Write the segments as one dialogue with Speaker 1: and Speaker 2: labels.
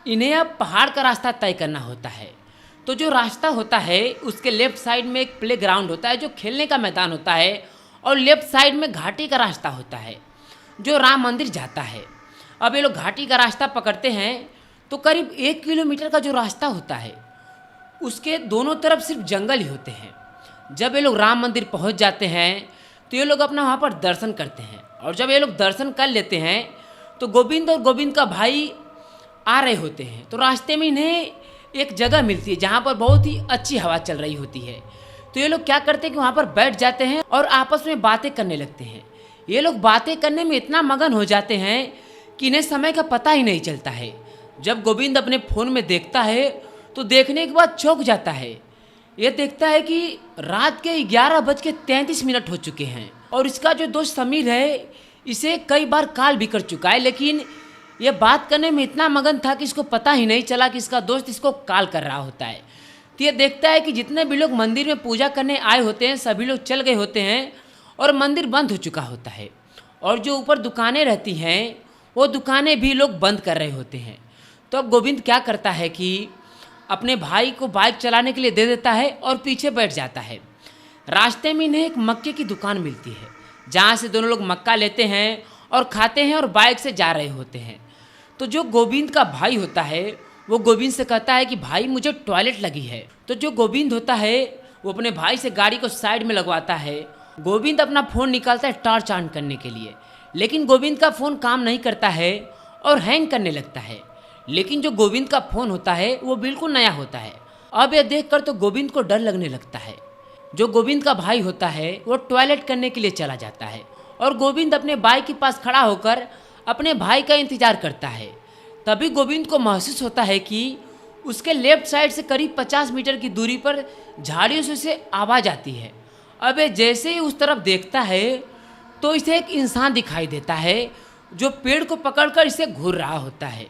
Speaker 1: इन्हें अब पहाड़ का रास्ता तय करना होता है। तो जो रास्ता होता है उसके लेफ्ट साइड में एक प्ले ग्राउंड होता है जो खेलने का मैदान होता है, और लेफ्ट साइड में घाटी का रास्ता होता है जो राम मंदिर जाता है। अब ये लोग घाटी का रास्ता पकड़ते हैं तो करीब 1 किलोमीटर का जो रास्ता होता है उसके दोनों तरफ सिर्फ जंगल ही होते हैं। जब ये लोग राम मंदिर पहुंच जाते हैं तो ये लोग अपना वहाँ पर दर्शन करते हैं, और जब ये लोग दर्शन कर लेते हैं तो गोविंद और गोविंद का भाई आ रहे होते हैं। तो रास्ते में इन्हें एक जगह मिलती है जहाँ पर बहुत ही अच्छी हवा चल रही होती है। तो ये लोग क्या करते हैं कि वहाँ पर बैठ जाते हैं और आपस में बातें करने लगते हैं। ये लोग बातें करने में इतना मगन हो जाते हैं कि इन्हें समय का पता ही नहीं चलता है। जब गोविंद अपने फ़ोन में देखता है तो देखने के बाद चौंक जाता है। ये देखता है कि रात के 11:33 हो चुके हैं, और इसका जो दोस्त समीर है इसे कई बार कॉल भी कर चुका है, लेकिन ये बात करने में इतना मगन था कि इसको पता ही नहीं चला कि इसका दोस्त इसको कॉल कर रहा होता है। तो ये देखता है कि जितने भी लोग मंदिर में पूजा करने आए होते हैं सभी लोग चल गए होते हैं और मंदिर बंद हो चुका होता है, और जो ऊपर दुकानें रहती हैं वो दुकानें भी लोग बंद कर रहे होते हैं। तो अब गोविंद क्या करता है कि अपने भाई को बाइक चलाने के लिए दे देता है और पीछे बैठ जाता है। रास्ते में इन्हें एक मक्के की दुकान मिलती है जहाँ से दोनों लोग मक्का लेते हैं और खाते हैं और बाइक से जा रहे होते हैं। तो जो गोविंद का भाई होता है वो गोविंद से कहता है कि भाई मुझे टॉयलेट लगी है। तो जो गोविंद होता है वो अपने भाई से गाड़ी को साइड में लगवाता है। गोविंद अपना फ़ोन निकालता है टॉर्च ऑन करने के लिए, लेकिन गोविंद का फ़ोन काम नहीं करता है और हैंग करने लगता है। लेकिन जो गोविंद का फ़ोन होता है वो बिल्कुल नया होता है। अब यह देखकर तो गोविंद को डर लगने लगता है। जो गोविंद का भाई होता है वो टॉयलेट करने के लिए चला जाता है, और गोविंद अपने बाइक के पास खड़ा होकर अपने भाई का इंतज़ार करता है। तभी गोविंद को महसूस होता है कि उसके लेफ्ट साइड से करीब 50 मीटर की दूरी पर झाड़ियों से उसे आवाज़ आती है। अब ये जैसे ही उस तरफ देखता है तो इसे एक इंसान दिखाई देता है जो पेड़ को पकड़कर इसे घूर रहा होता है।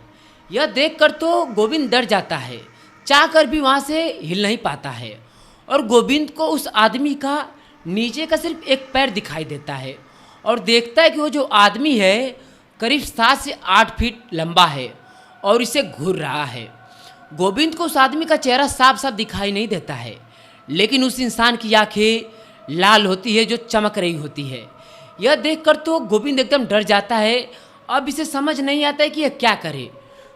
Speaker 1: यह देखकर तो गोविंद डर जाता है, चाहकर भी वहाँ से हिल नहीं पाता है, और गोविंद को उस आदमी का नीचे का सिर्फ एक पैर दिखाई देता है, और देखता है कि वो जो आदमी है करीब 7 से 8 फीट लंबा है और इसे घूर रहा है। गोविंद को उस आदमी का चेहरा साफ साफ दिखाई नहीं देता है, लेकिन उस इंसान की आंखें लाल होती है जो चमक रही होती है। यह देखकर तो गोविंद एकदम डर जाता है। अब इसे समझ नहीं आता है कि यह क्या करे।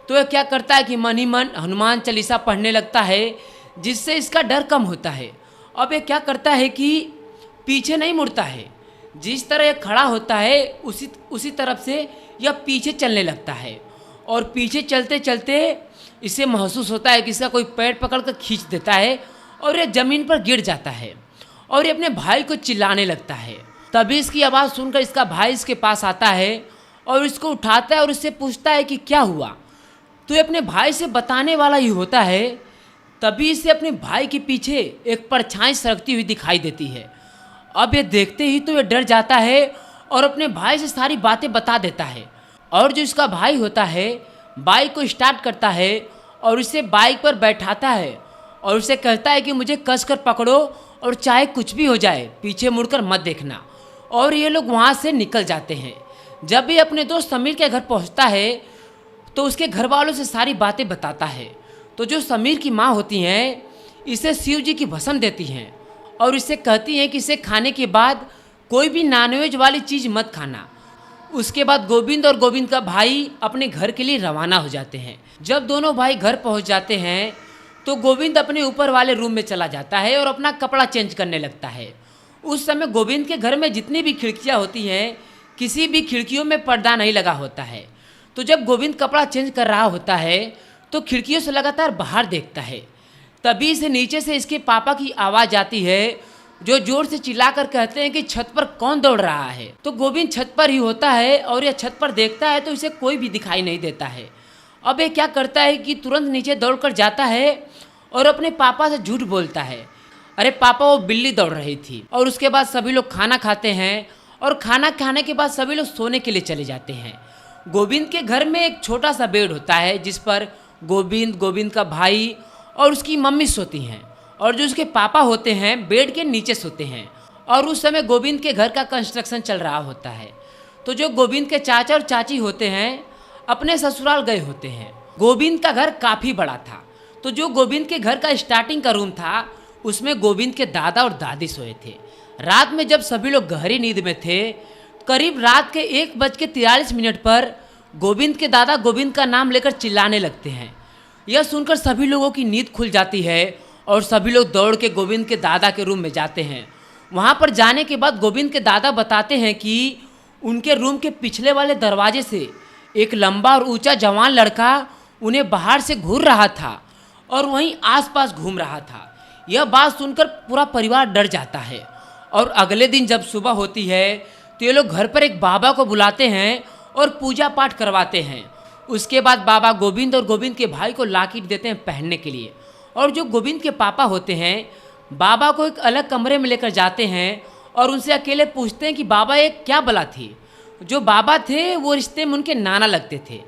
Speaker 1: तो यह क्या करता है कि मन ही मन हनुमान चालीसा पढ़ने लगता है, जिससे इसका डर कम होता है। अब यह क्या करता है कि पीछे नहीं मुड़ता है, जिस तरह यह खड़ा होता है उसी तरफ से यह पीछे चलने लगता है, और पीछे चलते चलते इसे महसूस होता है कि इसका कोई पैर पकड़कर खींच देता है और यह ज़मीन पर गिर जाता है, और ये अपने भाई को चिल्लाने लगता है। तभी इसकी आवाज़ सुनकर इसका भाई इसके पास आता है और इसको उठाता है और इससे पूछता है कि क्या हुआ। तो ये अपने भाई से बताने वाला ही होता है। तभी इसे अपने भाई के पीछे एक परछाई सरकती हुई दिखाई देती है। अब ये देखते ही तो ये डर जाता है और अपने भाई से सारी बातें बता देता है, और जो इसका भाई होता है बाइक को स्टार्ट करता है और इसे बाइक पर बैठाता है और उसे कहता है कि मुझे कसकर पकड़ो और चाहे कुछ भी हो जाए पीछे मुड़कर मत देखना। और ये लोग वहाँ से निकल जाते हैं। जब भी अपने दोस्त समीर के घर पहुँचता है तो उसके घर वालों से सारी बातें बताता है। तो जो समीर की माँ होती हैं इसे शिव जी की भस्म देती हैं और इससे कहती हैं कि इसे खाने के बाद कोई भी नॉनवेज वाली चीज़ मत खाना। उसके बाद गोविंद और गोविंद का भाई अपने घर के लिए रवाना हो जाते हैं। जब दोनों भाई घर पहुंच जाते हैं तो गोविंद अपने ऊपर वाले रूम में चला जाता है और अपना कपड़ा चेंज करने लगता है। उस समय गोविंद के घर में जितनी भी खिड़कियां होती हैं किसी भी खिड़कियों में पर्दा नहीं लगा होता है। तो जब गोविंद कपड़ा चेंज कर रहा होता है तो खिड़कियों से लगातार बाहर देखता है। तभी इसे नीचे से इसके पापा की आवाज़ आती है जो जोर से चिल्लाकर कहते हैं कि छत पर कौन दौड़ रहा है। तो गोविंद छत पर ही होता है और यह छत पर देखता है तो इसे कोई भी दिखाई नहीं देता है। अब ये क्या करता है कि तुरंत नीचे दौड़कर जाता है और अपने पापा से झूठ बोलता है, अरे पापा वो बिल्ली दौड़ रही थी। और उसके बाद सभी लोग खाना खाते हैं और खाना खाने के बाद सभी लोग सोने के लिए चले जाते हैं। गोविंद के घर में एक छोटा सा बेड होता है जिस पर गोविंद, गोविंद का भाई और उसकी मम्मी सोती हैं, और जो उसके पापा होते हैं बेड के नीचे सोते हैं। और उस समय गोविंद के घर का कंस्ट्रक्शन चल रहा होता है। तो जो गोविंद के चाचा और चाची होते हैं अपने ससुराल गए होते हैं गोविंद का घर काफ़ी बड़ा था। तो जो गोविंद के घर का स्टार्टिंग का रूम था, उसमें गोविंद के दादा और दादी सोए थे। रात में जब सभी लोग गहरी नींद में थे, करीब रात के 1:43 पर गोविंद के दादा गोविंद का नाम लेकर चिल्लाने लगते हैं। यह सुनकर सभी लोगों की नींद खुल जाती है और सभी लोग दौड़ के गोविंद के दादा के रूम में जाते हैं। वहाँ पर जाने के बाद गोविंद के दादा बताते हैं कि उनके रूम के पिछले वाले दरवाजे से एक लंबा और ऊंचा जवान लड़का उन्हें बाहर से घूर रहा था और वहीं आसपास घूम रहा था। यह बात सुनकर पूरा परिवार डर जाता है और अगले दिन जब सुबह होती है तो ये लोग घर पर एक बाबा को बुलाते हैं और पूजा पाठ करवाते हैं। उसके बाद बाबा गोविंद और गोविंद के भाई को लॉकेट देते हैं पहनने के लिए, और जो गोविंद के पापा होते हैं बाबा को एक अलग कमरे में लेकर जाते हैं और उनसे अकेले पूछते हैं कि बाबा ये क्या बला थी। जो बाबा थे वो रिश्ते में उनके नाना लगते थे।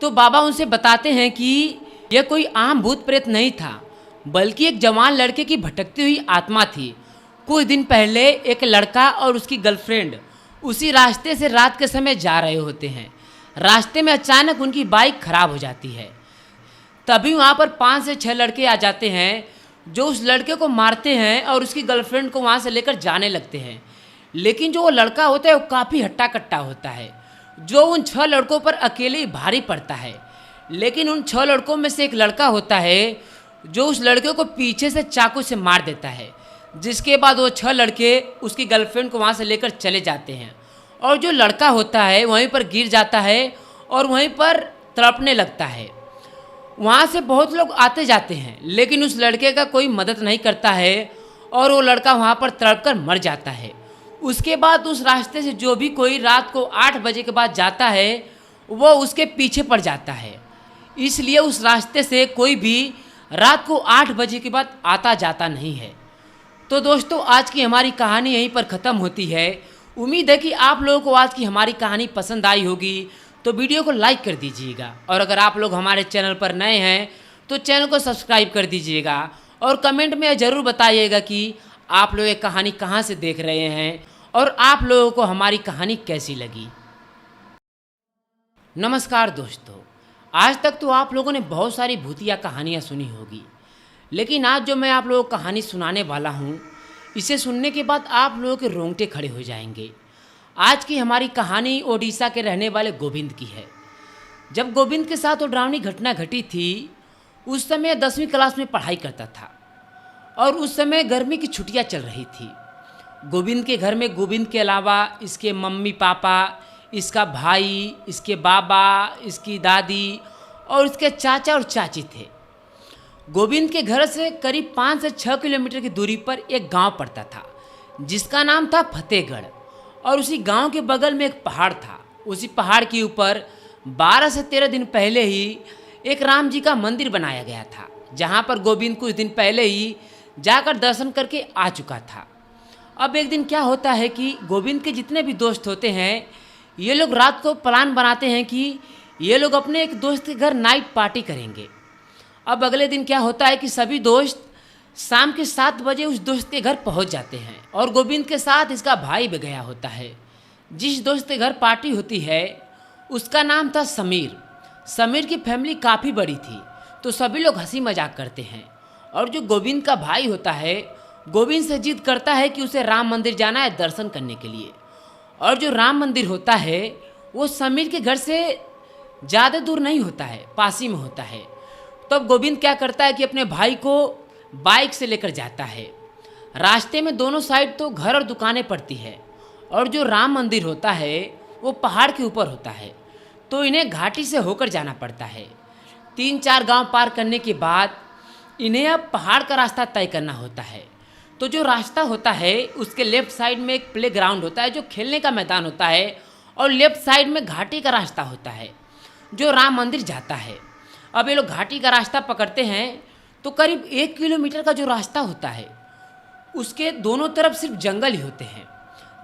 Speaker 1: तो बाबा उनसे बताते हैं कि यह कोई आम भूत प्रेत नहीं था, बल्कि एक जवान लड़के की भटकती हुई आत्मा थी। कुछ दिन पहले एक लड़का और उसकी गर्लफ्रेंड उसी रास्ते से रात के समय जा रहे होते हैं। रास्ते में अचानक उनकी बाइक खराब हो जाती है। तभी वहाँ पर 5 से 6 लड़के आ जाते हैं जो उस लड़के को मारते हैं और उसकी गर्लफ्रेंड को वहाँ से लेकर जाने लगते हैं। लेकिन जो वो लड़का होता है वो काफ़ी हट्टा कट्टा होता है, जो उन 6 लड़कों पर अकेले ही भारी पड़ता है। लेकिन उन 6 लड़कों में से एक लड़का होता है जो उस लड़के को पीछे से चाकू से मार देता है, जिसके बाद वो 6 लड़के उसकी गर्लफ्रेंड को वहाँ से लेकर चले जाते हैं। और जो लड़का होता है वहीं पर गिर जाता है और वहीं पर तड़पने लगता है। वहाँ से बहुत लोग आते जाते हैं, लेकिन उस लड़के का कोई मदद नहीं करता है और वो लड़का वहाँ पर तड़प कर मर जाता है। उसके बाद उस रास्ते से जो भी कोई रात को 8 बजे के बाद जाता है वो उसके पीछे पड़ जाता है। इसलिए उस रास्ते से कोई भी रात को 8 बजे के बाद आता जाता नहीं है। तो दोस्तों, आज की हमारी कहानी यहीं पर ख़त्म होती है। उम्मीद है कि आप लोगों को आज की हमारी कहानी पसंद आई होगी, तो वीडियो को लाइक कर दीजिएगा। और अगर आप लोग हमारे चैनल पर नए हैं तो चैनल को सब्सक्राइब कर दीजिएगा और कमेंट में ज़रूर बताइएगा कि आप लोग ये कहानी कहाँ से देख रहे हैं और आप लोगों को हमारी कहानी कैसी लगी। नमस्कार दोस्तों, आज तक तो आप लोगों ने बहुत सारी भूतिया कहानियाँ सुनी होगी, लेकिन आज जो मैं आप लोगों को कहानी सुनाने वाला हूँ, इसे सुनने के बाद आप लोगों के रोंगटे खड़े हो जाएंगे। आज की हमारी कहानी ओडिशा के रहने वाले गोविंद की है। जब गोविंद के साथ वो डरावनी घटना घटी थी, उस समय 10वीं क्लास में पढ़ाई करता था और उस समय गर्मी की छुट्टियां चल रही थी। गोविंद के घर में गोविंद के अलावा इसके मम्मी पापा, इसका भाई, इसके बाबा, इसकी दादी और इसके चाचा और चाची थे। गोविंद के घर से करीब 5 से 6 किलोमीटर की दूरी पर एक गांव पड़ता था जिसका नाम था फतेहगढ़, और उसी गांव के बगल में एक पहाड़ था। उसी पहाड़ के ऊपर 12 से 13 दिन पहले ही एक राम जी का मंदिर बनाया गया था, जहां पर गोविंद कुछ दिन पहले ही जाकर दर्शन करके आ चुका था। अब एक दिन क्या होता है कि गोविंद के जितने भी दोस्त होते हैं, ये लोग रात को प्लान बनाते हैं कि ये लोग अपने एक दोस्त के घर नाइट पार्टी करेंगे। अब अगले दिन क्या होता है कि सभी दोस्त शाम के 7 बजे उस दोस्त के घर पहुंच जाते हैं और गोविंद के साथ इसका भाई भी गया होता है। जिस दोस्त के घर पार्टी होती है उसका नाम था समीर। समीर की फैमिली काफ़ी बड़ी थी, तो सभी लोग हंसी मजाक करते हैं। और जो गोविंद का भाई होता है, गोविंद से जिद करता है कि उसे राम मंदिर जाना है दर्शन करने के लिए। और जो राम मंदिर होता है वो समीर के घर से ज़्यादा दूर नहीं होता है, पास ही में होता है। तब गोविंद क्या करता है कि अपने भाई को बाइक से लेकर जाता है। रास्ते में दोनों साइड तो घर और दुकानें पड़ती है, और जो राम मंदिर होता है वो पहाड़ के ऊपर होता है, तो इन्हें घाटी से होकर जाना पड़ता है। 3-4 गांव पार करने के बाद इन्हें अब पहाड़ का रास्ता तय करना होता है। तो जो रास्ता होता है उसके लेफ्ट साइड में एक प्ले ग्राउंड होता है, जो खेलने का मैदान होता है, और लेफ्ट साइड में घाटी का रास्ता होता है जो राम मंदिर जाता है। अब ये लोग घाटी का रास्ता पकड़ते हैं तो करीब 1 किलोमीटर का जो रास्ता होता है उसके दोनों तरफ सिर्फ जंगल ही होते हैं।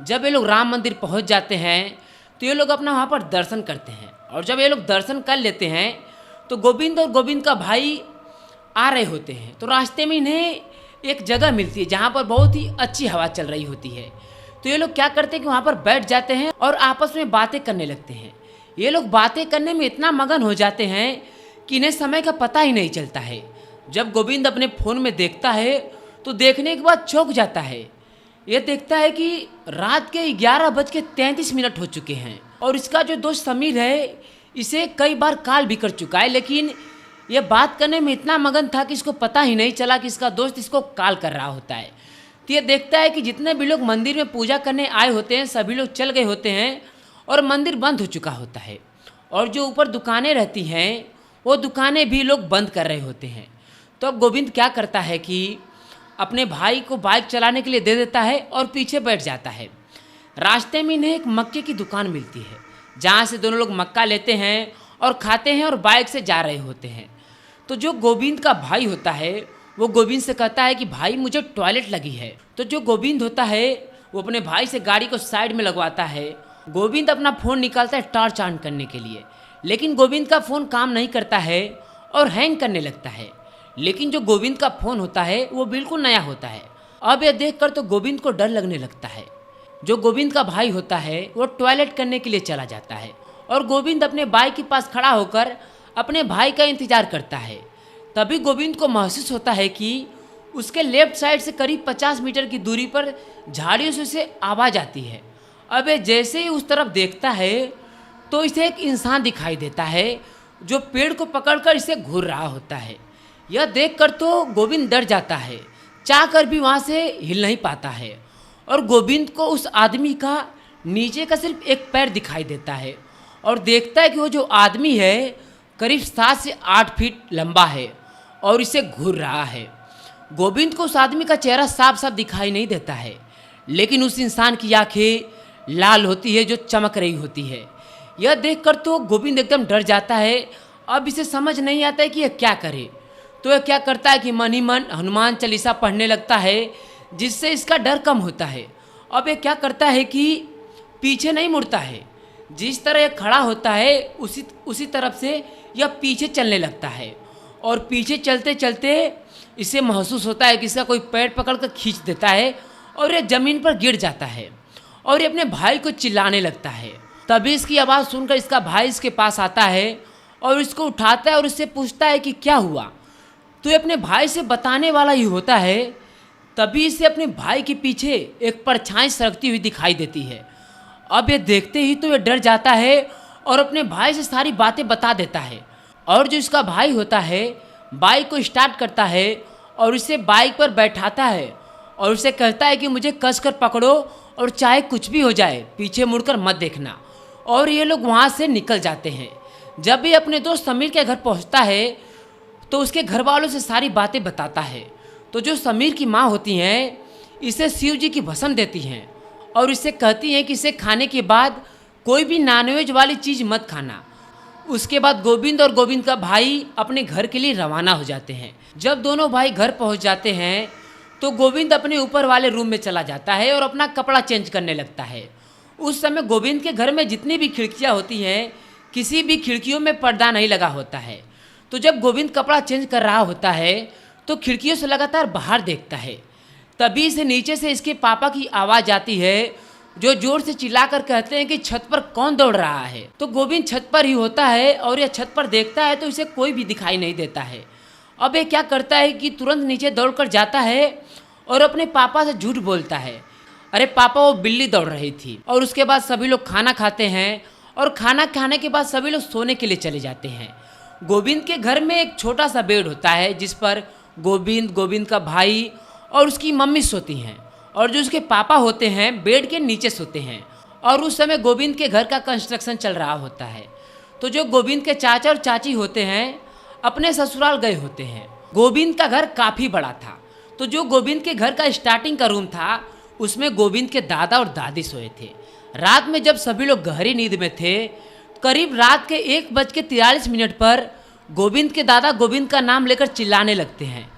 Speaker 1: जब ये लोग राम मंदिर पहुंच जाते हैं तो ये लोग अपना वहाँ पर दर्शन करते हैं, और जब ये लोग दर्शन कर लेते हैं तो गोविंद और गोविंद का भाई आ रहे होते हैं। तो रास्ते में इन्हें एक जगह मिलती है जहाँ पर बहुत ही अच्छी हवा चल रही होती है। तो ये लोग क्या करते हैं कि वहाँ पर बैठ जाते हैं और आपस में बातें करने लगते हैं। ये लोग बातें करने में इतना मगन हो जाते हैं कि इन्हें समय का पता ही नहीं चलता है। जब गोविंद अपने फ़ोन में देखता है तो देखने के बाद चौंक जाता है। यह देखता है कि रात के 11:33 हो चुके हैं और इसका जो दोस्त समीर है इसे कई बार कॉल भी कर चुका है, लेकिन यह बात करने में इतना मगन था कि इसको पता ही नहीं चला कि इसका दोस्त इसको कॉल कर रहा होता है। तो ये देखता है कि जितने भी लोग मंदिर में पूजा करने आए होते हैं सभी लोग चल गए होते हैं और मंदिर बंद हो चुका होता है, और जो ऊपर दुकानें रहती हैं वो दुकानें भी लोग बंद कर रहे होते हैं। तो अब गोविंद क्या करता है कि अपने भाई को बाइक चलाने के लिए दे देता है और पीछे बैठ जाता है। रास्ते में इन्हें एक मक्के की दुकान मिलती है जहाँ से दोनों लोग मक्का लेते हैं और खाते हैं और बाइक से जा रहे होते हैं। तो जो गोविंद का भाई होता है वो गोविंद से कहता है कि भाई मुझे टॉयलेट लगी है। तो जो गोविंद होता है वो अपने भाई से गाड़ी को साइड में लगवाता है। गोविंद अपना फ़ोन निकालता है टॉर्च ऑन करने के लिए, लेकिन गोविंद का फ़ोन काम नहीं करता है और हैंग करने लगता है। लेकिन जो गोविंद का फ़ोन होता है वो बिल्कुल नया होता है। अब यह देखकर तो गोविंद को डर लगने लगता है। जो गोविंद का भाई होता है वो टॉयलेट करने के लिए चला जाता है और गोविंद अपने बाइक के पास खड़ा होकर अपने भाई का इंतज़ार करता है। तभी गोविंद को महसूस होता है कि उसके लेफ्ट साइड से करीब 50 मीटर की दूरी पर झाड़ियों से उसे आवाज़ आती है। अब ये जैसे ही उस तरफ देखता है तो इसे एक इंसान दिखाई देता है जो पेड़ को पकड़कर इसे घूर रहा होता है। यह देखकर तो गोविंद डर जाता है, चाहकर भी वहाँ से हिल नहीं पाता है, और गोविंद को उस आदमी का नीचे का सिर्फ एक पैर दिखाई देता है और देखता है कि वो जो आदमी है करीब 7 से 8 फीट लंबा है और इसे घूर रहा है। गोविंद को उस आदमी का चेहरा साफ साफ दिखाई नहीं देता है, लेकिन उस इंसान की आंखें लाल होती है जो चमक रही होती है। यह देखकर तो गोविंद एकदम डर जाता है। अब इसे समझ नहीं आता है कि यह क्या करे। तो यह क्या करता है कि मन ही मन हनुमान चालीसा पढ़ने लगता है, जिससे इसका डर कम होता है। अब यह क्या करता है कि पीछे नहीं मुड़ता है, जिस तरह यह खड़ा होता है उसी तरफ से यह पीछे चलने लगता है, और पीछे चलते चलते इसे महसूस होता है कि इसका कोई पैर पकड़ कर खींच देता है और यह ज़मीन पर गिर जाता है और ये अपने भाई को चिल्लाने लगता है। तभी इसकी आवाज़ सुनकर इसका भाई इसके पास आता है और इसको उठाता है और इससे पूछता है कि क्या हुआ। तो ये अपने भाई से बताने वाला ही होता है। तभी इसे अपने भाई के पीछे एक परछाई सरकती हुई दिखाई देती है। अब ये देखते ही तो ये डर जाता है और अपने भाई से सारी बातें बता देता है, और जो इसका भाई होता है बाइक को स्टार्ट करता है और इसे बाइक पर बैठाता है और उसे कहता है कि मुझे कस कर पकड़ो और चाहे कुछ भी हो जाए पीछे मुड़कर मत देखना। और ये लोग वहाँ से निकल जाते हैं। जब भी अपने दोस्त समीर के घर पहुँचता है तो उसके घर वालों से सारी बातें बताता है। तो जो समीर की माँ होती हैं इसे शिव जी की भस्म देती हैं और इसे कहती हैं कि इसे खाने के बाद कोई भी नॉनवेज वाली चीज़ मत खाना। उसके बाद गोविंद और गोविंद का भाई अपने घर के लिए रवाना हो जाते हैं। जब दोनों भाई घर पहुंच जाते हैं तो गोविंद अपने ऊपर वाले रूम में चला जाता है और अपना कपड़ा चेंज करने लगता है। उस समय गोविंद के घर में जितनी भी खिड़कियां होती हैं किसी भी खिड़कियों में पर्दा नहीं लगा होता है। तो जब गोविंद कपड़ा चेंज कर रहा होता है तो खिड़कियों से लगातार बाहर देखता है। तभी से नीचे से इसके पापा की आवाज़ आती है जो जोर से चिल्लाकर कहते हैं कि छत पर कौन दौड़ रहा है। तो गोविंद छत पर ही होता है और यह छत पर देखता है तो इसे कोई भी दिखाई नहीं देता है। अब ये क्या करता है कि तुरंत नीचे दौड़कर जाता है और अपने पापा से झूठ बोलता है, अरे पापा वो बिल्ली दौड़ रही थी। और उसके बाद सभी लोग खाना खाते हैं और खाना खाने के बाद सभी लोग सोने के लिए चले जाते हैं। गोविंद के घर में एक छोटा सा बेड होता है जिस पर गोविंद, गोविंद का भाई और उसकी मम्मी सोती हैं, और जो उसके पापा होते हैं बेड के नीचे सोते हैं। और उस समय गोविंद के घर का कंस्ट्रक्शन चल रहा होता है। तो जो गोविंद के चाचा और चाची होते हैं अपने ससुराल गए होते हैं। गोविंद का घर काफ़ी बड़ा था। तो जो गोविंद के घर का स्टार्टिंग का रूम था उसमें गोविंद के दादा और दादी सोए थे। रात में जब सभी लोग गहरी नींद में थे, करीब रात के 1:43 पर गोविंद के दादा गोविंद का नाम लेकर चिल्लाने लगते हैं।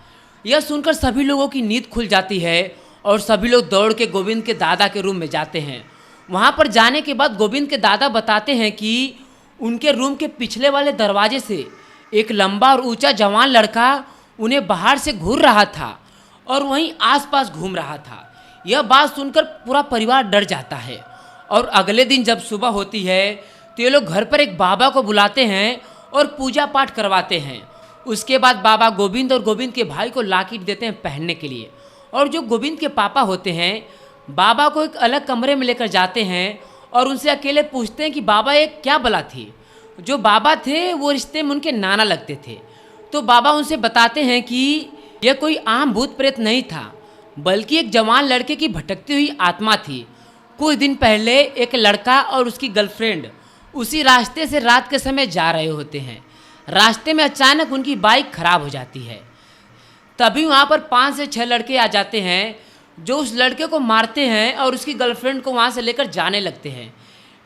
Speaker 1: यह सुनकर सभी लोगों की नींद खुल जाती है और सभी लोग दौड़ के गोविंद के दादा के रूम में जाते हैं। वहाँ पर जाने के बाद गोविंद के दादा बताते हैं कि उनके रूम के पिछले वाले दरवाजे से एक लंबा और ऊंचा जवान लड़का उन्हें बाहर से घूर रहा था और वहीं आसपास घूम रहा था। यह बात सुनकर पूरा परिवार डर जाता है। और अगले दिन जब सुबह होती है तो ये लोग घर पर एक बाबा को बुलाते हैं और पूजा पाठ करवाते हैं। उसके बाद बाबा गोविंद और गोविंद के भाई को लॉकेट देते हैं पहनने के लिए। और जो गोविंद के पापा होते हैं बाबा को एक अलग कमरे में लेकर जाते हैं और उनसे अकेले पूछते हैं कि बाबा ये क्या बला थी। जो बाबा थे वो रिश्ते में उनके नाना लगते थे। तो बाबा उनसे बताते हैं कि यह कोई आम भूत प्रेत नहीं था, बल्कि एक जवान लड़के की भटकती हुई आत्मा थी। कुछ दिन पहले एक लड़का और उसकी गर्लफ्रेंड उसी रास्ते से रात के समय जा रहे होते हैं। रास्ते में अचानक उनकी बाइक खराब हो जाती है। तभी वहाँ पर 5 से 6 लड़के आ जाते हैं जो उस लड़के को मारते हैं और उसकी गर्लफ्रेंड को वहाँ से लेकर जाने लगते हैं।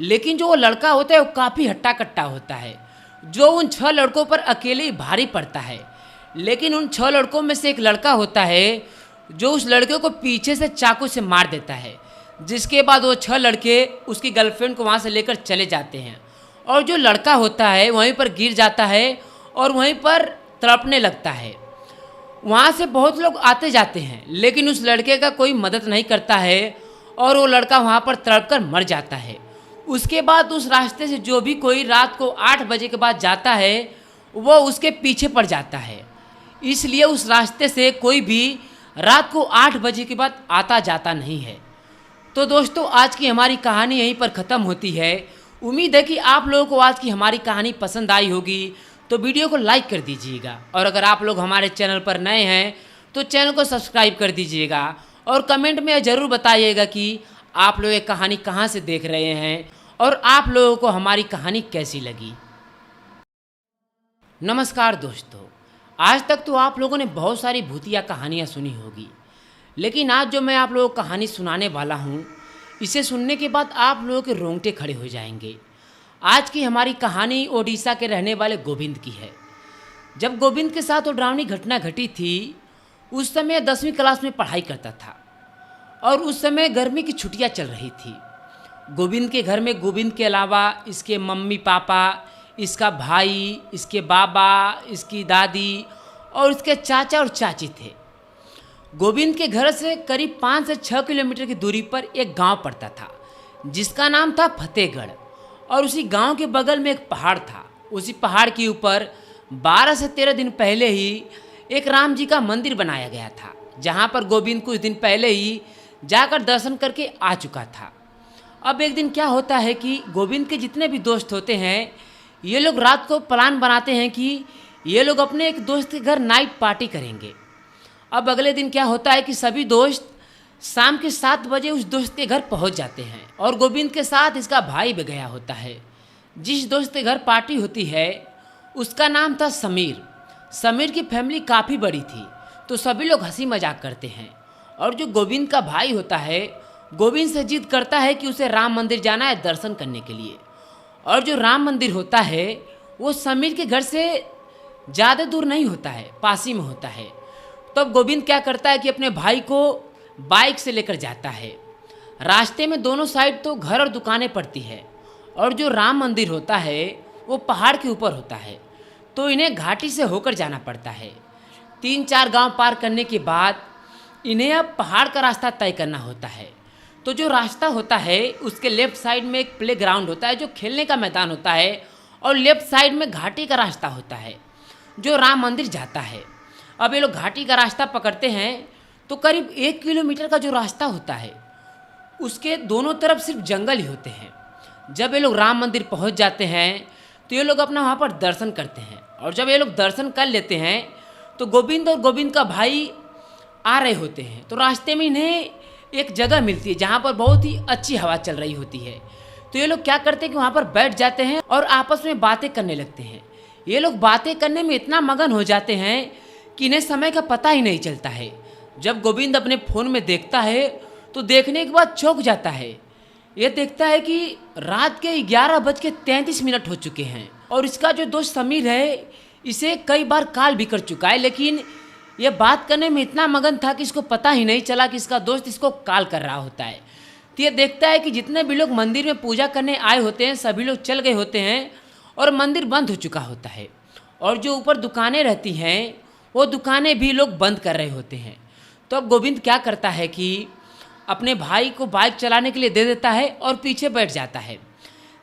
Speaker 1: लेकिन जो वो लड़का होता है वो काफ़ी हट्टा कट्टा होता है, जो उन 6 लड़कों पर अकेले ही भारी पड़ता है। लेकिन उन 6 लड़कों में से एक लड़का होता है जो उस लड़के को पीछे से चाकू से मार देता है, जिसके बाद वो 6 लड़के उसकी गर्लफ्रेंड को वहाँ से लेकर चले जाते हैं। और जो लड़का होता है वहीं पर गिर जाता है और वहीं पर तड़पने लगता है। वहाँ से बहुत लोग आते जाते हैं, लेकिन उस लड़के का कोई मदद नहीं करता है और वो लड़का वहाँ पर तड़प कर मर जाता है। उसके बाद उस रास्ते से जो भी कोई रात को 8 बजे के बाद जाता है वो उसके पीछे पड़ जाता है। इसलिए उस रास्ते से कोई भी रात को 8 बजे के बाद आता जाता नहीं है। तो दोस्तों आज की हमारी कहानी यहीं पर ख़त्म होती है। उम्मीद है कि आप लोगों को आज की हमारी कहानी पसंद आई होगी, तो वीडियो को लाइक कर दीजिएगा। और अगर आप लोग हमारे चैनल पर नए हैं तो चैनल को सब्सक्राइब कर दीजिएगा और कमेंट में ज़रूर बताइएगा कि आप लोग ये कहानी कहाँ से देख रहे हैं और आप लोगों को हमारी कहानी कैसी लगी। नमस्कार दोस्तों, आज तक तो आप लोगों ने बहुत सारी भूतिया कहानियाँ सुनी होगी, लेकिन आज जो मैं आप लोगों को कहानी सुनाने वाला हूँ इसे सुनने के बाद आप लोगों के रोंगटे खड़े हो जाएंगे। आज की हमारी कहानी ओडिशा के रहने वाले गोविंद की है। जब गोविंद के साथ वो डरावनी घटना घटी थी उस समय 10वीं क्लास में पढ़ाई करता था और उस समय गर्मी की छुट्टियां चल रही थी। गोविंद के घर में गोविंद के अलावा इसके मम्मी पापा, इसका भाई, इसके बाबा, इसकी दादी और इसके चाचा और चाची थे। गोविंद के घर से करीब 5 से 6 किलोमीटर की दूरी पर एक गांव पड़ता था जिसका नाम था फतेहगढ़। और उसी गांव के बगल में एक पहाड़ था। उसी पहाड़ के ऊपर 12 से 13 दिन पहले ही एक राम जी का मंदिर बनाया गया था, जहां पर गोविंद कुछ दिन पहले ही जाकर दर्शन करके आ चुका था। अब एक दिन क्या होता है कि गोविंद के जितने भी दोस्त होते हैं ये लोग रात को प्लान बनाते हैं कि ये लोग अपने एक दोस्त के घर नाइट पार्टी करेंगे। अब अगले दिन क्या होता है कि सभी दोस्त शाम के 7 बजे उस दोस्त के घर पहुंच जाते हैं और गोविंद के साथ इसका भाई भी गया होता है। जिस दोस्त के घर पार्टी होती है उसका नाम था समीर। समीर की फैमिली काफ़ी बड़ी थी तो सभी लोग हंसी मजाक करते हैं। और जो गोविंद का भाई होता है गोविंद से जिद करता है कि उसे राम मंदिर जाना है दर्शन करने के लिए। और जो राम मंदिर होता है वो समीर के घर से ज़्यादा दूर नहीं होता है, पास ही में होता है। तब गोविंद क्या करता है कि अपने भाई को बाइक से लेकर जाता है। रास्ते में दोनों साइड तो घर और दुकानें पड़ती है और जो राम मंदिर होता है वो पहाड़ के ऊपर होता है, तो इन्हें घाटी से होकर जाना पड़ता है। 3-4 गांव पार करने के बाद इन्हें अब पहाड़ का रास्ता तय करना होता है। तो जो रास्ता होता है उसके लेफ्ट साइड में एक प्ले ग्राउंड होता है जो खेलने का मैदान होता है और लेफ्ट साइड में घाटी का रास्ता होता है जो राम मंदिर जाता है। अब ये लोग घाटी का रास्ता पकड़ते हैं तो करीब 1 किलोमीटर का जो रास्ता होता है उसके दोनों तरफ सिर्फ जंगल ही होते हैं। जब ये लोग राम मंदिर पहुंच जाते हैं तो ये लोग अपना वहाँ पर दर्शन करते हैं। और जब ये लोग दर्शन कर लेते हैं तो गोविंद और गोविंद का भाई आ रहे होते हैं। तो रास्ते में इन्हें एक जगह मिलती है जहाँ पर बहुत ही अच्छी हवा चल रही होती है। तो ये लोग क्या करते हैं कि वहाँ पर बैठ जाते हैं और आपस में बातें करने लगते हैं। ये लोग बातें करने में इतना मगन हो जाते हैं कि इन्हें समय का पता ही नहीं चलता है। जब गोविंद अपने फ़ोन में देखता है तो देखने के बाद चौंक जाता है। ये देखता है कि रात के 11:33 हो चुके हैं और इसका जो दोस्त समीर है इसे कई बार कॉल भी कर चुका है, लेकिन यह बात करने में इतना मगन था कि इसको पता ही नहीं चला कि इसका दोस्त इसको कॉल कर रहा होता है। तो ये देखता है कि जितने भी लोग मंदिर में पूजा करने आए होते हैं सभी लोग चल गए होते हैं और मंदिर बंद हो चुका होता है। और जो ऊपर दुकानें रहती हैं वो दुकानें भी लोग बंद कर रहे होते हैं। तो अब गोविंद क्या करता है कि अपने भाई को बाइक चलाने के लिए दे देता है और पीछे बैठ जाता है।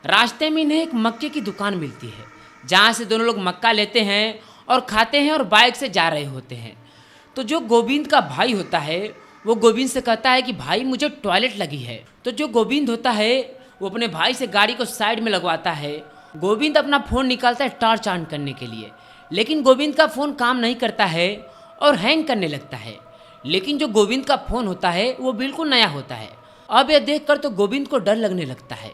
Speaker 1: रास्ते में इन्हें एक मक्के की दुकान मिलती है जहाँ से दोनों लोग मक्का लेते हैं और खाते हैं और बाइक से जा रहे होते हैं। तो जो गोविंद का भाई होता है वो गोविंद से कहता है कि भाई मुझे टॉयलेट लगी है। तो जो गोविंद होता है वो अपने भाई से गाड़ी को साइड में लगवाता है। गोविंद अपना फ़ोन निकालता है टॉर्च ऑन करने के लिए, लेकिन गोविंद का फ़ोन काम नहीं करता है और हैंग करने लगता है। लेकिन जो गोविंद का फ़ोन होता है वो बिल्कुल नया होता है। अब यह देखकर तो गोविंद को डर लगने लगता है।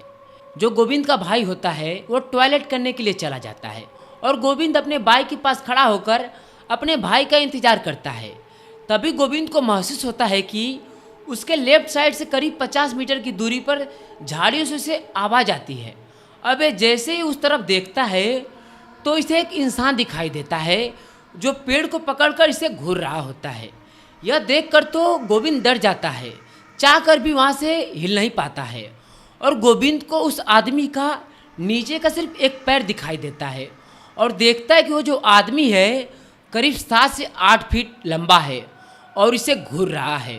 Speaker 1: जो गोविंद का भाई होता है वो टॉयलेट करने के लिए चला जाता है और गोविंद अपने बाइक के पास खड़ा होकर अपने भाई का इंतज़ार करता है। तभी गोविंद को महसूस होता है कि उसके लेफ्ट साइड से करीब 50 मीटर की दूरी पर झाड़ियों से उसे आवाज़ आती है। अब ये जैसे ही उस तरफ देखता है तो इसे एक इंसान दिखाई देता है जो पेड़ को पकड़कर इसे घूर रहा होता है। यह देखकर तो गोविंद डर जाता है, चाह कर भी वहाँ से हिल नहीं पाता है और गोविंद को उस आदमी का नीचे का सिर्फ एक पैर दिखाई देता है और देखता है कि वो जो आदमी है करीब 7 से 8 फीट लंबा है और इसे घूर रहा है।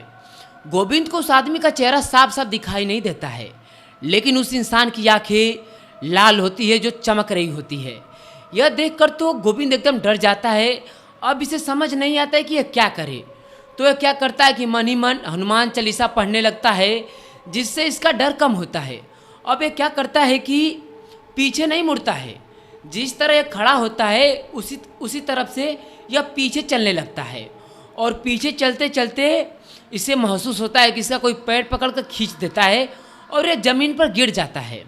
Speaker 1: गोविंद को उस आदमी का चेहरा साफ साफ दिखाई नहीं देता है, लेकिन उस इंसान की आंखें लाल होती है जो चमक रही होती है। यह देखकर तो गोविंद एकदम डर जाता है। अब इसे समझ नहीं आता है कि यह क्या करे। तो यह क्या करता है कि मन ही मन हनुमान चालीसा पढ़ने लगता है, जिससे इसका डर कम होता है। अब यह क्या करता है कि पीछे नहीं मुड़ता है, जिस तरह यह खड़ा होता है उसी तरफ से यह पीछे चलने लगता है और पीछे चलते चलते इसे महसूस होता है कि इसका कोई पैर पकड़ कर खींच देता है और यह ज़मीन पर गिर जाता है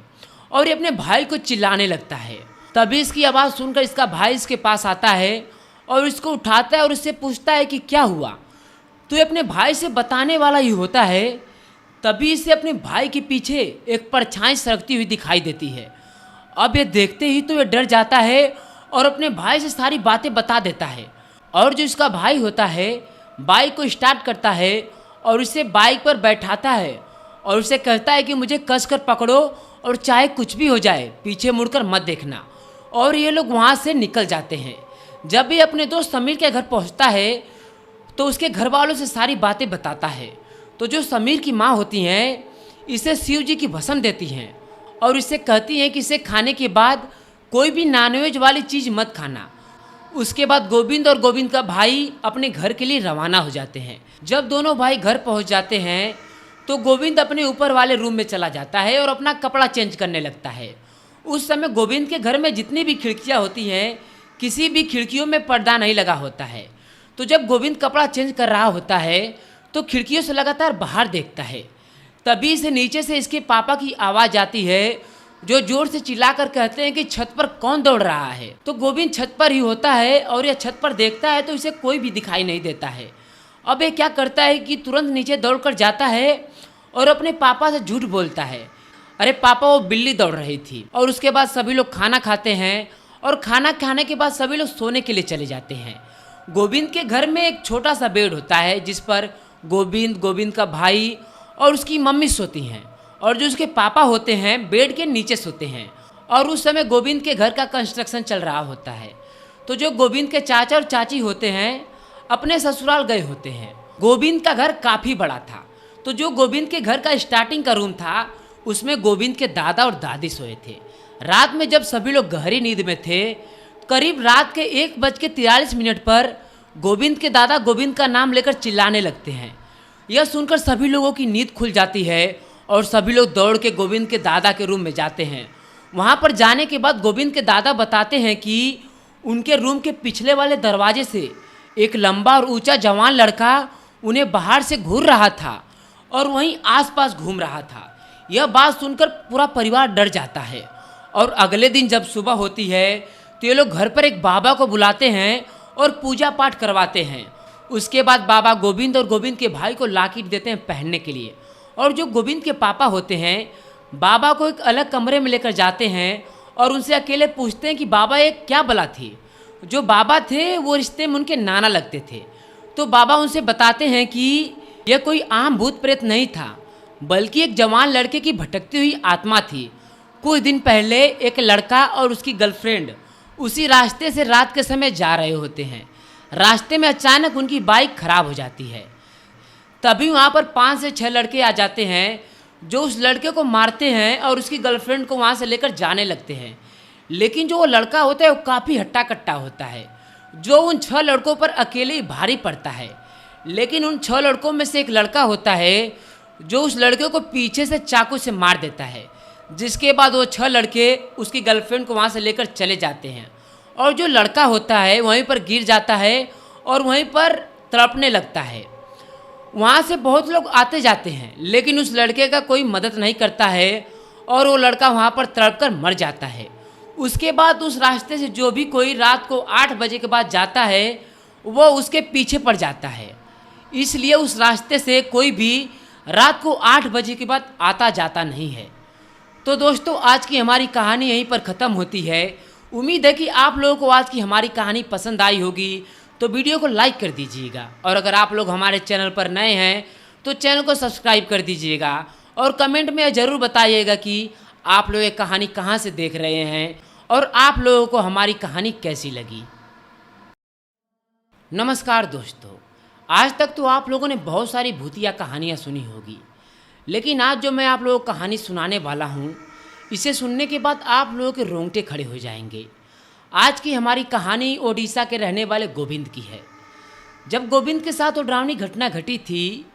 Speaker 1: और ये अपने भाई को चिल्लाने लगता है। तभी इसकी आवाज़ सुनकर इसका भाई इसके पास आता है और इसको उठाता है और इससे पूछता है कि क्या हुआ। तो ये अपने भाई से बताने वाला ही होता है। तभी इसे अपने भाई के पीछे एक परछाई सरकती हुई दिखाई देती है। अब ये देखते ही तो ये डर जाता है और अपने भाई से सारी बातें बता देता है। और जो इसका भाई होता है बाइक को स्टार्ट करता है और इसे बाइक पर बैठाता है और उसे कहता है कि मुझे कसकर पकड़ो और चाहे कुछ भी हो जाए पीछे मुड़कर मत देखना। और ये लोग वहाँ से निकल जाते हैं। जब भी अपने दोस्त समीर के घर पहुँचता है तो उसके घर वालों से सारी बातें बताता है। तो जो समीर की माँ होती हैं इसे शिव जी की भस्म देती हैं और इसे कहती हैं कि इसे खाने के बाद कोई भी नॉनवेज वाली चीज़ मत खाना। उसके बाद गोविंद और गोविंद का भाई अपने घर के लिए रवाना हो जाते हैं। जब दोनों भाई घर पहुंच जाते हैं तो गोविंद अपने ऊपर वाले रूम में चला जाता है और अपना कपड़ा चेंज करने लगता है। उस समय गोविंद के घर में जितनी भी खिड़कियां होती हैं किसी भी खिड़कियों में पर्दा नहीं लगा होता है। तो जब गोविंद कपड़ा चेंज कर रहा होता है तो खिड़कियों से लगातार बाहर देखता है। तभी से नीचे से इसके पापा की आवाज़ आती है जो जोर से चिल्लाकर कहते हैं कि छत पर कौन दौड़ रहा है। तो गोविंद छत पर ही होता है और यह छत पर देखता है तो इसे कोई भी दिखाई नहीं देता है। अब ये क्या करता है कि तुरंत नीचे दौड़कर जाता है और अपने पापा से झूठ बोलता है, अरे पापा वो बिल्ली दौड़ रही थी। और उसके बाद सभी लोग खाना खाते हैं और खाना खाने के बाद सभी लोग सोने के लिए चले जाते हैं। गोविंद के घर में एक छोटा सा बेड होता है जिस पर गोविंद, गोविंद का भाई और उसकी मम्मी सोती हैं और जो उसके पापा होते हैं बेड के नीचे सोते हैं। और उस समय गोविंद के घर का कंस्ट्रक्शन चल रहा होता है। तो जो गोविंद के चाचा और चाची होते हैं अपने ससुराल गए होते हैं। गोविंद का घर काफ़ी बड़ा था। तो जो गोविंद के घर का स्टार्टिंग का रूम था उसमें गोविंद के दादा और दादी सोए थे। रात में जब सभी लोग गहरी नींद में थे, करीब रात के 1:43 पर गोविंद के दादा गोविंद का नाम लेकर चिल्लाने लगते हैं। यह सुनकर सभी लोगों की नींद खुल जाती है और सभी लोग दौड़ के गोविंद के दादा के रूम में जाते हैं। वहाँ पर जाने के बाद गोविंद के दादा बताते हैं कि उनके रूम के पिछले वाले दरवाजे से एक लंबा और ऊंचा जवान लड़का उन्हें बाहर से घूर रहा था और वहीं आसपास घूम रहा था। यह बात सुनकर पूरा परिवार डर जाता है। और अगले दिन जब सुबह होती है तो ये लोग घर पर एक बाबा को बुलाते हैं और पूजा पाठ करवाते हैं। उसके बाद बाबा गोविंद और गोविंद के भाई को लॉकेट देते हैं पहनने के लिए। और जो गोविंद के पापा होते हैं बाबा को एक अलग कमरे में लेकर जाते हैं और उनसे अकेले पूछते हैं कि बाबा ये क्या बला थी। जो बाबा थे वो रिश्ते में उनके नाना लगते थे। तो बाबा उनसे बताते हैं कि यह कोई आम भूत प्रेत नहीं था, बल्कि एक जवान लड़के की भटकती हुई आत्मा थी। कुछ दिन पहले एक लड़का और उसकी गर्लफ्रेंड उसी रास्ते से रात के समय जा रहे होते हैं। रास्ते में अचानक उनकी बाइक खराब हो जाती है। तभी वहाँ पर 5 से 6 लड़के आ जाते हैं जो उस लड़के को मारते हैं और उसकी गर्लफ्रेंड को वहाँ से लेकर जाने लगते हैं। लेकिन जो वो लड़का होता है वो काफ़ी हट्टा कट्टा होता है, जो उन 6 लड़कों पर अकेले ही भारी पड़ता है। लेकिन उन 6 लड़कों में से एक लड़का होता है जो उस लड़के को पीछे से चाकू से मार देता है, जिसके बाद वो 6 लड़के उसकी गर्लफ्रेंड को वहाँ से लेकर चले जाते हैं। और जो लड़का होता है वहीं पर गिर जाता है और वहीं पर तड़पने लगता है। वहाँ से बहुत लोग आते जाते हैं, लेकिन उस लड़के का कोई मदद नहीं करता है और वो लड़का वहाँ पर तड़प कर मर जाता है। उसके बाद उस रास्ते से जो भी कोई रात को 8 बजे के बाद जाता है वो उसके पीछे पड़ जाता है। इसलिए उस रास्ते से कोई भी रात को 8 बजे के बाद आता जाता नहीं है। तो दोस्तों, आज की हमारी कहानी यहीं पर ख़त्म होती है। उम्मीद है कि आप लोगों को आज की हमारी कहानी पसंद आई होगी, तो वीडियो को लाइक कर दीजिएगा। और अगर आप लोग हमारे चैनल पर नए हैं तो चैनल को सब्सक्राइब कर दीजिएगा और कमेंट में ज़रूर बताइएगा कि आप लोग ये कहानी कहाँ से देख रहे हैं और आप लोगों को हमारी कहानी कैसी लगी। नमस्कार दोस्तों, आज तक तो आप लोगों ने बहुत सारी भूतिया कहानियाँ सुनी होगी, लेकिन आज जो मैं आप लोगों को कहानी सुनाने वाला हूँ, इसे सुनने के बाद आप लोगों के रोंगटे खड़े हो जाएंगे। आज की हमारी कहानी ओडिशा के रहने वाले गोविंद की है। जब गोविंद के साथ वो डरावनी घटना घटी थी,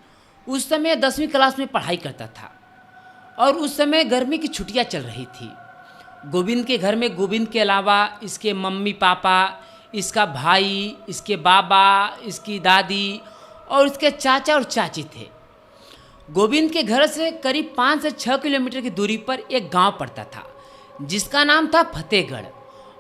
Speaker 1: उस समय 10वीं क्लास में पढ़ाई करता था और उस समय गर्मी की छुट्टियां चल रही थी। गोविंद के घर में गोविंद के अलावा इसके मम्मी पापा, इसका भाई, इसके बाबा, इसकी दादी और इसके चाचा और चाची थे। गोविंद के घर से करीब 5 से 6 किलोमीटर की दूरी पर एक गांव पड़ता था जिसका नाम था फतेहगढ़,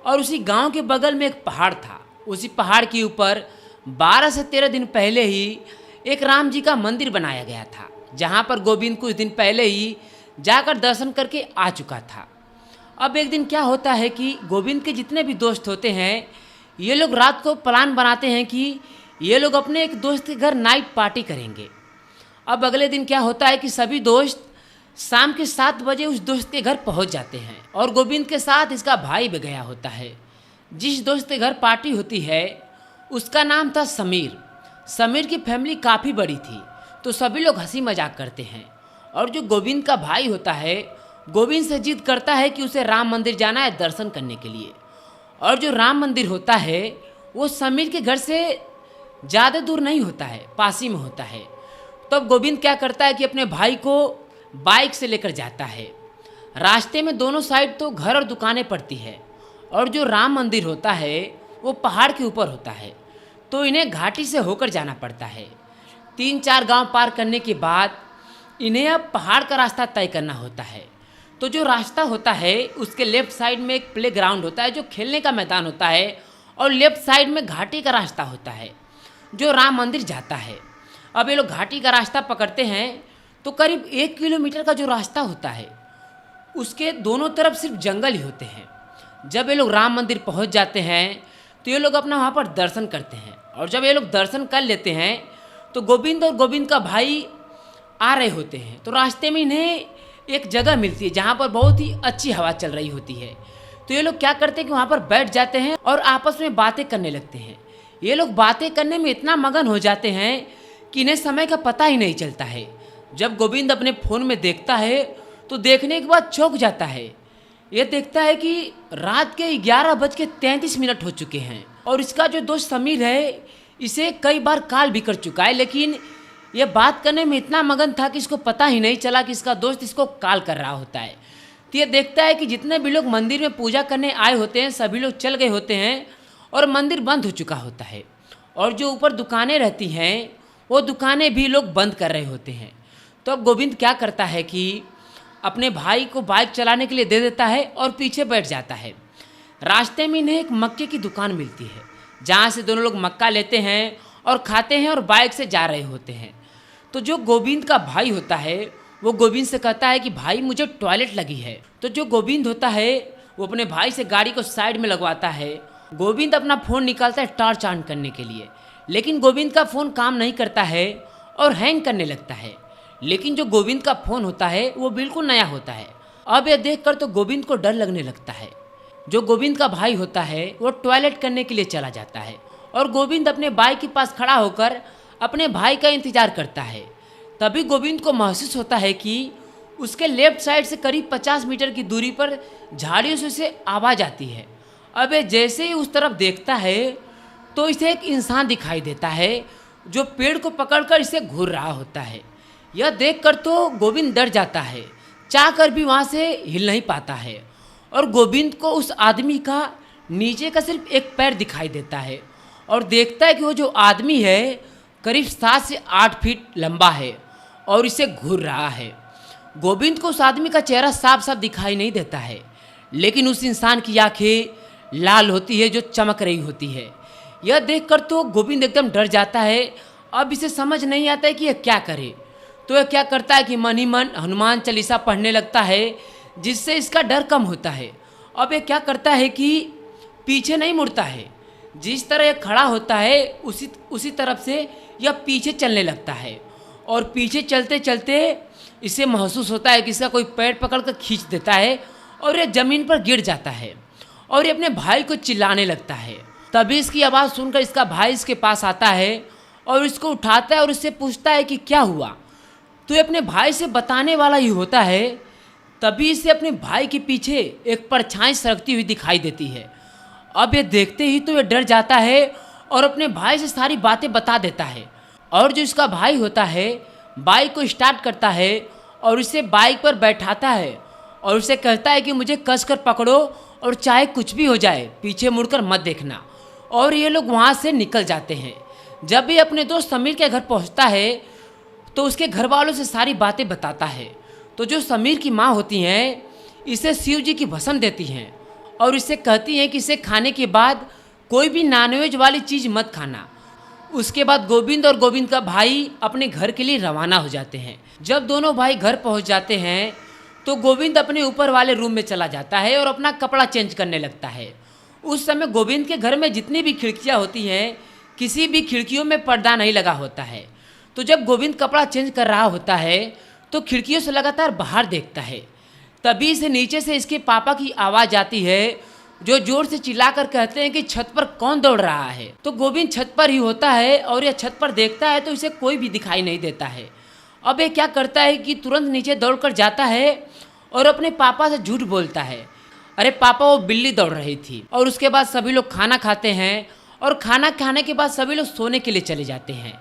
Speaker 1: और उसी गांव के बगल में एक पहाड़ था। उसी पहाड़ के ऊपर 12 से 13 दिन पहले ही एक राम जी का मंदिर बनाया गया था, जहां पर गोविंद कुछ दिन पहले ही जाकर दर्शन करके आ चुका था। अब एक दिन क्या होता है कि गोविंद के जितने भी दोस्त होते हैं, ये लोग रात को प्लान बनाते हैं कि ये लोग अपने एक दोस्त के घर नाइट पार्टी करेंगे। अब अगले दिन क्या होता है कि सभी दोस्त शाम के 7 बजे उस दोस्त के घर पहुंच जाते हैं और गोविंद के साथ इसका भाई भी गया होता है। जिस दोस्त के घर पार्टी होती है उसका नाम था समीर। समीर की फैमिली काफ़ी बड़ी थी, तो सभी लोग हंसी मजाक करते हैं। और जो गोविंद का भाई होता है, गोविंद से जिद करता है कि उसे राम मंदिर जाना है दर्शन करने के लिए। और जो राम मंदिर होता है वो समीर के घर से ज़्यादा दूर नहीं होता है, पास ही में होता है। तब गोविंद क्या करता है कि अपने भाई को बाइक से लेकर जाता है। रास्ते में दोनों साइड तो घर और दुकानें पड़ती है, और जो राम मंदिर होता है वो पहाड़ के ऊपर होता है, तो इन्हें घाटी से होकर जाना पड़ता है। 3-4 गांव पार करने के बाद इन्हें अब पहाड़ का रास्ता तय करना होता है। तो जो रास्ता होता है उसके लेफ्ट साइड में एक प्ले ग्राउंड होता है, जो खेलने का मैदान होता है, और लेफ्ट साइड में घाटी का रास्ता होता है जो राम मंदिर जाता है। अब ये लोग घाटी का रास्ता पकड़ते हैं तो करीब 1 किलोमीटर का जो रास्ता होता है उसके दोनों तरफ सिर्फ जंगल ही होते हैं। जब ये लोग राम मंदिर पहुंच जाते हैं तो ये लोग अपना वहाँ पर दर्शन करते हैं, और जब ये लोग दर्शन कर लेते हैं तो गोविंद और गोविंद का भाई आ रहे होते हैं। तो रास्ते में इन्हें एक जगह मिलती है जहाँ पर बहुत ही अच्छी हवा चल रही होती है। तो ये लोग क्या करते हैं कि वहाँ पर बैठ जाते हैं और आपस में बातें करने लगते हैं। ये लोग बातें करने में इतना मगन हो जाते हैं कि इन्हें समय का पता ही नहीं चलता है। जब गोविंद अपने फ़ोन में देखता है तो देखने के बाद चौंक जाता है। ये देखता है कि रात के 11:33 हो चुके हैं, और इसका जो दोस्त समीर है इसे कई बार कॉल भी कर चुका है, लेकिन ये बात करने में इतना मगन था कि इसको पता ही नहीं चला कि इसका दोस्त इसको कॉल कर रहा होता है। तो ये देखता है कि जितने भी लोग मंदिर में पूजा करने आए होते हैं सभी लोग चल गए होते हैं और मंदिर बंद हो चुका होता है, और जो ऊपर दुकानें रहती हैं वो दुकानें भी लोग बंद कर रहे होते हैं। तो अब गोविंद क्या करता है कि अपने भाई को बाइक चलाने के लिए दे देता है और पीछे बैठ जाता है। रास्ते में इन्हें एक मक्के की दुकान मिलती है जहाँ से दोनों लोग मक्का लेते हैं और खाते हैं और बाइक से जा रहे होते हैं। तो जो गोविंद का भाई होता है वो गोविंद से कहता है कि भाई मुझे टॉयलेट लगी है। तो जो गोविंद होता है वो अपने भाई से गाड़ी को साइड में लगवाता है। गोविंद अपना फ़ोन निकालता है टॉर्च ऑन करने के लिए, लेकिन गोविंद का फ़ोन काम नहीं करता है और हैंग करने लगता है। लेकिन जो गोविंद का फ़ोन होता है वो बिल्कुल नया होता है। अब यह देखकर तो गोविंद को डर लगने लगता है। जो गोविंद का भाई होता है वो टॉयलेट करने के लिए चला जाता है, और गोविंद अपने बाइक के पास खड़ा होकर अपने भाई का इंतज़ार करता है। तभी गोविंद को महसूस होता है कि उसके लेफ्ट साइड से करीब 50 मीटर की दूरी पर झाड़ियों से उसे आवाज़ आती है। अब ये जैसे ही उस तरफ देखता है तो इसे एक इंसान दिखाई देता है जो पेड़ को पकड़कर इसे घूर रहा होता है। यह देखकर तो गोविंद डर जाता है, चाहकर भी वहाँ से हिल नहीं पाता है और गोविंद को उस आदमी का नीचे का सिर्फ एक पैर दिखाई देता है और देखता है कि वो जो आदमी है करीब 7 से 8 फीट लंबा है और इसे घूर रहा है। गोविंद को उस आदमी का चेहरा साफ साफ दिखाई नहीं देता है, लेकिन उस इंसान की आंखें लाल होती है जो चमक रही होती है। यह देखकर तो गोविंद एकदम डर जाता है। अब इसे समझ नहीं आता है कि यह क्या करे। तो यह क्या करता है कि मन ही मन हनुमान चालीसा पढ़ने लगता है, जिससे इसका डर कम होता है। अब यह क्या करता है कि पीछे नहीं मुड़ता है, जिस तरह यह खड़ा होता है उसी तरफ से यह पीछे चलने लगता है और पीछे चलते चलते इसे महसूस होता है कि इसका कोई पैर पकड़कर खींच देता है और यह ज़मीन पर गिर जाता है और ये अपने भाई को चिल्लाने लगता है। तभी इसकी आवाज़ सुनकर इसका भाई इसके पास आता है और इसको उठाता है और इससे पूछता है कि क्या हुआ। तो ये अपने भाई से बताने वाला ही होता है। तभी इसे अपने भाई के पीछे एक परछाई सरकती हुई दिखाई देती है। अब ये देखते ही तो ये डर जाता है और अपने भाई से सारी बातें बता देता है और जो इसका भाई होता है बाइक को स्टार्ट करता है और इसे बाइक पर बैठाता है और उसे कहता है कि मुझे कसकर पकड़ो और चाहे कुछ भी हो जाए पीछे मुड़कर मत देखना। और ये लोग वहाँ से निकल जाते हैं। जब भी अपने दोस्त समीर के घर पहुँचता है तो उसके घर वालों से सारी बातें बताता है। तो जो समीर की माँ होती हैं इसे शिव जी की भस्म देती हैं और इसे कहती हैं कि इसे खाने के बाद कोई भी नॉनवेज वाली चीज़ मत खाना। उसके बाद गोविंद और गोविंद का भाई अपने घर के लिए रवाना हो जाते हैं। जब दोनों भाई घर पहुंच जाते हैं तो गोविंद अपने ऊपर वाले रूम में चला जाता है और अपना कपड़ा चेंज करने लगता है। उस समय गोविंद के घर में जितनी भी खिड़कियां होती हैं किसी भी खिड़कियों में पर्दा नहीं लगा होता है। तो जब गोविंद कपड़ा चेंज कर रहा होता है तो खिड़कियों से लगातार बाहर देखता है। तभी से नीचे से इसके पापा की आवाज़ आती है जो जोर से चिल्लाकर कहते हैं कि छत पर कौन दौड़ रहा है। तो गोविंद छत पर ही होता है और यह छत पर देखता है तो इसे कोई भी दिखाई नहीं देता है। अब ये क्या करता है कि तुरंत नीचे दौड़कर जाता है और अपने पापा से झूठ बोलता है, अरे पापा वो बिल्ली दौड़ रही थी। और उसके बाद सभी लोग खाना खाते हैं और खाना खाने के बाद सभी लोग सोने के लिए चले जाते हैं।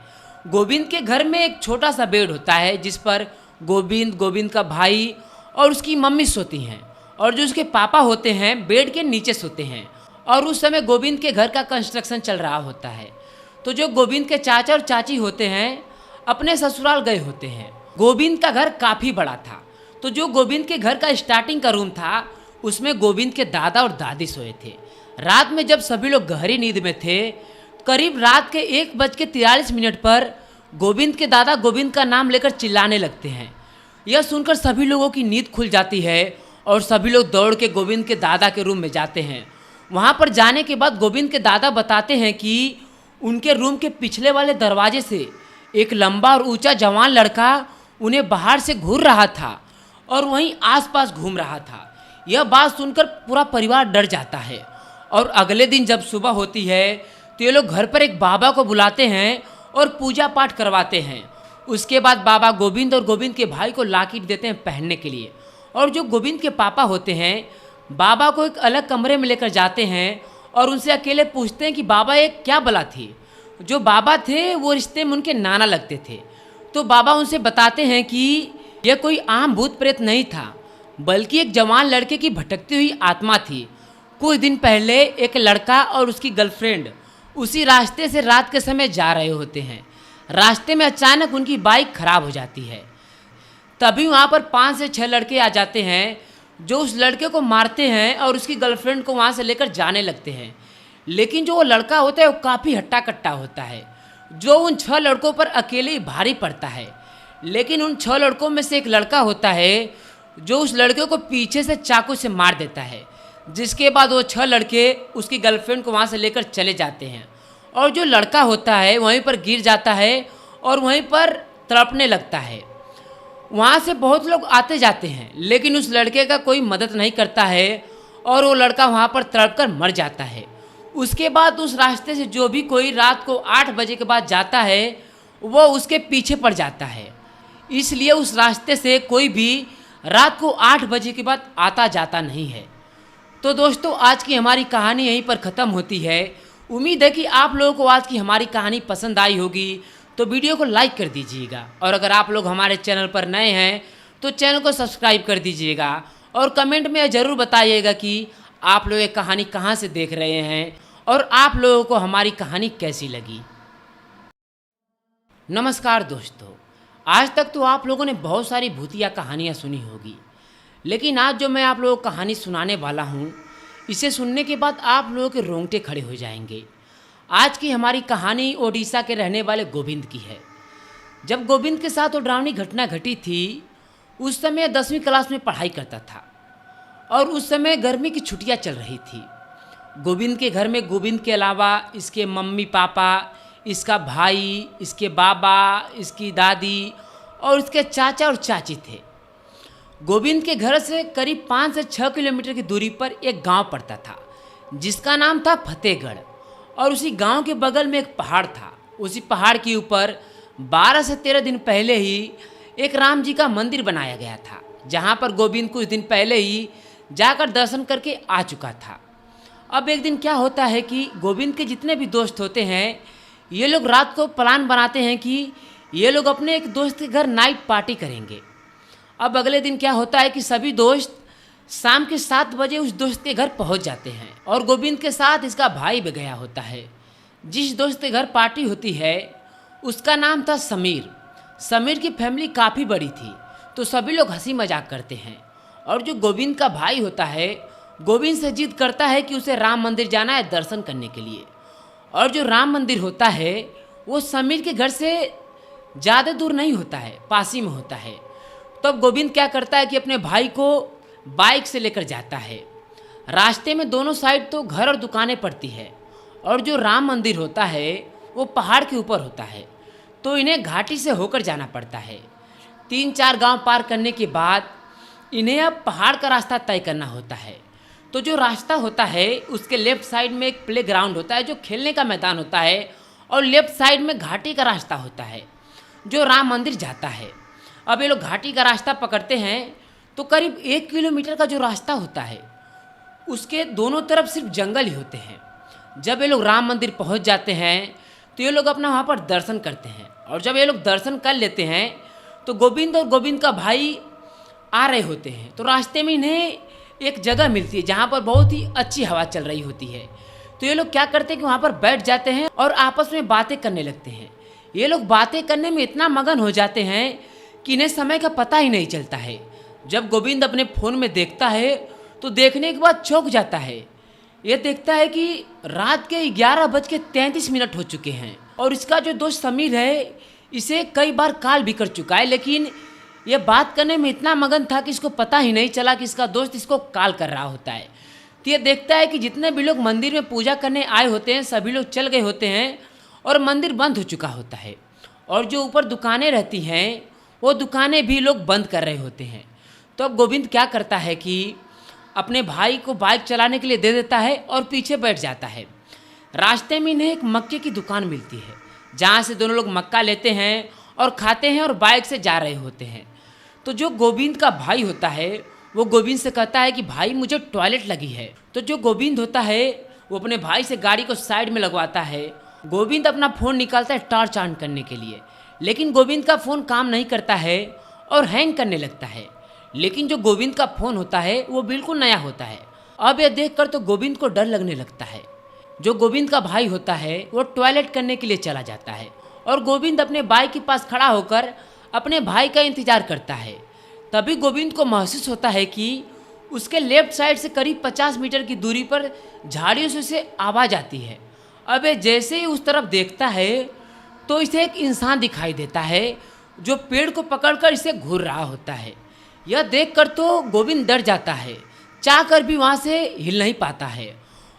Speaker 1: गोविंद के घर में एक छोटा सा बेड होता है जिस पर गोविंद, गोविंद का भाई और उसकी मम्मी सोती हैं और जो उसके पापा होते हैं बेड के नीचे सोते हैं। और उस समय गोविंद के घर का कंस्ट्रक्शन चल रहा होता है। तो जो गोविंद के चाचा और चाची होते हैं अपने ससुराल गए होते हैं। गोविंद का घर काफ़ी बड़ा था। तो जो गोविंद के घर का स्टार्टिंग का रूम था उसमें गोविंद के दादा और दादी सोए थे। रात में जब सभी लोग गहरी नींद में थे, करीब रात के 1:43 पर गोविंद के दादा गोविंद का नाम लेकर चिल्लाने लगते हैं। यह सुनकर सभी लोगों की नींद खुल जाती है और सभी लोग दौड़ के गोविंद के दादा के रूम में जाते हैं। वहाँ पर जाने के बाद गोविंद के दादा बताते हैं कि उनके रूम के पिछले वाले दरवाजे से एक लंबा और ऊंचा जवान लड़का उन्हें बाहर से घूर रहा था और वहीं आसपास घूम रहा था। यह बात सुनकर पूरा परिवार डर जाता है। और अगले दिन जब सुबह होती है तो ये लोग घर पर एक बाबा को बुलाते हैं और पूजा पाठ करवाते हैं। उसके बाद बाबा गोविंद और गोविंद के भाई को लॉकेट देते हैं पहनने के लिए। और जो गोविंद के पापा होते हैं बाबा को एक अलग कमरे में लेकर जाते हैं और उनसे अकेले पूछते हैं कि बाबा ये क्या बला थी। जो बाबा थे वो रिश्ते में उनके नाना लगते थे। तो बाबा उनसे बताते हैं कि यह कोई आम भूत प्रेत नहीं था, बल्कि एक जवान लड़के की भटकती हुई आत्मा थी। कुछ दिन पहले एक लड़का और उसकी गर्लफ्रेंड उसी रास्ते से रात के समय जा रहे होते हैं। रास्ते में अचानक उनकी बाइक खराब हो जाती है। तभी वहाँ पर 5 से 6 लड़के आ जाते हैं जो उस लड़के को मारते हैं और उसकी गर्लफ्रेंड को वहाँ से लेकर जाने लगते हैं। लेकिन जो वो लड़का होता है वो काफ़ी हट्टा कट्टा होता है, जो उन 6 लड़कों पर अकेले ही भारी पड़ता है। लेकिन उन 6 लड़कों में से एक लड़का होता है जो उस लड़के को पीछे से चाकू से मार देता है, जिसके बाद वो 6 लड़के उसकी गर्लफ्रेंड को वहाँ से लेकर चले जाते हैं। और जो लड़का होता है वहीं पर गिर जाता है और वहीं पर तड़पने लगता है। वहाँ से बहुत लोग आते जाते हैं लेकिन उस लड़के का कोई मदद नहीं करता है और वो लड़का वहाँ पर तड़प कर मर जाता है। उसके बाद उस रास्ते से जो भी कोई रात को 8 बजे के बाद जाता है वो उसके पीछे पड़ जाता है। इसलिए उस रास्ते से कोई भी रात को 8 बजे के बाद आता जाता नहीं है। तो दोस्तों, आज की हमारी कहानी यहीं पर ख़त्म होती है। उम्मीद है कि आप लोगों को आज की हमारी कहानी पसंद आई होगी, तो वीडियो को लाइक कर दीजिएगा। और अगर आप लोग हमारे चैनल पर नए हैं तो चैनल को सब्सक्राइब कर दीजिएगा और कमेंट में ज़रूर बताइएगा कि आप लोग ये कहानी कहाँ से देख रहे हैं और आप लोगों को हमारी कहानी कैसी लगी। नमस्कार दोस्तों, आज तक तो आप लोगों ने बहुत सारी भूतिया कहानियाँ सुनी होगी, लेकिन आज जो मैं आप लोगों को कहानी सुनाने वाला हूँ, इसे सुनने के बाद आप लोगों के रोंगटे खड़े हो जाएंगे। आज की हमारी कहानी ओडिशा के रहने वाले गोविंद की है। जब गोविंद के साथ वो डरावनी घटना घटी थी, उस समय 10वीं क्लास में पढ़ाई करता था और उस समय गर्मी की छुट्टियां चल रही थी। गोविंद के घर में गोविंद के अलावा इसके मम्मी पापा, इसका भाई, इसके बाबा, इसकी दादी और इसके चाचा और चाची थे। गोविंद के घर से करीब 5 से 6 किलोमीटर की दूरी पर एक गांव पड़ता था जिसका नाम था फतेहगढ़, और उसी गांव के बगल में एक पहाड़ था। उसी पहाड़ के ऊपर 12 से 13 दिन पहले ही एक राम जी का मंदिर बनाया गया था, जहां पर गोविंद कुछ दिन पहले ही जाकर दर्शन करके आ चुका था। अब एक दिन क्या होता है कि गोविंद के जितने भी दोस्त होते हैं, ये लोग रात को प्लान बनाते हैं कि ये लोग अपने एक दोस्त के घर नाइट पार्टी करेंगे। अब अगले दिन क्या होता है कि सभी दोस्त शाम के 7 बजे उस दोस्त के घर पहुंच जाते हैं और गोविंद के साथ इसका भाई भी गया होता है। जिस दोस्त के घर पार्टी होती है उसका नाम था समीर। समीर की फैमिली काफ़ी बड़ी थी, तो सभी लोग हंसी मजाक करते हैं। और जो गोविंद का भाई होता है, गोविंद से जिद करता है कि उसे राम मंदिर जाना है दर्शन करने के लिए। और जो राम मंदिर होता है वो समीर के घर से ज़्यादा दूर नहीं होता है, पास ही में होता है। तब गोविंद क्या करता है कि अपने भाई को बाइक से लेकर जाता है। रास्ते में दोनों साइड तो घर और दुकानें पड़ती है, और जो राम मंदिर होता है वो पहाड़ के ऊपर होता है, तो इन्हें घाटी से होकर जाना पड़ता है। 3-4 गांव पार करने के बाद इन्हें अब पहाड़ का रास्ता तय करना होता है। तो जो रास्ता होता है उसके लेफ्ट साइड में एक प्ले ग्राउंड होता है, जो खेलने का मैदान होता है, और लेफ्ट साइड में घाटी का रास्ता होता है जो राम मंदिर जाता है। अब ये लोग घाटी का रास्ता पकड़ते हैं तो करीब 1 किलोमीटर का जो रास्ता होता है उसके दोनों तरफ सिर्फ जंगल ही होते हैं। जब ये लोग राम मंदिर पहुंच जाते हैं तो ये लोग अपना वहाँ पर दर्शन करते हैं, और जब ये लोग दर्शन कर लेते हैं तो गोविंद और गोविंद का भाई आ रहे होते हैं। तो रास्ते में इन्हें एक जगह मिलती है जहाँ पर बहुत ही अच्छी हवा चल रही होती है। तो ये लोग क्या करते हैं कि वहाँ पर बैठ जाते हैं और आपस में बातें करने लगते हैं। ये लोग बातें करने में इतना मगन हो जाते हैं कि इन्हें समय का पता ही नहीं चलता है। जब गोविंद अपने फ़ोन में देखता है तो देखने के बाद चौंक जाता है। ये देखता है कि रात के 11:33 हो चुके हैं, और इसका जो दोस्त समीर है इसे कई बार कॉल भी कर चुका है, लेकिन ये बात करने में इतना मगन था कि इसको पता ही नहीं चला कि इसका दोस्त इसको कॉल कर रहा होता है। तो ये देखता है कि जितने भी लोग मंदिर में पूजा करने आए होते हैं सभी लोग चल गए होते हैं और मंदिर बंद हो चुका होता है, और जो ऊपर दुकानें रहती हैं वो दुकानें भी लोग बंद कर रहे होते हैं। तो अब गोविंद क्या करता है कि अपने भाई को बाइक चलाने के लिए दे देता है और पीछे बैठ जाता है। रास्ते में इन्हें एक मक्के की दुकान मिलती है जहाँ से दोनों लोग मक्का लेते हैं और खाते हैं और बाइक से जा रहे होते हैं। तो जो गोविंद का भाई होता है वो गोविंद से कहता है कि भाई मुझे टॉयलेट लगी है। तो जो गोविंद होता है वो अपने भाई से गाड़ी को साइड में लगवाता है। गोविंद अपना फ़ोन निकालता है टॉर्च ऑन करने के लिए, लेकिन गोविंद का फ़ोन काम नहीं करता है और हैंग करने लगता है। लेकिन जो गोविंद का फ़ोन होता है वो बिल्कुल नया होता है। अब यह देखकर तो गोविंद को डर लगने लगता है। जो गोविंद का भाई होता है वो टॉयलेट करने के लिए चला जाता है, और गोविंद अपने बाइक के पास खड़ा होकर अपने भाई का इंतज़ार करता है। तभी गोविंद को महसूस होता है कि उसके लेफ्ट साइड से करीब 50 मीटर की दूरी पर झाड़ियों से उसे आवाज़ आती है। अब ये जैसे ही उस तरफ देखता है तो इसे एक इंसान दिखाई देता है जो पेड़ को पकड़कर इसे घूर रहा होता है। यह देखकर तो गोविंद डर जाता है, चाहकर भी वहाँ से हिल नहीं पाता है,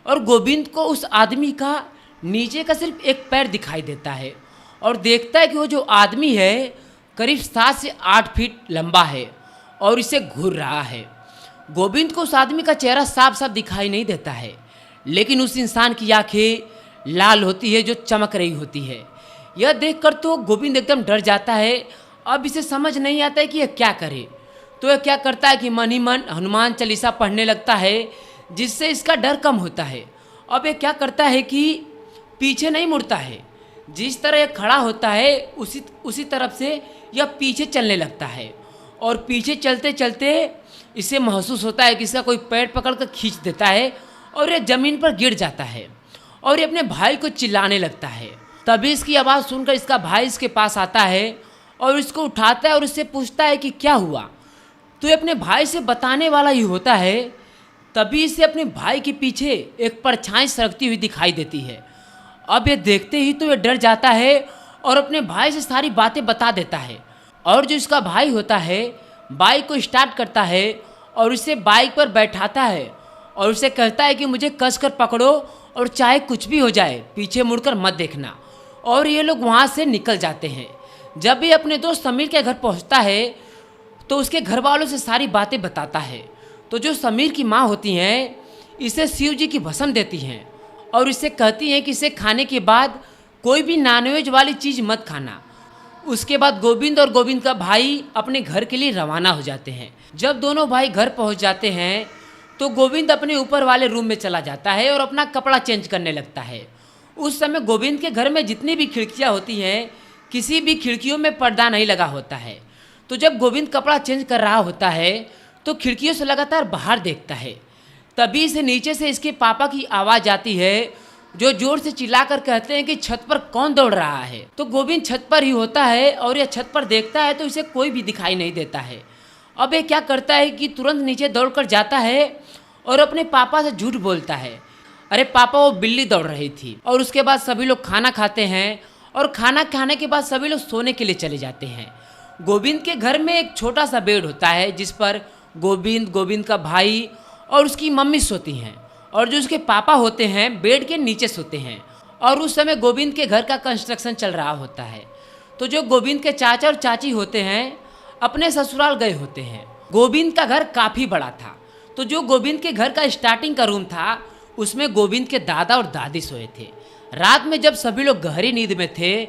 Speaker 1: और गोविंद को उस आदमी का नीचे का सिर्फ एक पैर दिखाई देता है, और देखता है कि वो जो आदमी है करीब 7 से 8 फीट लंबा है और इसे घूर रहा है। गोविंद को उस आदमी का चेहरा साफ साफ दिखाई नहीं देता है, लेकिन उस इंसान की आंखें लाल होती है जो चमक रही होती है। यह देखकर तो गोविंद एकदम डर जाता है। अब इसे समझ नहीं आता है कि यह क्या करे। तो यह क्या करता है कि मन ही मन हनुमान चालीसा पढ़ने लगता है, जिससे इसका डर कम होता है। अब ये क्या करता है कि पीछे नहीं मुड़ता है, जिस तरह ये खड़ा होता है उसी तरफ से यह पीछे चलने लगता है। और पीछे चलते चलते इसे महसूस होता है कि इसका कोई पैर पकड़ कर खींच देता है और ये ज़मीन पर गिर जाता है और ये अपने भाई को चिल्लाने लगता है। तभी इसकी आवाज़ सुनकर इसका भाई इसके पास आता है और इसको उठाता है और इससे पूछता है कि क्या हुआ। तो ये अपने भाई से बताने वाला ही होता है। तभी इसे अपने भाई के पीछे एक परछाई सरकती हुई दिखाई देती है। अब ये देखते ही तो ये डर जाता है और अपने भाई से सारी बातें बता देता है। और जो इसका भाई होता है बाइक को स्टार्ट करता है और इसे बाइक पर बैठाता है और उसे कहता है कि मुझे कस कर पकड़ो और चाहे कुछ भी हो जाए पीछे मुड़कर मत देखना। और ये लोग वहाँ से निकल जाते हैं। जब भी अपने दोस्त समीर के घर पहुँचता है तो उसके घर वालों से सारी बातें बताता है। तो जो समीर की माँ होती हैं इसे शिव जी की भस्म देती हैं और इसे कहती हैं कि इसे खाने के बाद कोई भी नॉनवेज वाली चीज़ मत खाना। उसके बाद गोविंद और गोविंद का भाई अपने घर के लिए रवाना हो जाते हैं। जब दोनों भाई घर पहुंच जाते हैं तो गोविंद अपने ऊपर वाले रूम में चला जाता है और अपना कपड़ा चेंज करने लगता है। उस समय गोविंद के घर में जितनी भी खिड़कियां होती हैं किसी भी खिड़कियों में पर्दा नहीं लगा होता है। तो जब गोविंद कपड़ा चेंज कर रहा होता है तो खिड़कियों से लगातार बाहर देखता है। तभी से नीचे से इसके पापा की आवाज़ आती है जो जोर से चिल्लाकर कहते हैं कि छत पर कौन दौड़ रहा है। तो गोविंद छत पर ही होता है और यह छत पर देखता है तो इसे कोई भी दिखाई नहीं देता है। अब ये क्या करता है कि तुरंत नीचे दौड़कर जाता है और अपने पापा से झूठ बोलता है, अरे पापा वो बिल्ली दौड़ रही थी। और उसके बाद सभी लोग खाना खाते हैं और खाना खाने के बाद सभी लोग सोने के लिए चले जाते हैं। गोविंद के घर में एक छोटा सा बेड होता है जिस पर गोविंद, गोविंद का भाई और उसकी मम्मी सोती हैं और जो उसके पापा होते हैं बेड के नीचे सोते हैं। और उस समय गोविंद के घर का कंस्ट्रक्शन चल रहा होता है। तो जो गोविंद के चाचा और चाची होते हैं अपने ससुराल गए होते हैं। गोविंद का घर काफ़ी बड़ा था। तो जो गोविंद के घर का स्टार्टिंग का रूम था उसमें गोविंद के दादा और दादी सोए थे। रात में जब सभी लोग गहरी नींद में थे,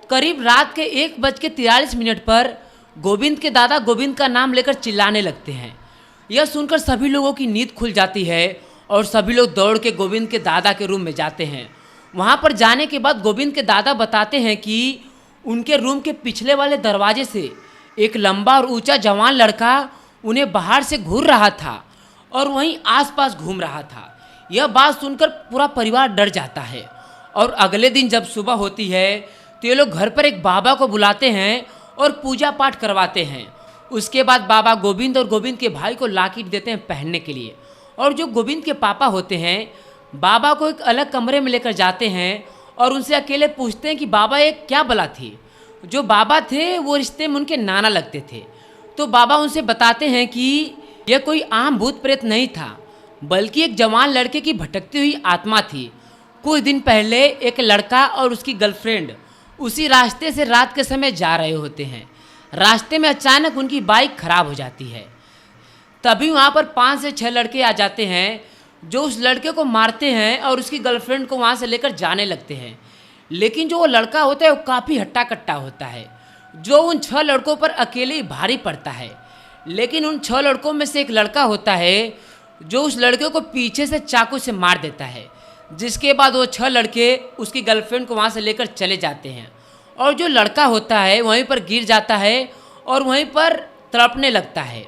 Speaker 1: करीब रात के 1:43 पर गोविंद के दादा गोविंद का नाम लेकर चिल्लाने लगते हैं। यह सुनकर सभी लोगों की नींद खुल जाती है और सभी लोग दौड़ के गोविंद के दादा के रूम में जाते हैं। वहाँ पर जाने के बाद गोविंद के दादा बताते हैं कि उनके रूम के पिछले वाले दरवाजे से एक लंबा और ऊंचा जवान लड़का उन्हें बाहर से घूर रहा था और वहीं आसपास घूम रहा था। यह बात सुनकर पूरा परिवार डर जाता है। और अगले दिन जब सुबह होती है तो ये लोग घर पर एक बाबा को बुलाते हैं और पूजा पाठ करवाते हैं। उसके बाद बाबा गोविंद और गोविंद के भाई को लॉकेट देते हैं पहनने के लिए। और जो गोविंद के पापा होते हैं बाबा को एक अलग कमरे में लेकर जाते हैं और उनसे अकेले पूछते हैं कि बाबा ये क्या बला थी। जो बाबा थे वो रिश्ते में उनके नाना लगते थे। तो बाबा उनसे बताते हैं कि यह कोई आम भूत प्रेत नहीं था बल्कि एक जवान लड़के की भटकती हुई आत्मा थी। कुछ दिन पहले एक लड़का और उसकी गर्लफ्रेंड उसी रास्ते से रात के समय जा रहे होते हैं। रास्ते में अचानक उनकी बाइक खराब हो जाती है। तभी वहाँ पर 5 से 6 लड़के आ जाते हैं जो उस लड़के को मारते हैं और उसकी गर्लफ्रेंड को वहाँ से लेकर जाने लगते हैं। लेकिन जो वो लड़का होता है वो काफ़ी हट्टा कट्टा होता है जो उन 6 लड़कों पर अकेले ही भारी पड़ता है। लेकिन उन 6 लड़कों में से एक लड़का होता है जो उस लड़के को पीछे से चाकू से मार देता है, जिसके बाद वो 6 लड़के उसकी गर्लफ्रेंड को वहाँ से लेकर चले जाते हैं। और जो लड़का होता है वहीं पर गिर जाता है और वहीं पर तड़पने लगता है।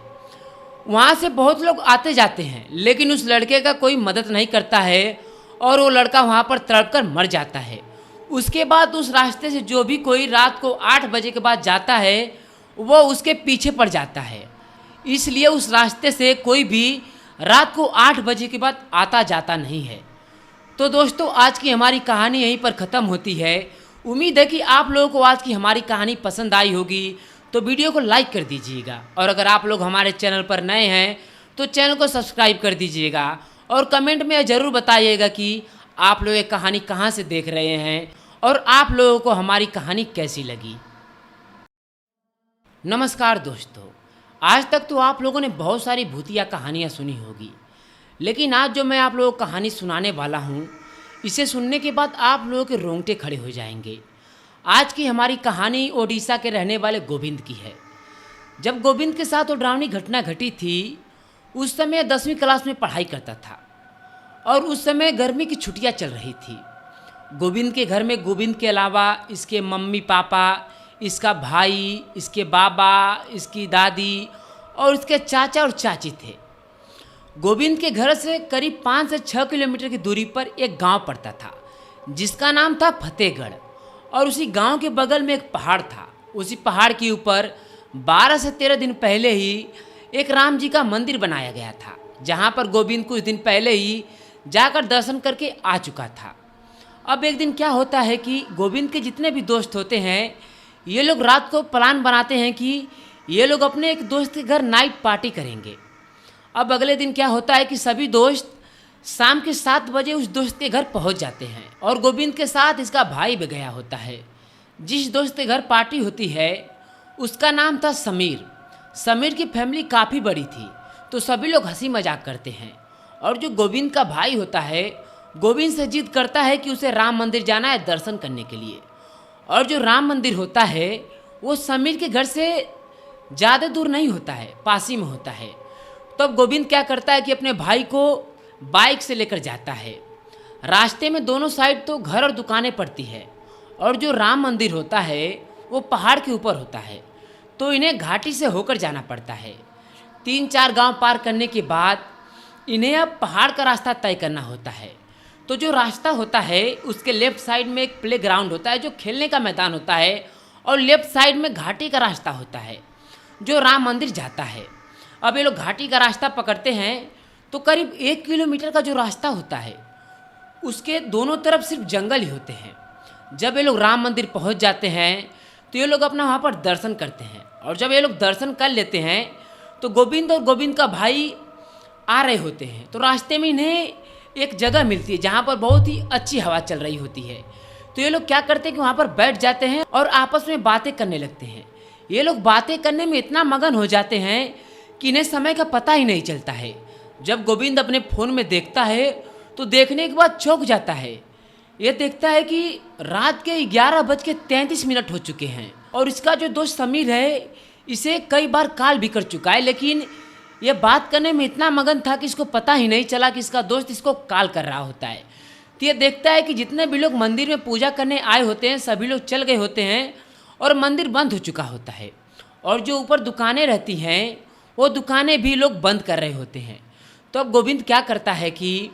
Speaker 1: वहाँ से बहुत लोग आते जाते हैं लेकिन उस लड़के का कोई मदद नहीं करता है और वो लड़का वहाँ पर तड़प कर मर जाता है। उसके बाद उस रास्ते से जो भी कोई रात को 8 बजे के बाद जाता है वो उसके पीछे पड़ जाता है। इसलिए उस रास्ते से कोई भी रात को 8 बजे के बाद आता जाता नहीं है। तो दोस्तों आज की हमारी कहानी यहीं पर ख़त्म होती है। उम्मीद है कि आप लोगों को आज की हमारी कहानी पसंद आई होगी। तो वीडियो को लाइक कर दीजिएगा और अगर आप लोग हमारे चैनल पर नए हैं तो चैनल को सब्सक्राइब कर दीजिएगा और कमेंट में ज़रूर बताइएगा कि आप लोग ये कहानी कहाँ से देख रहे हैं और आप लोगों को हमारी कहानी कैसी लगी। नमस्कार दोस्तों, आज तक तो आप लोगों ने बहुत सारी भूतिया कहानियाँ सुनी होगी, लेकिन आज जो मैं आप लोगों को कहानी सुनाने वाला हूँ इसे सुनने के बाद आप लोगों के रोंगटे खड़े हो जाएंगे। आज की हमारी कहानी ओडिशा के रहने वाले गोविंद की है। जब गोविंद के साथ वो डरावनी घटना घटी थी, उस समय 10वीं क्लास में पढ़ाई करता था और उस समय गर्मी की छुट्टियां चल रही थी। गोविंद के घर में गोविंद के अलावा इसके मम्मी पापा, इसका भाई, इसके बाबा, इसकी दादी और इसके चाचा और चाची थे। गोविंद के घर से करीब 5 से 6 किलोमीटर की दूरी पर एक गांव पड़ता था जिसका नाम था फतेहगढ़, और उसी गांव के बगल में एक पहाड़ था। उसी पहाड़ के ऊपर 12 से 13 दिन पहले ही एक राम जी का मंदिर बनाया गया था, जहां पर गोविंद कुछ दिन पहले ही जाकर दर्शन करके आ चुका था। अब एक दिन क्या होता है कि गोविंद के जितने भी दोस्त होते हैं, ये लोग रात को प्लान बनाते हैं कि ये लोग अपने एक दोस्त के घर नाइट पार्टी करेंगे। अब अगले दिन क्या होता है कि सभी दोस्त शाम के 7 बजे उस दोस्त के घर पहुंच जाते हैं और गोविंद के साथ इसका भाई भी गया होता है। जिस दोस्त के घर पार्टी होती है उसका नाम था समीर। समीर की फैमिली काफ़ी बड़ी थी, तो सभी लोग हंसी मजाक करते हैं। और जो गोविंद का भाई होता है, गोविंद से जिद करता है कि उसे राम मंदिर जाना है दर्शन करने के लिए। और जो राम मंदिर होता है वो समीर के घर से ज़्यादा दूर नहीं होता है, पास ही में होता है। तब गोविंद क्या करता है कि अपने भाई को बाइक से लेकर जाता है। रास्ते में दोनों साइड तो घर और दुकानें पड़ती है, और जो राम मंदिर होता है वो पहाड़ के ऊपर होता है, तो इन्हें घाटी से होकर जाना पड़ता है। 3-4 गांव पार करने के बाद इन्हें अब पहाड़ का रास्ता तय करना होता है। तो जो रास्ता होता है उसके लेफ्ट साइड में एक प्ले ग्राउंड होता है जो खेलने का मैदान होता है, और लेफ्ट साइड में घाटी का रास्ता होता है जो राम मंदिर जाता है। अब ये लोग घाटी का रास्ता पकड़ते हैं तो करीब 1 किलोमीटर का जो रास्ता होता है उसके दोनों तरफ सिर्फ जंगल ही होते हैं। जब ये लोग राम मंदिर पहुंच जाते हैं तो ये लोग अपना वहाँ पर दर्शन करते हैं, और जब ये लोग दर्शन कर लेते हैं तो गोविंद और गोविंद का भाई आ रहे होते हैं। तो रास्ते में इन्हें एक जगह मिलती है जहाँ पर बहुत ही अच्छी हवा चल रही होती है। तो ये लोग क्या करते हैं कि वहाँ पर बैठ जाते हैं और आपस में बातें करने लगते हैं। ये लोग बातें करने में इतना मगन हो जाते हैं कि इन्हें समय का पता ही नहीं चलता है। जब गोविंद अपने फ़ोन में देखता है तो देखने के बाद चौंक जाता है। ये देखता है कि रात के 11:33 हो चुके हैं, और इसका जो दोस्त समीर है इसे कई बार कॉल भी कर चुका है, लेकिन ये बात करने में इतना मगन था कि इसको पता ही नहीं चला कि इसका दोस्त इसको कॉल कर रहा होता है। तो ये देखता है कि जितने भी लोग मंदिर में पूजा करने आए होते हैं सभी लोग चल गए होते हैं और मंदिर बंद हो चुका होता है, और जो ऊपर दुकानें रहती हैं वो दुकानें भी लोग बंद कर रहे होते हैं। तो अब गोविंद क्या करता है कि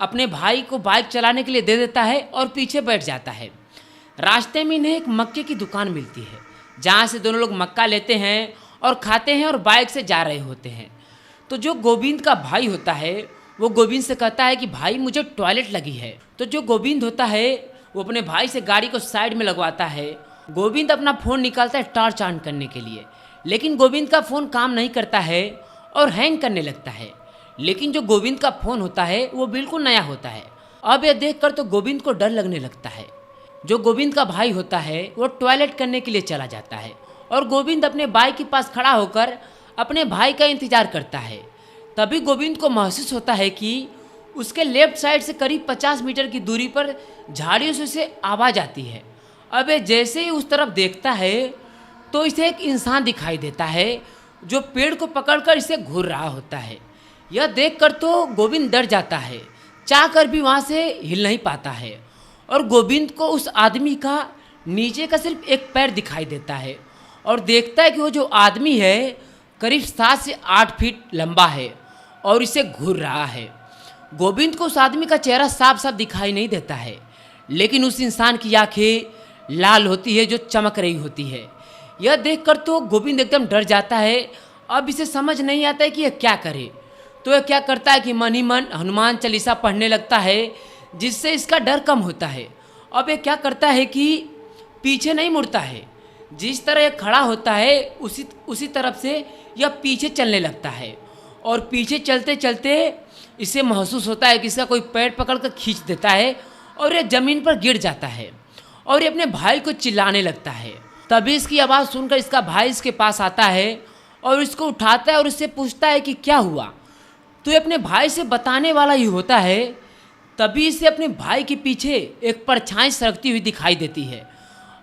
Speaker 1: अपने भाई को बाइक चलाने के लिए दे देता है और पीछे बैठ जाता है। रास्ते में इन्हें एक मक्के की दुकान मिलती है जहाँ से दोनों लोग मक्का लेते हैं और खाते हैं और बाइक से जा रहे होते हैं। तो जो गोविंद का भाई होता है वो गोविंद से कहता है कि भाई मुझे टॉयलेट लगी है। तो जो गोविंद होता है वो अपने भाई से गाड़ी को साइड में लगवाता है। गोविंद अपना फ़ोन निकालता है टॉर्च ऑन करने के लिए, लेकिन गोविंद का फ़ोन काम नहीं करता है और हैंग करने लगता है। लेकिन जो गोविंद का फ़ोन होता है वो बिल्कुल नया होता है। अब ये देखकर तो गोविंद को डर लगने लगता है। जो गोविंद का भाई होता है वो टॉयलेट करने के लिए चला जाता है, और गोविंद अपने बाइक के पास खड़ा होकर अपने भाई का इंतज़ार करता है। तभी गोविंद को महसूस होता है कि उसके लेफ्ट साइड से करीब 50 मीटर की दूरी पर झाड़ियों से उसे आवाज़ आती है। अब ये जैसे ही उस तरफ देखता है तो इसे एक इंसान दिखाई देता है जो पेड़ को पकड़कर इसे घूर रहा होता है। यह देखकर तो गोविंद डर जाता है, चाहकर भी वहाँ से हिल नहीं पाता है, और गोविंद को उस आदमी का नीचे का सिर्फ एक पैर दिखाई देता है, और देखता है कि वो जो आदमी है करीब 7 से 8 फीट लंबा है और इसे घूर रहा है। गोविंद को उस आदमी का चेहरा साफ साफ दिखाई नहीं देता है, लेकिन उस इंसान की आंखें लाल होती है जो चमक रही होती है। यह देखकर तो गोविंद एकदम डर जाता है। अब इसे समझ नहीं आता है कि यह क्या करे। तो यह क्या करता है कि मन ही मन हनुमान चालीसा पढ़ने लगता है, जिससे इसका डर कम होता है। अब यह क्या करता है कि पीछे नहीं मुड़ता है, जिस तरह यह खड़ा होता है उसी तरफ से यह पीछे चलने लगता है, और पीछे चलते चलते इसे महसूस होता है कि इसका कोई पैर पकड़ कर खींच देता है और यह ज़मीन पर गिर जाता है, और ये अपने भाई को चिल्लाने लगता है। तभी इसकी आवाज़ सुनकर इसका भाई इसके पास आता है और इसको उठाता है और इससे पूछता है कि क्या हुआ। तो ये अपने भाई से बताने वाला ही होता है। तभी इसे अपने भाई के पीछे एक परछाई सरकती हुई दिखाई देती है।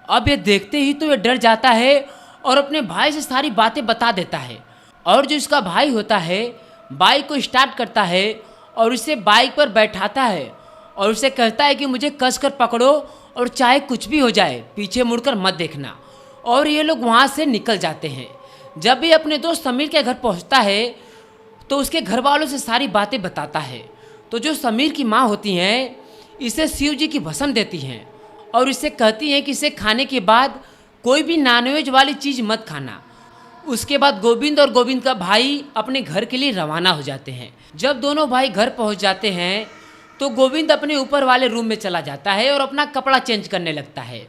Speaker 1: अब ये देखते ही तो ये डर जाता है और अपने भाई से सारी बातें बता देता है। और जो इसका भाई होता है बाइक को स्टार्ट करता है और उसे बाइक पर बैठाता है और उसे कहता है कि मुझे कसकर पकड़ो और चाहे कुछ भी हो जाए पीछे मुड़कर मत देखना। और ये लोग वहाँ से निकल जाते हैं। जब भी अपने दोस्त समीर के घर पहुँचता है तो उसके घर वालों से सारी बातें बताता है। तो जो समीर की माँ होती हैं इसे शिव जी की भस्म देती हैं और इसे कहती हैं कि इसे खाने के बाद कोई भी नॉनवेज वाली चीज़ मत खाना। उसके बाद गोविंद और गोविंद का भाई अपने घर के लिए रवाना हो जाते हैं। जब दोनों भाई घर पहुंच जाते हैं तो गोविंद अपने ऊपर वाले रूम में चला जाता है और अपना कपड़ा चेंज करने लगता है।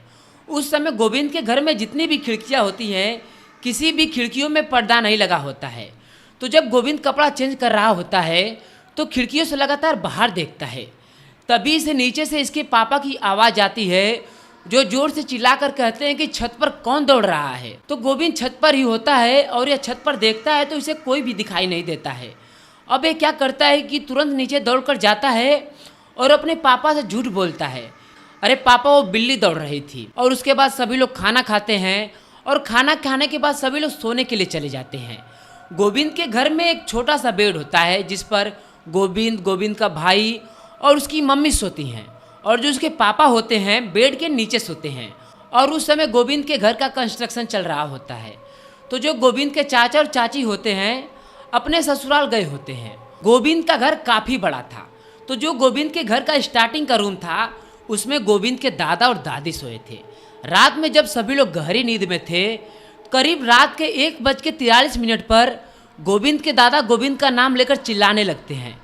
Speaker 1: उस समय गोविंद के घर में जितनी भी खिड़कियां होती हैं किसी भी खिड़कियों में पर्दा नहीं लगा होता है। तो जब गोविंद कपड़ा चेंज कर रहा होता है तो खिड़कियों से लगातार बाहर देखता है। तभी से नीचे से इसके पापा की आवाज़ आती है जो जोर से चिल्लाकर कहते हैं कि छत पर कौन दौड़ रहा है। तो गोविंद छत पर ही होता है और यह छत पर देखता है तो इसे कोई भी दिखाई नहीं देता है। अब ये क्या करता है कि तुरंत नीचे दौड़कर जाता है और अपने पापा से झूठ बोलता है, अरे पापा वो बिल्ली दौड़ रही थी। और उसके बाद सभी लोग खाना खाते हैं और खाना खाने के बाद सभी लोग सोने के लिए चले जाते हैं। गोविंद के घर में एक छोटा सा बेड होता है जिस पर गोविंद, गोविंद का भाई और उसकी मम्मी सोती हैं और जो उसके पापा होते हैं बेड के नीचे सोते हैं। और उस समय गोविंद के घर का कंस्ट्रक्शन चल रहा होता है। तो जो गोविंद के चाचा और चाची होते हैं अपने ससुराल गए होते हैं। गोविंद का घर काफ़ी बड़ा था। तो जो गोविंद के घर का स्टार्टिंग का रूम था उसमें गोविंद के दादा और दादी सोए थे। रात में जब सभी लोग गहरी नींद में थे करीब रात के 1:43 पर गोविंद के दादा गोविंद का नाम लेकर चिल्लाने लगते हैं।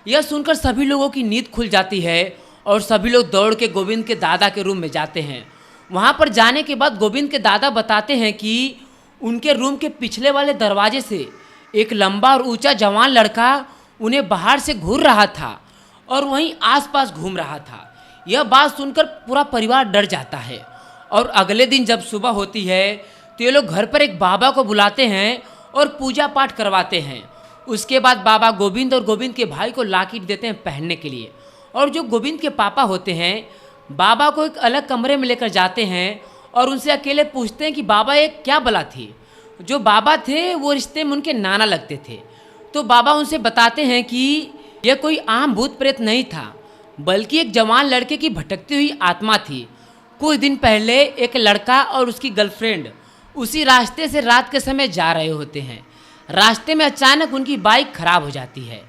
Speaker 1: यह सुनकर सभी लोगों की नींद खुल जाती है और सभी लोग दौड़ के गोविंद के दादा के रूम में जाते हैं। वहाँ पर जाने के बाद गोविंद के दादा बताते हैं कि उनके रूम के पिछले वाले दरवाजे से एक लंबा और ऊंचा जवान लड़का उन्हें बाहर से घूर रहा था और वहीं आसपास घूम रहा था। यह बात सुनकर पूरा परिवार डर जाता है। और अगले दिन जब सुबह होती है तो ये लोग घर पर एक बाबा को बुलाते हैं और पूजा पाठ करवाते हैं। उसके बाद बाबा गोविंद और गोविंद के भाई को लॉकेट देते हैं पहनने के लिए। और जो गोविंद के पापा होते हैं बाबा को एक अलग कमरे में लेकर जाते हैं और उनसे अकेले पूछते हैं कि बाबा ये क्या बला थी। जो बाबा थे वो रिश्ते में उनके नाना लगते थे। तो बाबा उनसे बताते हैं कि यह कोई आम भूत प्रेत नहीं था बल्कि एक जवान लड़के की भटकती हुई आत्मा थी। कुछ दिन पहले एक लड़का और उसकी गर्लफ्रेंड उसी रास्ते से रात के समय जा रहे होते हैं। रास्ते में अचानक उनकी बाइक खराब हो जाती है।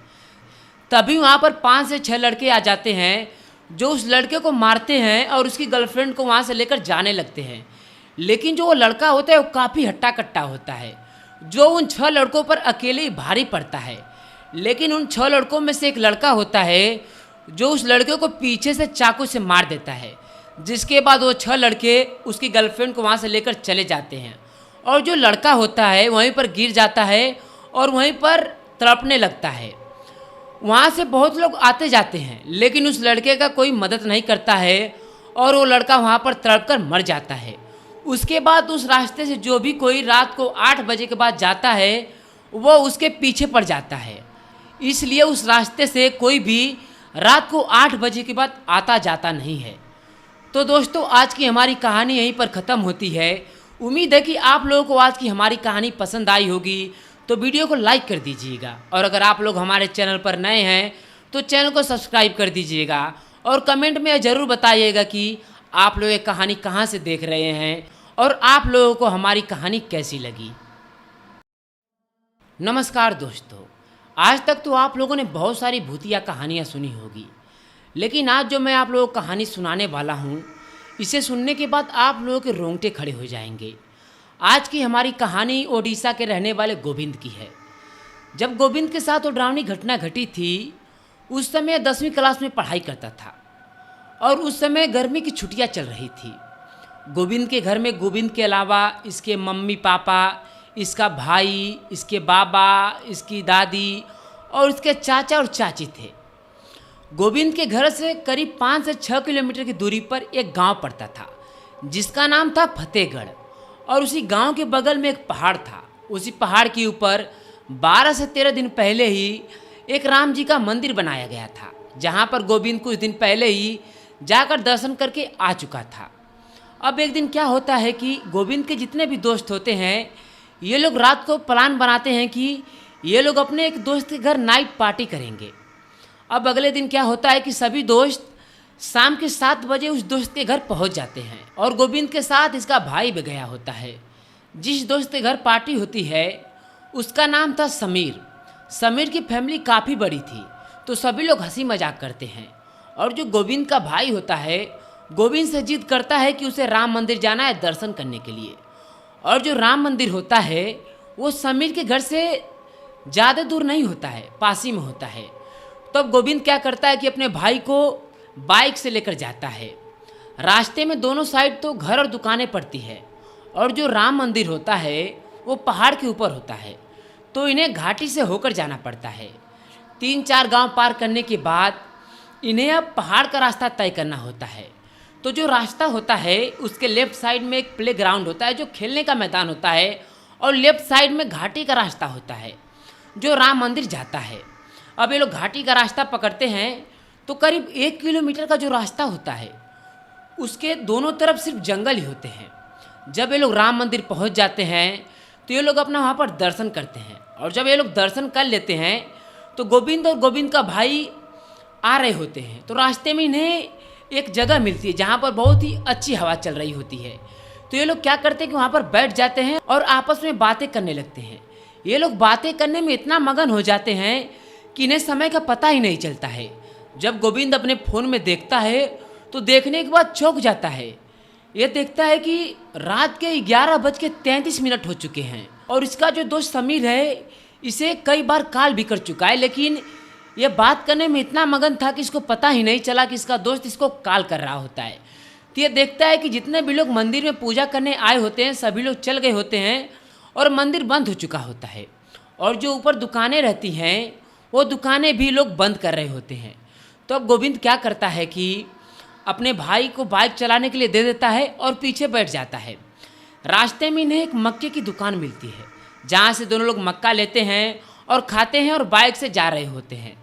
Speaker 1: तभी वहाँ पर 5 से 6 लड़के आ जाते हैं जो उस लड़के को मारते हैं और उसकी गर्लफ्रेंड को वहाँ से लेकर जाने लगते हैं। लेकिन जो वो लड़का होता है वो काफ़ी हट्टा कट्टा होता है जो उन 6 लड़कों पर अकेले ही भारी पड़ता है। लेकिन उन 6 लड़कों में से एक लड़का होता है जो उस लड़के को पीछे से चाकू से मार देता है। जिसके बाद वो 6 लड़के उसकी गर्लफ्रेंड को वहाँ से लेकर चले जाते हैं और जो लड़का होता है वहीं पर गिर जाता है और वहीं पर तड़पने लगता है। वहाँ से बहुत लोग आते जाते हैं लेकिन उस लड़के का कोई मदद नहीं करता है और वो लड़का वहाँ पर तड़प कर मर जाता है। उसके बाद उस रास्ते से जो भी कोई रात को 8 बजे के बाद जाता है वो उसके पीछे पड़ जाता है। इसलिए उस रास्ते से कोई भी रात को 8 बजे के बाद आता जाता नहीं है। तो दोस्तों आज की हमारी कहानी यहीं पर ख़त्म होती है। उम्मीद है कि आप लोगों को आज की हमारी कहानी पसंद आई होगी। तो वीडियो को लाइक कर दीजिएगा और अगर आप लोग हमारे चैनल पर नए हैं तो चैनल को सब्सक्राइब कर दीजिएगा और कमेंट में ज़रूर बताइएगा कि आप लोग ये कहानी कहाँ से देख रहे हैं और आप लोगों को हमारी कहानी कैसी लगी। नमस्कार दोस्तों, आज तक तो आप लोगों ने बहुत सारी भूतिया कहानियाँ सुनी होगी लेकिन आज जो मैं आप लोगों को कहानी सुनाने वाला हूँ इसे सुनने के बाद आप लोगों के रोंगटे खड़े हो जाएंगे। आज की हमारी कहानी ओडिशा के रहने वाले गोविंद की है। जब गोविंद के साथ वो डरावनी घटना घटी थी उस समय 10वीं क्लास में पढ़ाई करता था और उस समय गर्मी की छुट्टियां चल रही थी। गोविंद के घर में गोविंद के अलावा इसके मम्मी पापा, इसका भाई, इसके बाबा, इसकी दादी और इसके चाचा और चाची थे। गोविंद के घर से करीब 5 से 6 किलोमीटर की दूरी पर एक गांव पड़ता था जिसका नाम था फतेहगढ़ और उसी गांव के बगल में एक पहाड़ था। उसी पहाड़ के ऊपर 12 से 13 दिन पहले ही एक राम जी का मंदिर बनाया गया था जहां पर गोविंद कुछ दिन पहले ही जाकर दर्शन करके आ चुका था। अब एक दिन क्या होता है कि गोविंद के जितने भी दोस्त होते हैं, ये लोग रात को प्लान बनाते हैं कि ये लोग अपने एक दोस्त के घर नाइट पार्टी करेंगे। अब अगले दिन क्या होता है कि सभी दोस्त शाम के 7 बजे उस दोस्त के घर पहुंच जाते हैं और गोविंद के साथ इसका भाई भी गया होता है। जिस दोस्त के घर पार्टी होती है उसका नाम था समीर। समीर की फैमिली काफ़ी बड़ी थी, तो सभी लोग हंसी मजाक करते हैं। और जो गोविंद का भाई होता है, गोविंद से जिद करता है कि उसे राम मंदिर जाना है दर्शन करने के लिए। और जो राम मंदिर होता है वो समीर के घर से ज़्यादा दूर नहीं होता है, पास ही में होता है। तब गोविंद क्या करता है कि अपने भाई को बाइक से लेकर जाता है। रास्ते में दोनों साइड तो घर और दुकानें पड़ती है, और जो राम मंदिर होता है वो पहाड़ के ऊपर होता है, तो इन्हें घाटी से होकर जाना पड़ता है। 3-4 गांव पार करने के बाद इन्हें अब पहाड़ का रास्ता तय करना होता है। तो जो रास्ता होता है उसके लेफ्ट साइड में एक प्ले ग्राउंड होता है, जो खेलने का मैदान होता है, और लेफ्ट साइड में घाटी का रास्ता होता है जो राम मंदिर जाता है। अब ये लोग घाटी का रास्ता पकड़ते हैं तो करीब 1 किलोमीटर का जो रास्ता होता है उसके दोनों तरफ सिर्फ जंगल ही होते हैं। जब ये लोग राम मंदिर पहुंच जाते हैं तो ये लोग अपना वहाँ पर दर्शन करते हैं, और जब ये लोग दर्शन कर लेते हैं तो गोविंद और गोविंद का भाई आ रहे होते हैं। तो रास्ते में इन्हें एक जगह मिलती है जहाँ पर बहुत ही अच्छी हवा चल रही होती है। तो ये लोग क्या करते हैं कि वहाँ पर बैठ जाते हैं और आपस में बातें करने लगते हैं। ये लोग बातें करने में इतना मगन हो जाते हैं कि इन्हें समय का पता ही नहीं चलता है। जब गोविंद अपने फ़ोन में देखता है तो देखने के बाद चौंक जाता है। ये देखता है कि रात के 11:33 हो चुके हैं, और इसका जो दोस्त समीर है इसे कई बार कॉल भी कर चुका है, लेकिन ये बात करने में इतना मगन था कि इसको पता ही नहीं चला कि इसका दोस्त इसको कॉल कर रहा होता है। तो ये देखता है कि जितने भी लोग मंदिर में पूजा करने आए होते हैं सभी लोग चल गए होते हैं और मंदिर बंद हो चुका होता है, और जो ऊपर दुकानें रहती हैं वो दुकानें भी लोग बंद कर रहे होते हैं। तो अब गोविंद क्या करता है कि अपने भाई को बाइक चलाने के लिए दे देता है और पीछे बैठ जाता है। रास्ते में इन्हें एक मक्के की दुकान मिलती है जहाँ से दोनों लोग मक्का लेते हैं और खाते हैं और बाइक से जा रहे होते हैं।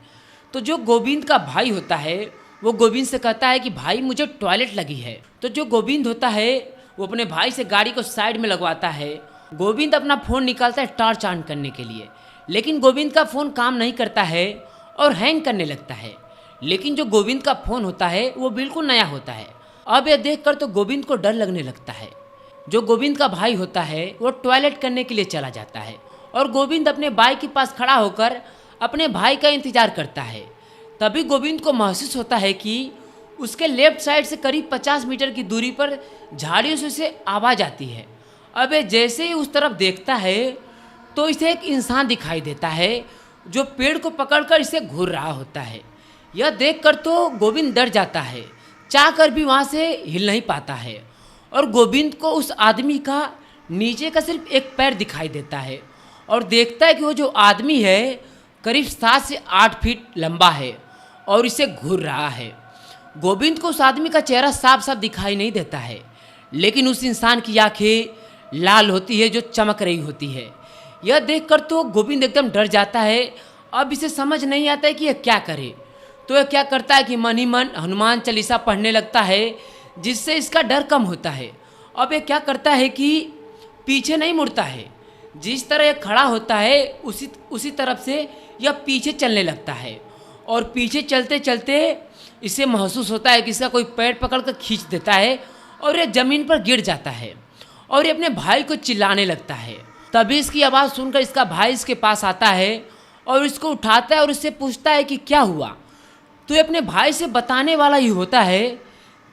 Speaker 1: तो जो गोविंद का भाई होता है वो गोविंद से कहता है कि भाई मुझे टॉयलेट लगी है। तो जो गोविंद होता है वो अपने भाई से गाड़ी को साइड में लगवाता है। गोविंद अपना फ़ोन निकालता है टॉर्च ऑन करने के लिए, लेकिन गोविंद का फ़ोन काम नहीं करता है और हैंग करने लगता है। लेकिन जो गोविंद का फ़ोन होता है वो बिल्कुल नया होता है। अब यह देखकर तो गोविंद को डर लगने लगता है। जो गोविंद का भाई होता है वो टॉयलेट करने के लिए चला जाता है, और गोविंद अपने बाइक के पास खड़ा होकर अपने भाई का इंतज़ार करता है। तभी गोविंद को महसूस होता है कि उसके लेफ्ट साइड से करीब 50 मीटर की दूरी पर झाड़ियों से उसे आवाज़ आती है। अब ये जैसे ही उस तरफ देखता है तो इसे एक इंसान दिखाई देता है जो पेड़ को पकड़कर इसे घूर रहा होता है। यह देखकर तो गोविंद डर जाता है, चाहकर भी वहाँ से हिल नहीं पाता है, और गोविंद को उस आदमी का नीचे का सिर्फ एक पैर दिखाई देता है, और देखता है कि वो जो आदमी है करीब 7 से 8 फीट लंबा है और इसे घूर रहा है। गोविंद को उस आदमी का चेहरा साफ साफ दिखाई नहीं देता है, लेकिन उस इंसान की आंखें लाल होती है जो चमक रही होती है। यह देखकर तो गोविंद एकदम डर जाता है। अब इसे समझ नहीं आता है कि यह क्या करे। तो यह क्या करता है कि मन ही मन हनुमान चालीसा पढ़ने लगता है, जिससे इसका डर कम होता है। अब यह क्या करता है कि पीछे नहीं मुड़ता है, जिस तरह यह खड़ा होता है उसी तरफ से यह पीछे चलने लगता है, और पीछे चलते चलते इसे महसूस होता है कि इसका कोई पैर पकड़कर खींच देता है और यह ज़मीन पर गिर जाता है, और ये अपने भाई को चिल्लाने लगता है। तभी इसकी आवाज़ सुनकर इसका भाई इसके पास आता है और इसको उठाता है और इससे पूछता है कि क्या हुआ। तो ये अपने भाई से बताने वाला ही होता है।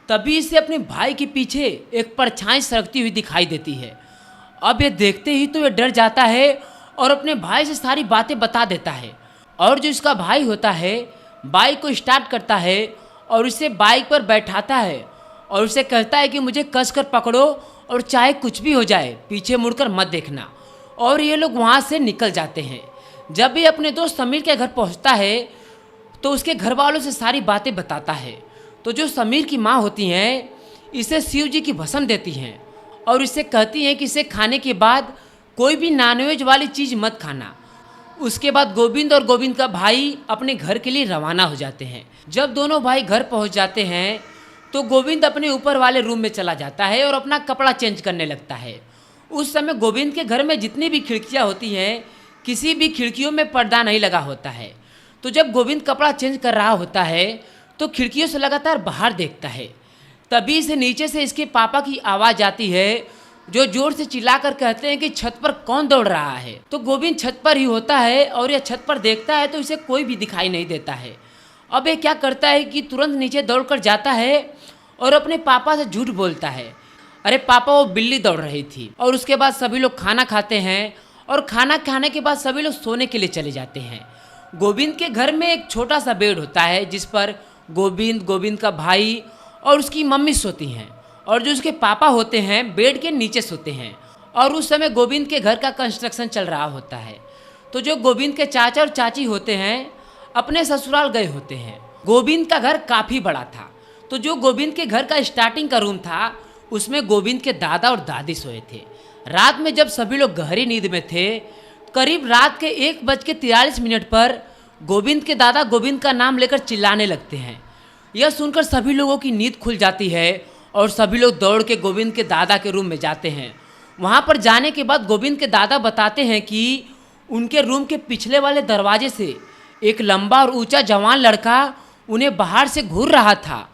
Speaker 1: तभी इसे अपने भाई के पीछे एक परछाई सरकती हुई दिखाई देती है। अब ये देखते ही तो ये डर जाता है और अपने भाई से सारी बातें बता देता है, और जो इसका भाई होता है बाइक को स्टार्ट करता है और इसे बाइक पर बैठाता है और उसे कहता है कि मुझे कसकर पकड़ो और चाहे कुछ भी हो जाए पीछे मुड़कर मत देखना। और ये लोग वहाँ से निकल जाते हैं। जब भी अपने दोस्त समीर के घर पहुँचता है तो उसके घर वालों से सारी बातें बताता है। तो जो समीर की माँ होती हैं इसे शिव जी की भस्म देती हैं और इसे कहती हैं कि इसे खाने के बाद कोई भी नॉनवेज वाली चीज़ मत खाना। उसके बाद गोविंद और गोविंद का भाई अपने घर के लिए रवाना हो जाते हैं। जब दोनों भाई घर पहुंच जाते हैं तो गोविंद अपने ऊपर वाले रूम में चला जाता है और अपना कपड़ा चेंज करने लगता है। उस समय गोविंद के घर में जितनी भी खिड़कियाँ होती हैं, किसी भी खिड़कियों में पर्दा नहीं लगा होता है। तो जब गोविंद कपड़ा चेंज कर रहा होता है तो खिड़कियों से लगातार बाहर देखता है। तभी से नीचे से इसके पापा की आवाज़ आती है, जो जोर से चिल्लाकर कहते हैं कि छत पर कौन दौड़ रहा है। तो गोविंद छत पर ही होता है और यह छत पर देखता है तो इसे कोई भी दिखाई नहीं देता है। अब ये क्या करता है कि तुरंत नीचे दौड़कर जाता है और अपने पापा से झूठ बोलता है, अरे पापा वो बिल्ली दौड़ रही थी। और उसके बाद सभी लोग खाना खाते हैं और खाना खाने के बाद सभी लोग सोने के लिए चले जाते हैं। गोविंद के घर में एक छोटा सा बेड होता है जिस पर गोविंद, गोविंद का भाई और उसकी मम्मी सोती हैं, और जो उसके पापा होते हैं बेड के नीचे सोते हैं। और उस समय गोविंद के घर का कंस्ट्रक्शन चल रहा होता है। तो जो गोविंद के चाचा और चाची होते हैं अपने ससुराल गए होते हैं। गोविंद का घर काफ़ी बड़ा था। तो जो गोविंद के घर का स्टार्टिंग का रूम था उसमें गोविंद के दादा और दादी सोए थे। रात में जब सभी लोग गहरी नींद में थे, करीब रात के 1:43 पर गोविंद के दादा गोविंद का नाम लेकर चिल्लाने लगते हैं। यह सुनकर सभी लोगों की नींद खुल जाती है और सभी लोग दौड़ के गोविंद के दादा के रूम में जाते हैं। वहाँ पर जाने के बाद गोविंद के दादा बताते हैं कि उनके रूम के पिछले वाले दरवाजे से एक लंबा और ऊंचा जवान लड़का उन्हें बाहर से घूर रहा था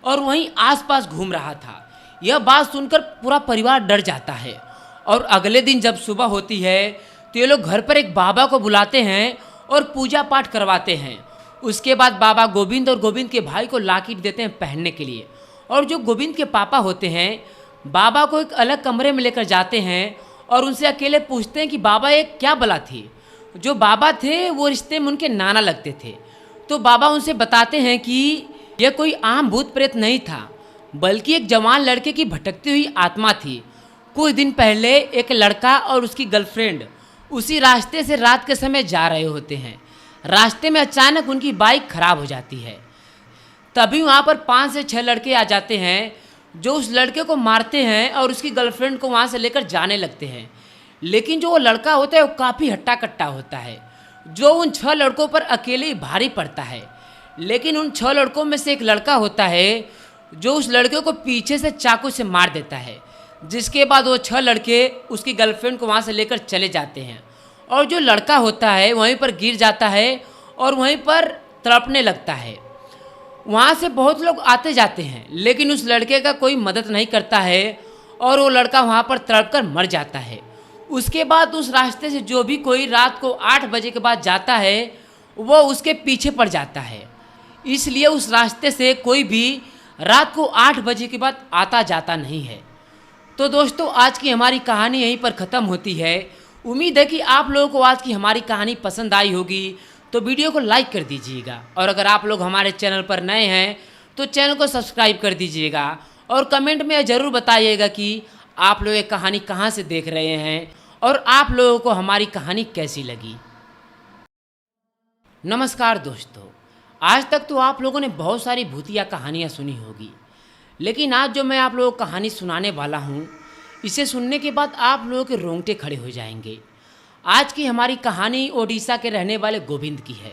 Speaker 1: और वहीं आसपास घूम रहा था। यह बात सुनकर पूरा परिवार डर जाता है। और अगले दिन जब सुबह होती है तो ये लोग घर पर एक बाबा को बुलाते हैं और पूजा पाठ करवाते हैं। उसके बाद बाबा गोविंद और गोविंद के भाई को लॉकेट देते हैं पहनने के लिए। और जो गोविंद के पापा होते हैं बाबा को एक अलग कमरे में लेकर जाते हैं और उनसे अकेले पूछते हैं कि बाबा ये क्या बला थी। जो बाबा थे वो रिश्ते में उनके नाना लगते थे। तो बाबा उनसे बताते हैं कि यह कोई आम भूत प्रेत नहीं था, बल्कि एक जवान लड़के की भटकती हुई आत्मा थी। कुछ दिन पहले एक लड़का और उसकी गर्लफ्रेंड उसी रास्ते से रात के समय जा रहे होते हैं। रास्ते में अचानक उनकी बाइक खराब हो जाती है। तभी वहाँ पर 5 से 6 लड़के आ जाते हैं जो उस लड़के को मारते हैं और उसकी गर्लफ्रेंड को वहाँ से लेकर जाने लगते हैं। लेकिन जो वो लड़का होता है वो काफ़ी हट्टा कट्टा होता है, जो उन 6 लड़कों पर अकेले ही भारी पड़ता है। लेकिन उन 6 लड़कों में से एक लड़का होता है जो उस लड़के को पीछे से चाकू से मार देता है, जिसके बाद वो 6 लड़के उसकी गर्लफ्रेंड को वहाँ से लेकर चले जाते हैं। और जो लड़का होता है वहीं पर गिर जाता है और वहीं पर तड़पने लगता है। वहाँ से बहुत लोग आते जाते हैं लेकिन उस लड़के का कोई मदद नहीं करता है और वो लड़का वहाँ पर तड़प कर मर जाता है। उसके बाद उस रास्ते से जो भी कोई रात को 8 बजे के बाद जाता है वो उसके पीछे पड़ जाता है। इसलिए उस रास्ते से कोई भी रात को 8 बजे के बाद आता जाता नहीं है। तो दोस्तों आज की हमारी कहानी यहीं पर ख़त्म होती है। उम्मीद है कि आप लोगों को आज की हमारी कहानी पसंद आई होगी। तो वीडियो को लाइक कर दीजिएगा और अगर आप लोग हमारे चैनल पर नए हैं तो चैनल को सब्सक्राइब कर दीजिएगा और कमेंट में ज़रूर बताइएगा कि आप लोग ये कहानी कहाँ से देख रहे हैं और आप लोगों को हमारी कहानी कैसी लगी। नमस्कार दोस्तों, आज तक तो आप लोगों ने बहुत सारी भूतिया कहानियाँ सुनी होगी, लेकिन आज जो मैं आप लोगों को कहानी सुनाने वाला हूँ इसे सुनने के बाद आप लोगों के रोंगटे खड़े हो जाएंगे। आज की हमारी कहानी ओडिशा के रहने वाले गोविंद की है।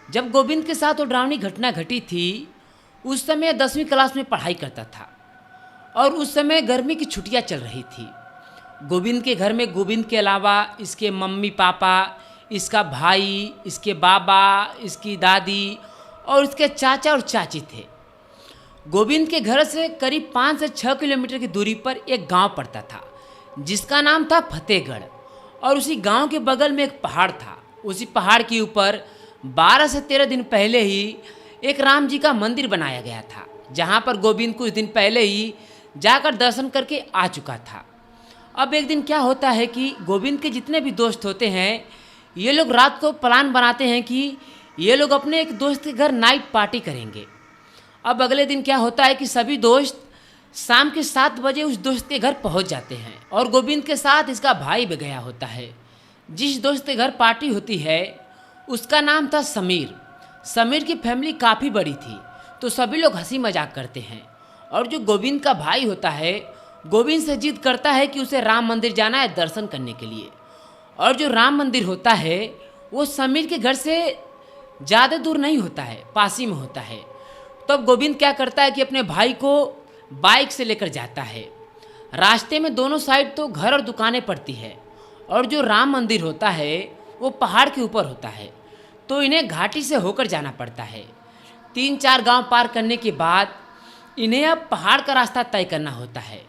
Speaker 1: जब गोविंद के साथ वो डरावनी घटना घटी थी उस समय 10वीं क्लास में पढ़ाई करता था और उस समय गर्मी की छुट्टियां चल रही थी। गोविंद के घर में गोविंद के अलावा इसके मम्मी पापा, इसका भाई, इसके बाबा, इसकी दादी और इसके चाचा और चाची थे। गोविंद के घर से करीब 5 से 6 किलोमीटर की दूरी पर एक गांव पड़ता था जिसका नाम था फतेहगढ़, और उसी गांव के बगल में एक पहाड़ था। उसी पहाड़ के ऊपर 12 से 13 दिन पहले ही एक राम जी का मंदिर बनाया गया था, जहां पर गोविंद कुछ दिन पहले ही जाकर दर्शन करके आ चुका था। अब एक दिन क्या होता है कि गोविंद के जितने भी दोस्त होते हैं ये लोग रात को प्लान बनाते हैं कि ये लोग अपने एक दोस्त के घर नाइट पार्टी करेंगे। अब अगले दिन क्या होता है कि सभी दोस्त शाम के 7 बजे उस दोस्त के घर पहुंच जाते हैं और गोविंद के साथ इसका भाई भी गया होता है। जिस दोस्त के घर पार्टी होती है उसका नाम था समीर। समीर की फैमिली काफ़ी बड़ी थी तो सभी लोग हंसी मजाक करते हैं। और जो गोविंद का भाई होता है गोविंद से जिद करता है कि उसे राम मंदिर जाना है दर्शन करने के लिए। और जो राम मंदिर होता है वो समीर के घर से ज़्यादा दूर नहीं होता है, पास ही में होता है। तो अब गोविंद क्या करता है कि अपने भाई को बाइक से लेकर जाता है। रास्ते में दोनों साइड तो घर और दुकानें पड़ती है और जो राम मंदिर होता है वो पहाड़ के ऊपर होता है, तो इन्हें घाटी से होकर जाना पड़ता है। 3-4 गांव पार करने के बाद इन्हें अब पहाड़ का रास्ता तय करना होता है।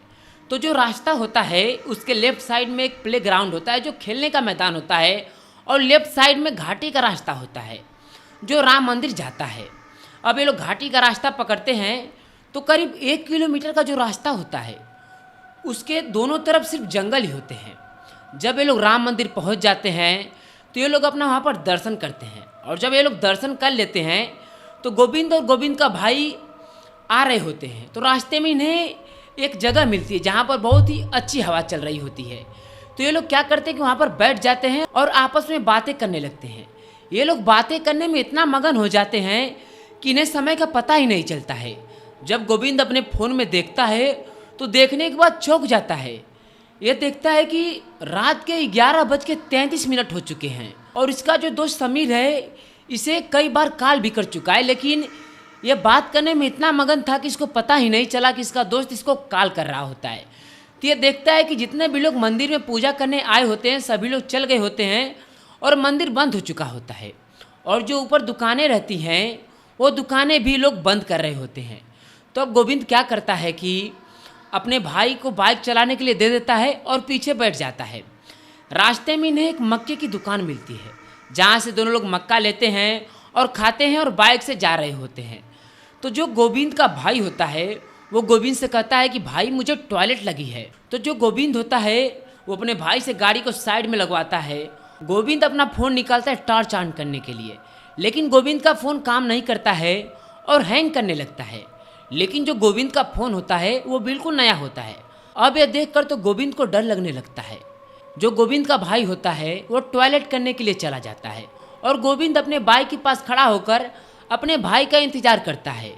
Speaker 1: तो जो रास्ता होता है उसके लेफ्ट साइड में एक प्ले ग्राउंड होता है जो खेलने का मैदान होता है, और लेफ्ट साइड में घाटी का रास्ता होता है जो राम मंदिर जाता है। अब ये लोग घाटी का रास्ता पकड़ते हैं तो करीब 1 किलोमीटर का जो रास्ता होता है उसके दोनों तरफ सिर्फ जंगल ही होते हैं। जब ये लोग राम मंदिर पहुंच जाते हैं तो ये लोग अपना वहाँ पर दर्शन करते हैं, और जब ये लोग दर्शन कर लेते हैं तो गोविंद और गोविंद का भाई आ रहे होते हैं। तो रास्ते में इन्हें एक जगह मिलती है जहाँ पर बहुत ही अच्छी हवा चल रही होती है। तो ये लोग क्या करते हैं कि वहाँ पर बैठ जाते हैं और आपस में बातें करने लगते हैं। ये लोग बातें करने में इतना मगन हो जाते हैं कि इन्हें समय का पता ही नहीं चलता है। जब गोविंद अपने फ़ोन में देखता है तो देखने के बाद चौंक जाता है। ये देखता है कि रात के 11:33 हो चुके हैं, और इसका जो दोस्त समीर है इसे कई बार कॉल भी कर चुका है, लेकिन ये बात करने में इतना मगन था कि इसको पता ही नहीं चला कि इसका दोस्त इसको कॉल कर रहा होता है। तो ये देखता है कि जितने भी लोग मंदिर में पूजा करने आए होते हैं सभी लोग चल गए होते हैं और मंदिर बंद हो चुका होता है, और जो ऊपर दुकानें रहती हैं वो दुकानें भी लोग बंद कर रहे होते हैं। तो अब गोविंद क्या करता है कि अपने भाई को बाइक चलाने के लिए दे देता है और पीछे बैठ जाता है। रास्ते में इन्हें एक मक्के की दुकान मिलती है जहाँ से दोनों लोग मक्का लेते हैं और खाते हैं और बाइक से जा रहे होते हैं। तो जो गोविंद का भाई होता है वो गोविंद से कहता है कि भाई मुझे टॉयलेट लगी है। तो जो गोविंद होता है वो अपने भाई से गाड़ी को साइड में लगवाता है। गोविंद अपना फ़ोन निकालता है टॉर्च ऑन करने के लिए, लेकिन गोविंद का फ़ोन काम नहीं करता है और हैंग करने लगता है। लेकिन जो गोविंद का फ़ोन होता है वो बिल्कुल नया होता है। अब यह देखकर तो गोविंद को डर लगने लगता है। जो गोविंद का भाई होता है वो टॉयलेट करने के लिए चला जाता है, और गोविंद अपने बाइक के पास खड़ा होकर अपने भाई का इंतज़ार करता है।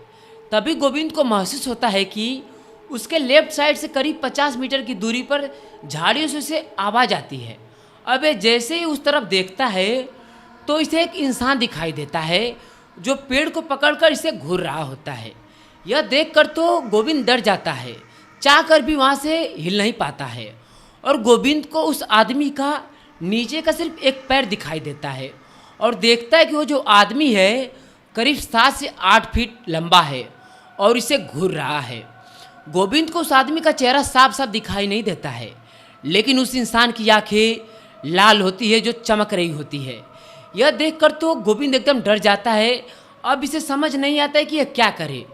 Speaker 1: तभी गोविंद को महसूस होता है कि उसके लेफ्ट साइड से करीब 50 मीटर की दूरी पर झाड़ियों से उसे आवाज़ आती है। अब ये जैसे ही उस तरफ देखता है तो इसे एक इंसान दिखाई देता है जो पेड़ को पकड़कर इसे घूर रहा होता है। यह देखकर तो गोविंद डर जाता है, चाहकर भी वहाँ से हिल नहीं पाता है, और गोविंद को उस आदमी का नीचे का सिर्फ एक पैर दिखाई देता है, और देखता है कि वो जो आदमी है करीब 7 से 8 फीट लंबा है और इसे घूर रहा है। गोविंद को उस आदमी का चेहरा साफ साफ दिखाई नहीं देता है, लेकिन उस इंसान की आंखें लाल होती है जो चमक रही होती है। यह देखकर तो गोविंद एकदम डर जाता है। अब इसे समझ नहीं आता है कि यह क्या करे।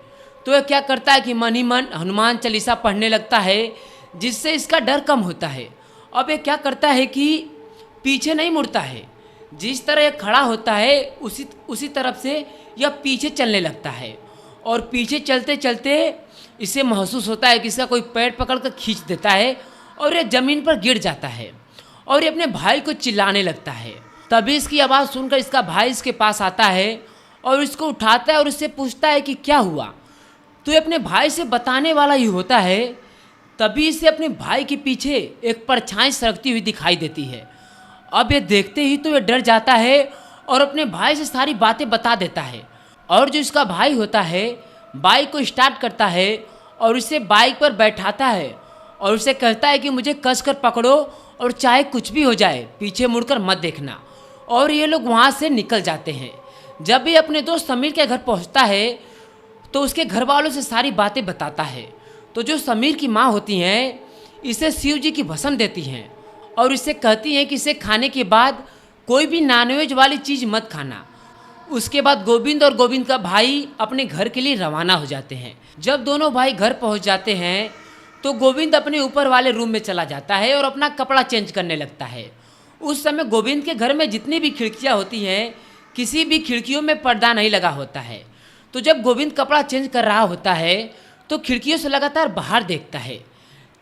Speaker 1: तो यह क्या करता है कि मन ही मन हनुमान चालीसा पढ़ने लगता है, जिससे इसका डर कम होता है। अब यह क्या करता है कि पीछे नहीं मुड़ता है, जिस तरह यह खड़ा होता है उसी तरफ से यह पीछे चलने लगता है, और पीछे चलते चलते इसे महसूस होता है कि इसका कोई पैर पकड़ कर खींच देता है और यह ज़मीन पर गिर जाता है, और ये अपने भाई को चिल्लाने लगता है। तभी इसकी आवाज़ सुनकर इसका भाई इसके पास आता है और इसको उठाता है और इससे पूछता है कि क्या हुआ। तो ये अपने भाई से बताने वाला ही होता है। तभी इसे अपने भाई के पीछे एक परछाई सरकती हुई दिखाई देती है। अब ये देखते ही तो ये डर जाता है और अपने भाई से सारी बातें बता देता है, और जो इसका भाई होता है बाइक को स्टार्ट करता है और इसे बाइक पर बैठाता है और उसे कहता है कि मुझे कस कर पकड़ो और चाहे कुछ भी हो जाए पीछे मुड़कर मत देखना। और ये लोग वहाँ से निकल जाते हैं। जब भी अपने दोस्त समीर के घर पहुँचता है तो उसके घर वालों से सारी बातें बताता है। तो जो समीर की माँ होती हैं इसे शिव जी की भस्म देती हैं और इससे कहती हैं कि इसे खाने के बाद कोई भी नॉनवेज वाली चीज़ मत खाना। उसके बाद गोविंद और गोविंद का भाई अपने घर के लिए रवाना हो जाते हैं। जब दोनों भाई घर पहुंच जाते हैं तो गोविंद अपने ऊपर वाले रूम में चला जाता है और अपना कपड़ा चेंज करने लगता है। उस समय गोविंद के घर में जितनी भी खिड़कियां होती हैं किसी भी खिड़कियों में पर्दा नहीं लगा होता है। तो जब गोविंद कपड़ा चेंज कर रहा होता है तो खिड़कियों से लगातार बाहर देखता है।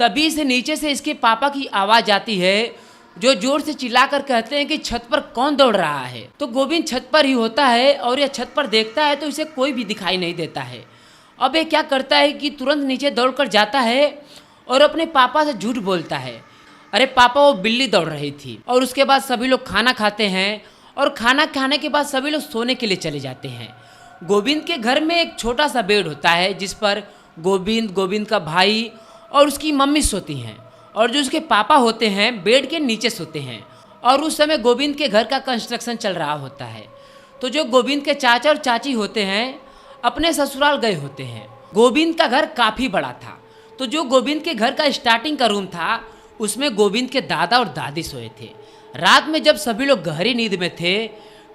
Speaker 1: तभी से नीचे से इसके पापा की आवाज़ आती है जो जोर से चिल्लाकर कहते हैं कि छत पर कौन दौड़ रहा है। तो गोविंद छत पर ही होता है और यह छत पर देखता है तो इसे कोई भी दिखाई नहीं देता है। अब ये क्या करता है कि तुरंत नीचे दौड़कर जाता है और अपने पापा से झूठ बोलता है, अरे पापा वो बिल्ली दौड़ रही थी। और उसके बाद सभी लोग खाना खाते हैं और खाना खाने के बाद सभी लोग सोने के लिए चले जाते हैं। गोविंद के घर में एक छोटा सा बेड होता है जिस पर गोविंद, गोविंद का भाई और उसकी मम्मी सोती हैं, और जो उसके पापा होते हैं बेड के नीचे सोते हैं। और उस समय गोविंद के घर का कंस्ट्रक्शन चल रहा होता है। तो जो गोविंद के चाचा और चाची होते हैं अपने ससुराल गए होते हैं। गोविंद का घर काफ़ी बड़ा था। तो जो गोविंद के घर का स्टार्टिंग का रूम था उसमें गोविंद के दादा और दादी सोए थे। रात में जब सभी लोग गहरी नींद में थे,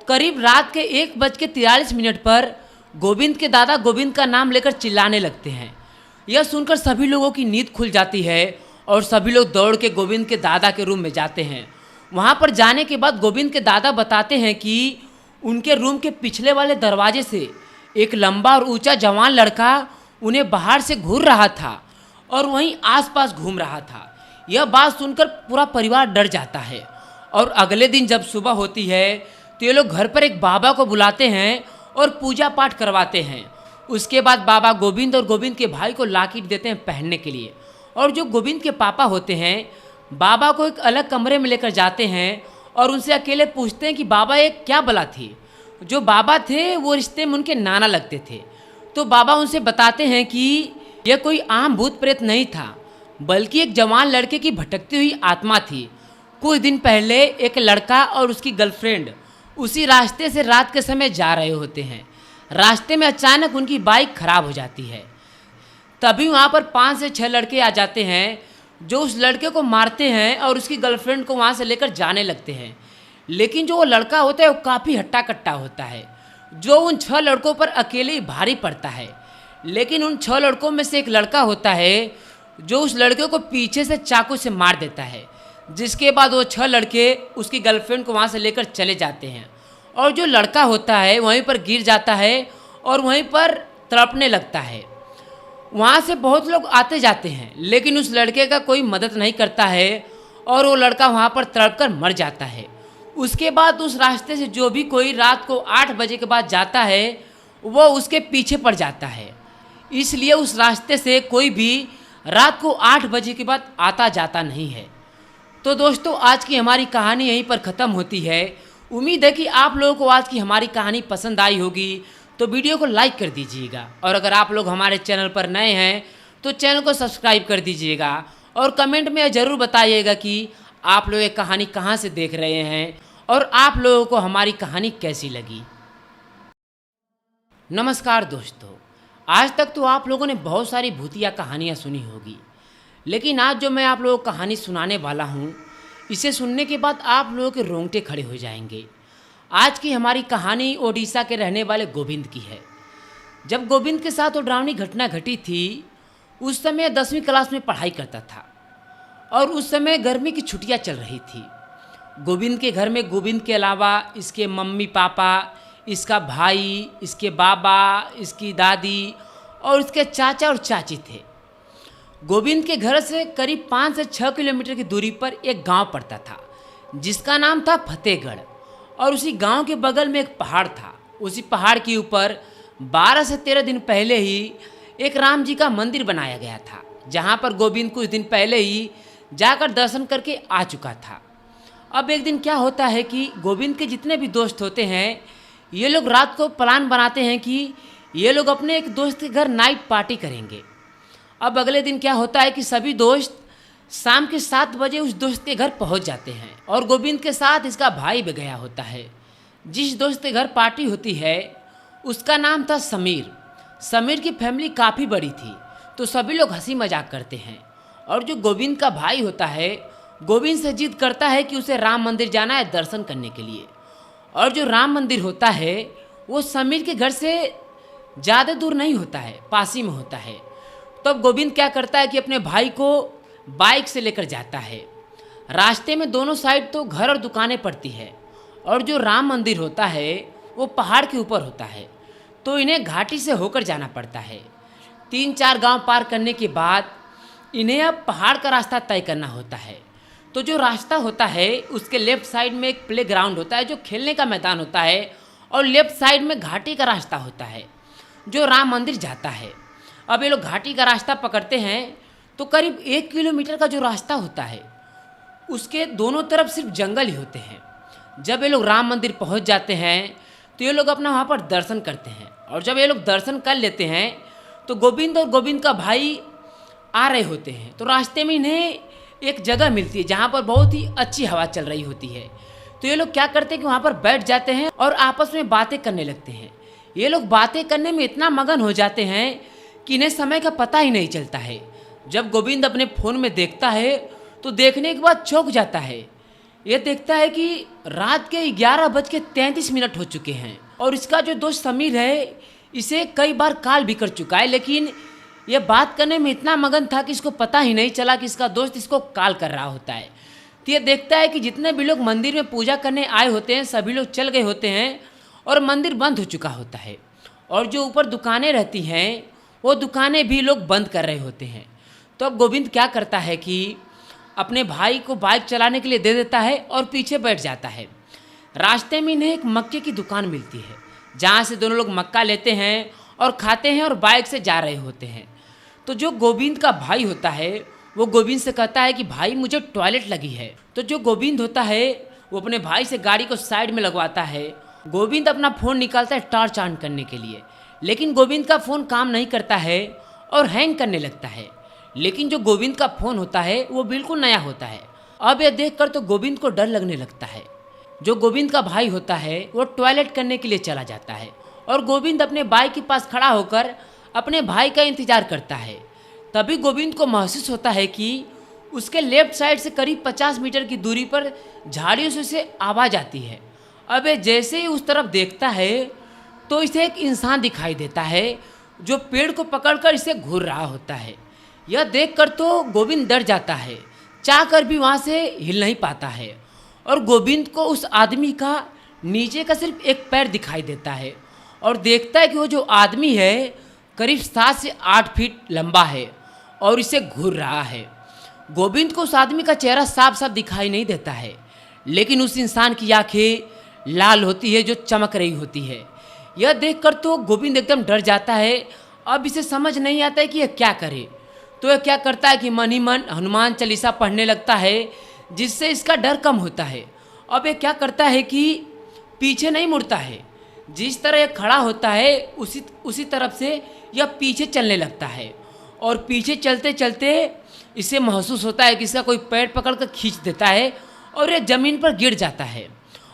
Speaker 1: करीब रात के 1:43 पर गोविंद के दादा गोविंद का नाम लेकर चिल्लाने लगते हैं। यह सुनकर सभी लोगों की नींद खुल जाती है और सभी लोग दौड़ के गोविंद के दादा के रूम में जाते हैं। वहाँ पर जाने के बाद गोविंद के दादा बताते हैं कि उनके रूम के पिछले वाले दरवाजे से एक लंबा और ऊंचा जवान लड़का उन्हें बाहर से घूर रहा था और वहीं आसपास घूम रहा था। यह बात सुनकर पूरा परिवार डर जाता है। और अगले दिन जब सुबह होती है तो ये लोग घर पर एक बाबा को बुलाते हैं और पूजा पाठ करवाते हैं। उसके बाद बाबा गोविंद और गोविंद के भाई को लॉकेट देते हैं पहनने के लिए। और जो गोविंद के पापा होते हैं बाबा को एक अलग कमरे में लेकर जाते हैं और उनसे अकेले पूछते हैं कि बाबा ये क्या बला थी। जो बाबा थे वो रिश्ते में उनके नाना लगते थे। तो बाबा उनसे बताते हैं कि यह कोई आम भूत प्रेत नहीं था, बल्कि एक जवान लड़के की भटकती हुई आत्मा थी। कुछ दिन पहले एक लड़का और उसकी गर्लफ्रेंड उसी रास्ते से रात के समय जा रहे होते हैं। रास्ते में अचानक उनकी बाइक खराब हो जाती है। तभी वहाँ पर 5 से 6 लड़के आ जाते हैं जो उस लड़के को मारते हैं और उसकी गर्लफ्रेंड को वहाँ से लेकर जाने लगते हैं। लेकिन जो वो लड़का होता है वो काफ़ी हट्टा कट्टा होता है, जो उन 6 लड़कों पर अकेले ही भारी पड़ता है। लेकिन उन 6 लड़कों में से एक लड़का होता है जो उस लड़के को पीछे से चाकू से मार देता है, जिसके बाद वो 6 लड़के उसकी गर्लफ्रेंड को वहाँ से लेकर चले जाते हैं। और जो लड़का होता है वहीं पर गिर जाता है और वहीं पर तड़पने लगता है। वहाँ से बहुत लोग आते जाते हैं लेकिन उस लड़के का कोई मदद नहीं करता है और वो लड़का वहाँ पर तड़प कर मर जाता है। उसके बाद उस रास्ते से जो भी कोई रात को 8 बजे के बाद जाता है वो उसके पीछे पड़ जाता है। इसलिए उस रास्ते से कोई भी रात को 8 बजे के बाद आता जाता नहीं है। तो दोस्तों आज की हमारी कहानी यहीं पर ख़त्म होती है। उम्मीद है कि आप लोगों को आज की हमारी कहानी पसंद आई होगी। तो वीडियो को लाइक कर दीजिएगा और अगर आप लोग हमारे चैनल पर नए हैं तो चैनल को सब्सक्राइब कर दीजिएगा और कमेंट में ज़रूर बताइएगा कि आप लोग ये कहानी कहाँ से देख रहे हैं और आप लोगों को हमारी कहानी कैसी लगी। नमस्कार दोस्तों, आज तक तो आप लोगों ने बहुत सारी भूतिया कहानियाँ सुनी होगी, लेकिन आज जो मैं आप लोगों को कहानी सुनाने वाला हूँ इसे सुनने के बाद आप लोगों के रोंगटे खड़े हो जाएंगे। आज की हमारी कहानी ओडिशा के रहने वाले गोविंद की है। जब गोविंद के साथ वो डरावनी घटना घटी थी उस समय 10वीं क्लास में पढ़ाई करता था और उस समय गर्मी की छुट्टियां चल रही थी। गोविंद के घर में गोविंद के अलावा इसके मम्मी पापा, इसका भाई, इसके बाबा, इसकी दादी और इसके चाचा और चाची थे। गोविंद के घर से करीब 5 से 6 किलोमीटर की दूरी पर एक गांव पड़ता था जिसका नाम था फतेहगढ़। और उसी गांव के बगल में एक पहाड़ था। उसी पहाड़ के ऊपर 12 से 13 दिन पहले ही एक राम जी का मंदिर बनाया गया था, जहां पर गोविंद कुछ दिन पहले ही जाकर दर्शन करके आ चुका था। अब एक दिन क्या होता है कि गोविंद के जितने भी दोस्त होते हैं ये लोग रात को प्लान बनाते हैं कि ये लोग अपने एक दोस्त के घर नाइट पार्टी करेंगे। अब अगले दिन क्या होता है कि सभी दोस्त शाम के 7 बजे उस दोस्त के घर पहुंच जाते हैं और गोविंद के साथ इसका भाई भी गया होता है। जिस दोस्त के घर पार्टी होती है उसका नाम था समीर। समीर की फैमिली काफ़ी बड़ी थी तो सभी लोग हंसी मजाक करते हैं। और जो गोविंद का भाई होता है गोविंद से जिद करता है कि उसे राम मंदिर जाना है दर्शन करने के लिए। और जो राम मंदिर होता है वो समीर के घर से ज़्यादा दूर नहीं होता है, पास ही में होता है। तब गोविंद क्या करता है कि अपने भाई को बाइक से लेकर जाता है। रास्ते में दोनों साइड तो घर और दुकानें पड़ती है और जो राम मंदिर होता है वो पहाड़ के ऊपर होता है तो इन्हें घाटी से होकर जाना पड़ता है। 3-4 गांव पार करने के बाद इन्हें अब पहाड़ का रास्ता तय करना होता है। तो जो रास्ता होता है उसके लेफ्ट साइड में एक प्ले ग्राउंड होता है जो खेलने का मैदान होता है और लेफ्ट साइड में घाटी का रास्ता होता है जो राम मंदिर जाता है। अब ये लोग घाटी का रास्ता पकड़ते हैं तो करीब 1 किलोमीटर का जो रास्ता होता है उसके दोनों तरफ सिर्फ जंगल ही होते हैं। जब ये लोग राम मंदिर पहुंच जाते हैं तो ये लोग अपना वहाँ पर दर्शन करते हैं और जब ये लोग दर्शन कर लेते हैं तो गोविंद और गोविंद का भाई आ रहे होते हैं। तो रास्ते में इन्हें एक जगह मिलती है जहाँ पर बहुत ही अच्छी हवा चल रही होती है। तो ये लोग क्या करते हैं कि वहाँ पर बैठ जाते हैं और आपस में बातें करने लगते हैं। ये लोग बातें करने में इतना मगन हो जाते हैं कि इन्हें समय का पता ही नहीं चलता है। जब गोविंद अपने फ़ोन में देखता है तो देखने के बाद चौंक जाता है। ये देखता है कि रात के 11:33 हो चुके हैं और इसका जो दोस्त समीर है इसे कई बार कॉल भी कर चुका है, लेकिन ये बात करने में इतना मगन था कि इसको पता ही नहीं चला कि इसका दोस्त इसको कॉल कर रहा होता है। तो ये देखता है कि जितने भी लोग मंदिर में पूजा करने आए होते हैं सभी लोग चल गए होते हैं और मंदिर बंद हो चुका होता है। और जो ऊपर दुकानें रहती हैं वो दुकानें भी लोग बंद कर रहे होते हैं। तो अब गोविंद क्या करता है कि अपने भाई को बाइक चलाने के लिए दे देता है और पीछे बैठ जाता है। रास्ते में इन्हें एक मक्के की दुकान मिलती है जहाँ से दोनों लोग मक्का लेते हैं और खाते हैं और बाइक से जा रहे होते हैं। तो जो गोविंद का भाई होता है वो गोविंद से कहता है कि भाई मुझे टॉयलेट लगी है। तो जो गोविंद होता है वो अपने भाई से गाड़ी को साइड में लगवाता है। गोविंद अपना फ़ोन निकालता है टॉर्च ऑन करने के लिए, लेकिन गोविंद का फ़ोन काम नहीं करता है और हैंग करने लगता है। लेकिन जो गोविंद का फ़ोन होता है वो बिल्कुल नया होता है। अब यह देखकर तो गोविंद को डर लगने लगता है। जो गोविंद का भाई होता है वो टॉयलेट करने के लिए चला जाता है और गोविंद अपने बाइक के पास खड़ा होकर अपने भाई का इंतज़ार करता है। तभी गोविंद को महसूस होता है कि उसके लेफ्ट साइड से करीब 50 मीटर की दूरी पर झाड़ियों से उसे आवाज़ आती है। अब ये जैसे ही उस तरफ देखता है तो इसे एक इंसान दिखाई देता है जो पेड़ को पकड़कर इसे घूर रहा होता है। यह देखकर तो गोविंद डर जाता है, चाहकर भी वहाँ से हिल नहीं पाता है और गोविंद को उस आदमी का नीचे का सिर्फ एक पैर दिखाई देता है और देखता है कि वो जो आदमी है करीब 7 से 8 फीट लंबा है और इसे घूर रहा है। गोविंद को उस आदमी का चेहरा साफ साफ दिखाई नहीं देता है, लेकिन उस इंसान की आंखें लाल होती है जो चमक रही होती है। यह देखकर तो गोविंद एकदम डर जाता है। अब इसे समझ नहीं आता है कि यह क्या करे। तो यह क्या करता है कि मन ही मन हनुमान चालीसा पढ़ने लगता है जिससे इसका डर कम होता है। अब यह क्या करता है कि पीछे नहीं मुड़ता है, जिस तरह यह खड़ा होता है उसी तरफ से यह पीछे चलने लगता है और पीछे चलते चलते इसे महसूस होता है कि इसका कोई पैर पकड़ कर खींच देता है और यह ज़मीन पर गिर जाता है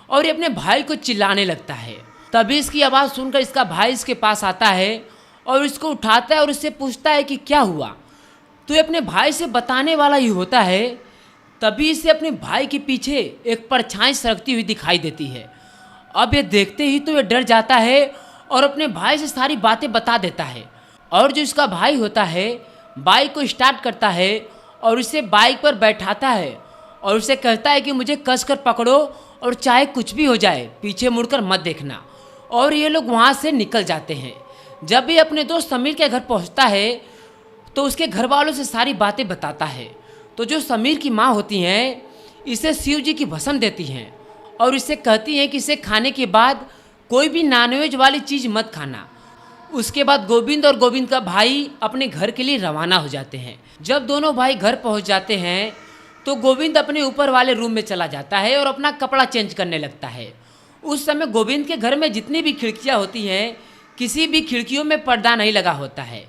Speaker 1: और ये अपने भाई को चिल्लाने लगता है। तभी इसकी आवाज़ सुनकर इसका भाई इसके पास आता है और इसको उठाता है और इससे पूछता है कि क्या हुआ। तो ये अपने भाई से बताने वाला ही होता है। तभी इसे अपने भाई के पीछे एक परछाई सरकती हुई दिखाई देती है। अब ये देखते ही तो ये डर जाता है और अपने भाई से सारी बातें बता देता है। और जो इसका भाई होता है बाइक को स्टार्ट करता है और उसे बाइक पर बैठाता है और उसे कहता है कि मुझे कसकर पकड़ो और चाहे कुछ भी हो जाए पीछे मुड़कर मत देखना। और ये लोग वहाँ से निकल जाते हैं। जब भी अपने दोस्त समीर के घर पहुँचता है तो उसके घर वालों से सारी बातें बताता है। तो जो समीर की माँ होती हैं इसे शिव जी की भस्म देती हैं और इसे कहती हैं कि इसे खाने के बाद कोई भी नॉनवेज वाली चीज़ मत खाना। उसके बाद गोविंद और गोविंद का भाई अपने घर के लिए रवाना हो जाते हैं। जब दोनों भाई घर पहुंच जाते हैं तो गोविंद अपने ऊपर वाले रूम में चला जाता है और अपना कपड़ा चेंज करने लगता है। उस समय गोविंद के घर में जितनी भी खिड़कियां होती हैं किसी भी खिड़कियों में पर्दा नहीं लगा होता है।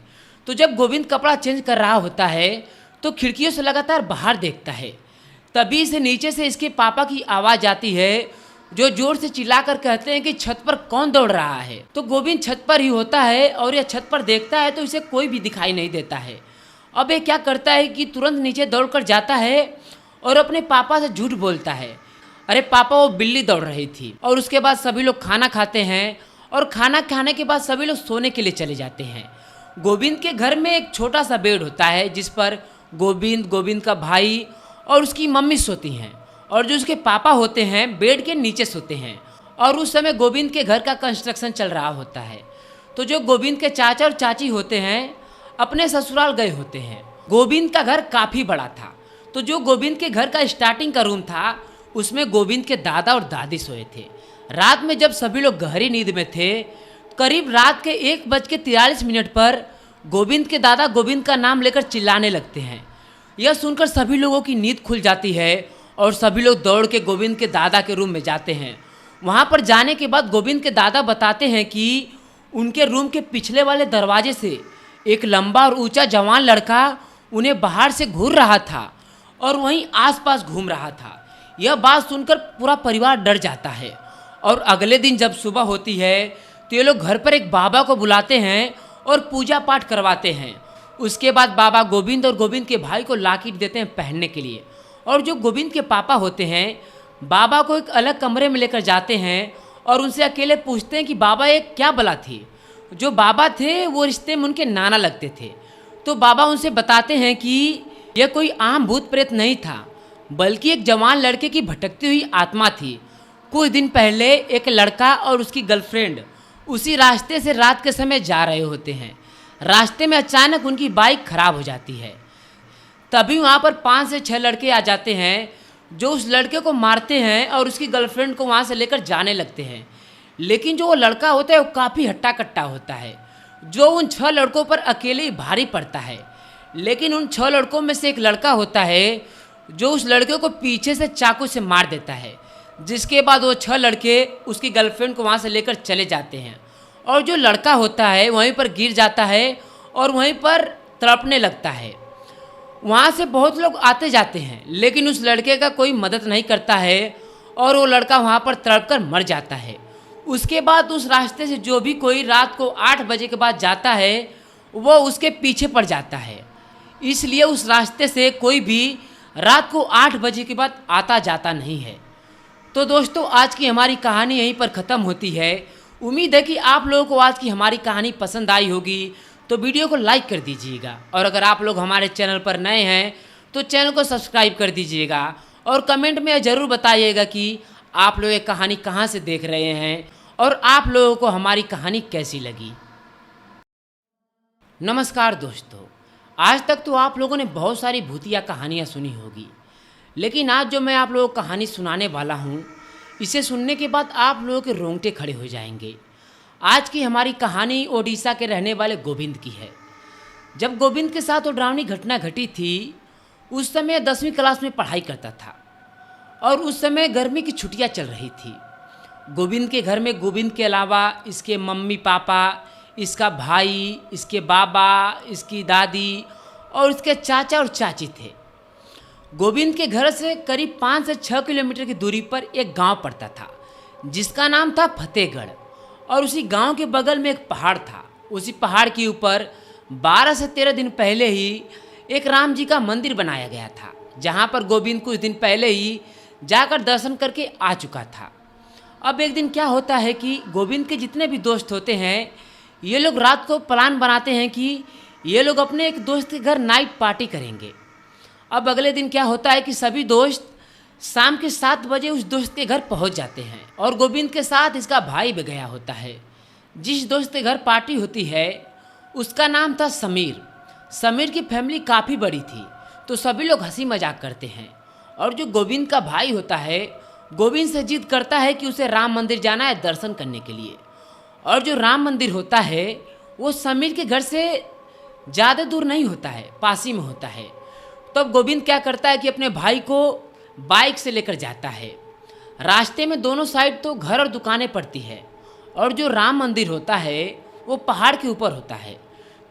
Speaker 1: तो जब गोविंद कपड़ा चेंज कर रहा होता है तो खिड़कियों से लगातार बाहर देखता है। तभी से नीचे से इसके पापा की आवाज़ आती है जो जोर से चिल्लाकर कहते हैं कि छत पर कौन दौड़ रहा है। तो गोविंद छत पर ही होता है और यह छत पर देखता है तो इसे कोई भी दिखाई नहीं देता है। अब ये क्या करता है कि तुरंत नीचे दौड़कर जाता है और अपने पापा से झूठ बोलता है, अरे पापा वो बिल्ली दौड़ रही थी। और उसके बाद सभी लोग खाना खाते हैं और खाना खाने के बाद सभी लोग सोने के लिए चले जाते हैं। गोविंद के घर में एक छोटा सा बेड होता है जिस पर गोविंद, गोविंद का भाई और उसकी मम्मी सोती हैं और जो उसके पापा होते हैं बेड के नीचे सोते हैं। और उस समय गोविंद के घर का कंस्ट्रक्शन चल रहा होता है। तो जो गोविंद के चाचा और चाची होते हैं अपने ससुराल गए होते हैं। गोविंद का घर काफ़ी बड़ा था। तो जो गोविंद के घर का स्टार्टिंग का रूम था उसमें गोविंद के दादा और दादी सोए थे। रात में जब सभी लोग गहरी नींद में थे, करीब रात के 1:43 पर गोविंद के दादा गोविंद का नाम लेकर चिल्लाने लगते हैं। यह सुनकर सभी लोगों की नींद खुल जाती है और सभी लोग दौड़ के गोविंद के दादा के रूम में जाते हैं। वहाँ पर जाने के बाद गोविंद के दादा बताते हैं कि उनके रूम के पिछले वाले दरवाजे से एक लंबा और ऊंचा जवान लड़का उन्हें बाहर से घूर रहा था और वहीं आसपास घूम रहा था। यह बात सुनकर पूरा परिवार डर जाता है और अगले दिन जब सुबह होती है तो ये लोग घर पर एक बाबा को बुलाते हैं और पूजा पाठ करवाते हैं। उसके बाद बाबा गोविंद और गोविंद के भाई को लॉकेट देते हैं पहनने के लिए, और जो गोविंद के पापा होते हैं बाबा को एक अलग कमरे में लेकर जाते हैं और उनसे अकेले पूछते हैं कि बाबा ये क्या बला थी। जो बाबा थे वो रिश्ते में उनके नाना लगते थे। तो बाबा उनसे बताते हैं कि यह कोई आम भूत प्रेत नहीं था, बल्कि एक जवान लड़के की भटकती हुई आत्मा थी। कुछ दिन पहले एक लड़का और उसकी गर्लफ्रेंड उसी रास्ते से रात के समय जा रहे होते हैं। रास्ते में अचानक उनकी बाइक खराब हो जाती है। तभी वहाँ पर 5 से 6 लड़के आ जाते हैं जो उस लड़के को मारते हैं और उसकी गर्लफ्रेंड को वहाँ से लेकर जाने लगते हैं। लेकिन जो वो लड़का होता है वो काफ़ी हट्टा कट्टा होता है, जो उन 6 लड़कों पर अकेले ही भारी पड़ता है। लेकिन उन 6 लड़कों में से एक लड़का होता है जो उस लड़के को पीछे से चाकू से मार देता है, जिसके बाद वो 6 लड़के उसकी गर्लफ्रेंड को वहाँ से लेकर चले जाते हैं। और जो लड़का होता है वहीं पर गिर जाता है और वहीं पर तड़पने लगता है। वहाँ से बहुत लोग आते जाते हैं, लेकिन उस लड़के का कोई मदद नहीं करता है और वो लड़का वहाँ पर तड़प कर मर जाता है। उसके बाद उस रास्ते से जो भी कोई रात को 8 बजे के बाद जाता है वो उसके पीछे पड़ जाता है। इसलिए उस रास्ते से कोई भी रात को 8 बजे के बाद आता जाता नहीं है। तो दोस्तों, आज की हमारी कहानी यहीं पर ख़त्म होती है। उम्मीद है कि आप लोगों को आज की हमारी कहानी पसंद आई होगी, तो वीडियो को लाइक कर दीजिएगा। और अगर आप लोग हमारे चैनल पर नए हैं तो चैनल को सब्सक्राइब कर दीजिएगा और कमेंट में ज़रूर बताइएगा कि आप लोग ये कहानी कहाँ से देख रहे हैं और आप लोगों को हमारी कहानी कैसी लगी। नमस्कार दोस्तों, आज तक तो आप लोगों ने बहुत सारी भूतिया कहानियाँ सुनी होगी, लेकिन आज जो मैं आप लोगों को कहानी सुनाने वाला हूँ, इसे सुनने के बाद आप लोगों के रोंगटे खड़े हो जाएंगे। आज की हमारी कहानी ओडिशा के रहने वाले गोविंद की है। जब गोविंद के साथ वो डरावनी घटना घटी थी, उस समय 10वीं क्लास में पढ़ाई करता था और उस समय गर्मी की छुट्टियां चल रही थी। गोविंद के घर में गोविंद के अलावा इसके मम्मी पापा, इसका भाई, इसके बाबा, इसकी दादी और इसके चाचा और चाची थे। गोविंद के घर से करीब 5 से 6 किलोमीटर की दूरी पर एक गांव पड़ता था जिसका नाम था फतेहगढ़, और उसी गांव के बगल में एक पहाड़ था। उसी पहाड़ के ऊपर 12 से 13 दिन पहले ही एक राम जी का मंदिर बनाया गया था, जहां पर गोविंद कुछ दिन पहले ही जाकर दर्शन करके आ चुका था। अब एक दिन क्या होता है कि गोविंद के जितने भी दोस्त होते हैं, ये लोग रात को प्लान बनाते हैं कि ये लोग अपने एक दोस्त के घर नाइट पार्टी करेंगे। अब अगले दिन क्या होता है कि सभी दोस्त शाम के 7 बजे उस दोस्त के घर पहुंच जाते हैं और गोविंद के साथ इसका भाई भी गया होता है। जिस दोस्त के घर पार्टी होती है उसका नाम था समीर। समीर की फैमिली काफ़ी बड़ी थी, तो सभी लोग हंसी मजाक करते हैं। और जो गोविंद का भाई होता है, गोविंद से जिद करता है कि उसे राम मंदिर जाना है दर्शन करने के लिए। और जो राम मंदिर होता है वो समीर के घर से ज़्यादा दूर नहीं होता है, पास ही में होता है। तब गोविंद क्या करता है कि अपने भाई को बाइक से लेकर जाता है। रास्ते में दोनों साइड तो घर और दुकानें पड़ती है, और जो राम मंदिर होता है वो पहाड़ के ऊपर होता है,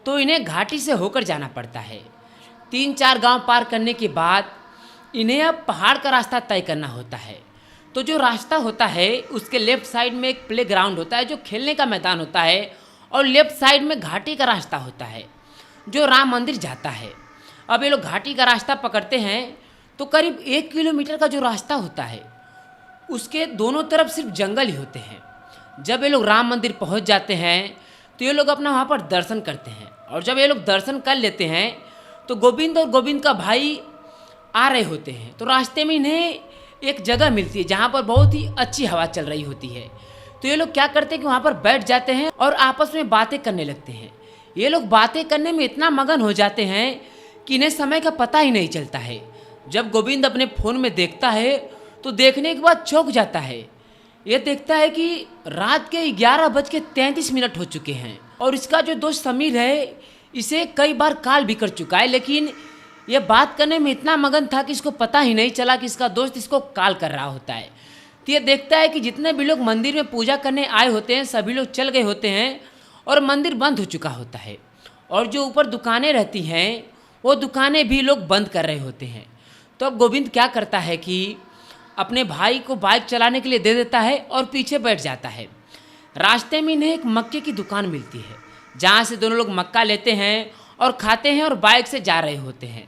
Speaker 1: तो इन्हें घाटी से होकर जाना पड़ता है। 3-4 गांव पार करने के बाद इन्हें अब पहाड़ का रास्ता तय करना होता है। तो जो रास्ता होता है उसके लेफ्ट साइड में एक प्ले ग्राउंड होता है, जो खेलने का मैदान होता है, और लेफ्ट साइड में घाटी का रास्ता होता है जो राम मंदिर जाता है। अब ये लोग घाटी का रास्ता पकड़ते हैं तो करीब 1 किलोमीटर का जो रास्ता होता है उसके दोनों तरफ सिर्फ जंगल ही होते हैं। जब ये लोग राम मंदिर पहुंच जाते हैं तो ये लोग अपना वहाँ पर दर्शन करते हैं, और जब ये लोग दर्शन कर लेते हैं तो गोविंद और गोविंद का भाई आ रहे होते हैं। तो रास्ते में इन्हें एक जगह मिलती है जहाँ पर बहुत ही अच्छी हवा चल रही होती है। तो ये लोग क्या करते हैं कि वहाँ पर बैठ जाते हैं और आपस में बातें करने लगते हैं। ये लोग बातें करने में इतना मगन हो जाते हैं कि इन्हें समय का पता ही नहीं चलता है। जब गोविंद अपने फ़ोन में देखता है तो देखने के बाद चौंक जाता है। ये देखता है कि रात के 11:33 हो चुके हैं, और इसका जो दोस्त समीर है इसे कई बार कॉल भी कर चुका है, लेकिन ये बात करने में इतना मगन था कि इसको पता ही नहीं चला कि इसका दोस्त इसको कॉल कर रहा होता है। तो ये देखता है कि जितने भी लोग मंदिर में पूजा करने आए होते हैं सभी लोग चल गए होते हैं, और मंदिर बंद हो चुका होता है, और जो ऊपर दुकानें रहती हैं वो दुकानें भी लोग बंद कर रहे होते हैं। तो अब गोविंद क्या करता है कि अपने भाई को बाइक चलाने के लिए दे देता है और पीछे बैठ जाता है। रास्ते में इन्हें एक मक्के की दुकान मिलती है, जहाँ से दोनों लोग मक्का लेते हैं और खाते हैं और बाइक से जा रहे होते हैं।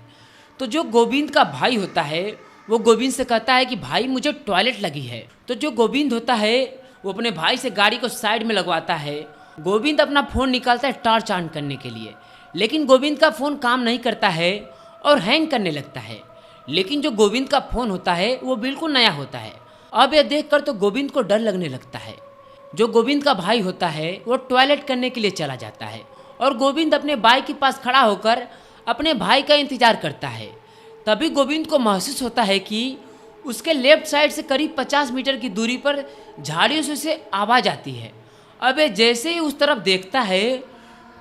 Speaker 1: तो जो गोविंद का भाई होता है वो गोविंद से कहता है कि भाई मुझे टॉयलेट लगी है। तो जो गोविंद होता है वो अपने भाई से गाड़ी को साइड में लगवाता है। गोविंद अपना फ़ोन निकालता है टॉर्च ऑन करने के लिए, लेकिन गोविंद का फ़ोन काम नहीं करता है और हैंग करने लगता है। लेकिन जो गोविंद का फ़ोन होता है वो बिल्कुल नया होता है। अब यह देखकर तो गोविंद को डर लगने लगता है। जो गोविंद का भाई होता है वो टॉयलेट करने के लिए चला जाता है और गोविंद अपने बाइक के पास खड़ा होकर अपने भाई का इंतजार करता है। तभी गोविंद को महसूस होता है कि उसके लेफ्ट साइड से करीब 50 मीटर की दूरी पर झाड़ियों से उसे आवाज़ आती है। अब ये जैसे ही उस तरफ देखता है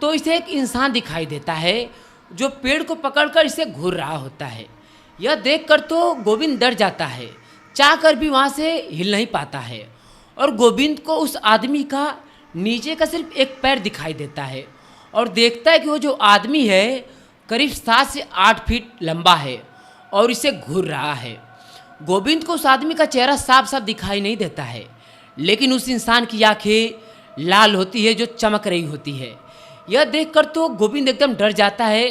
Speaker 1: तो इसे एक इंसान दिखाई देता है जो पेड़ को पकड़कर इसे घूर रहा होता है। यह देखकर तो गोविंद डर जाता है, चाहकर भी वहाँ से हिल नहीं पाता है, और गोविंद को उस आदमी का नीचे का सिर्फ एक पैर दिखाई देता है और देखता है कि वो जो आदमी है करीब 7 से 8 फीट लंबा है और इसे घूर रहा है। गोविंद को उस आदमी का चेहरा साफ साफ दिखाई नहीं देता है, लेकिन उस इंसान की आंखें लाल होती है जो चमक रही होती है। यह देखकर तो गोविंद एकदम डर जाता है।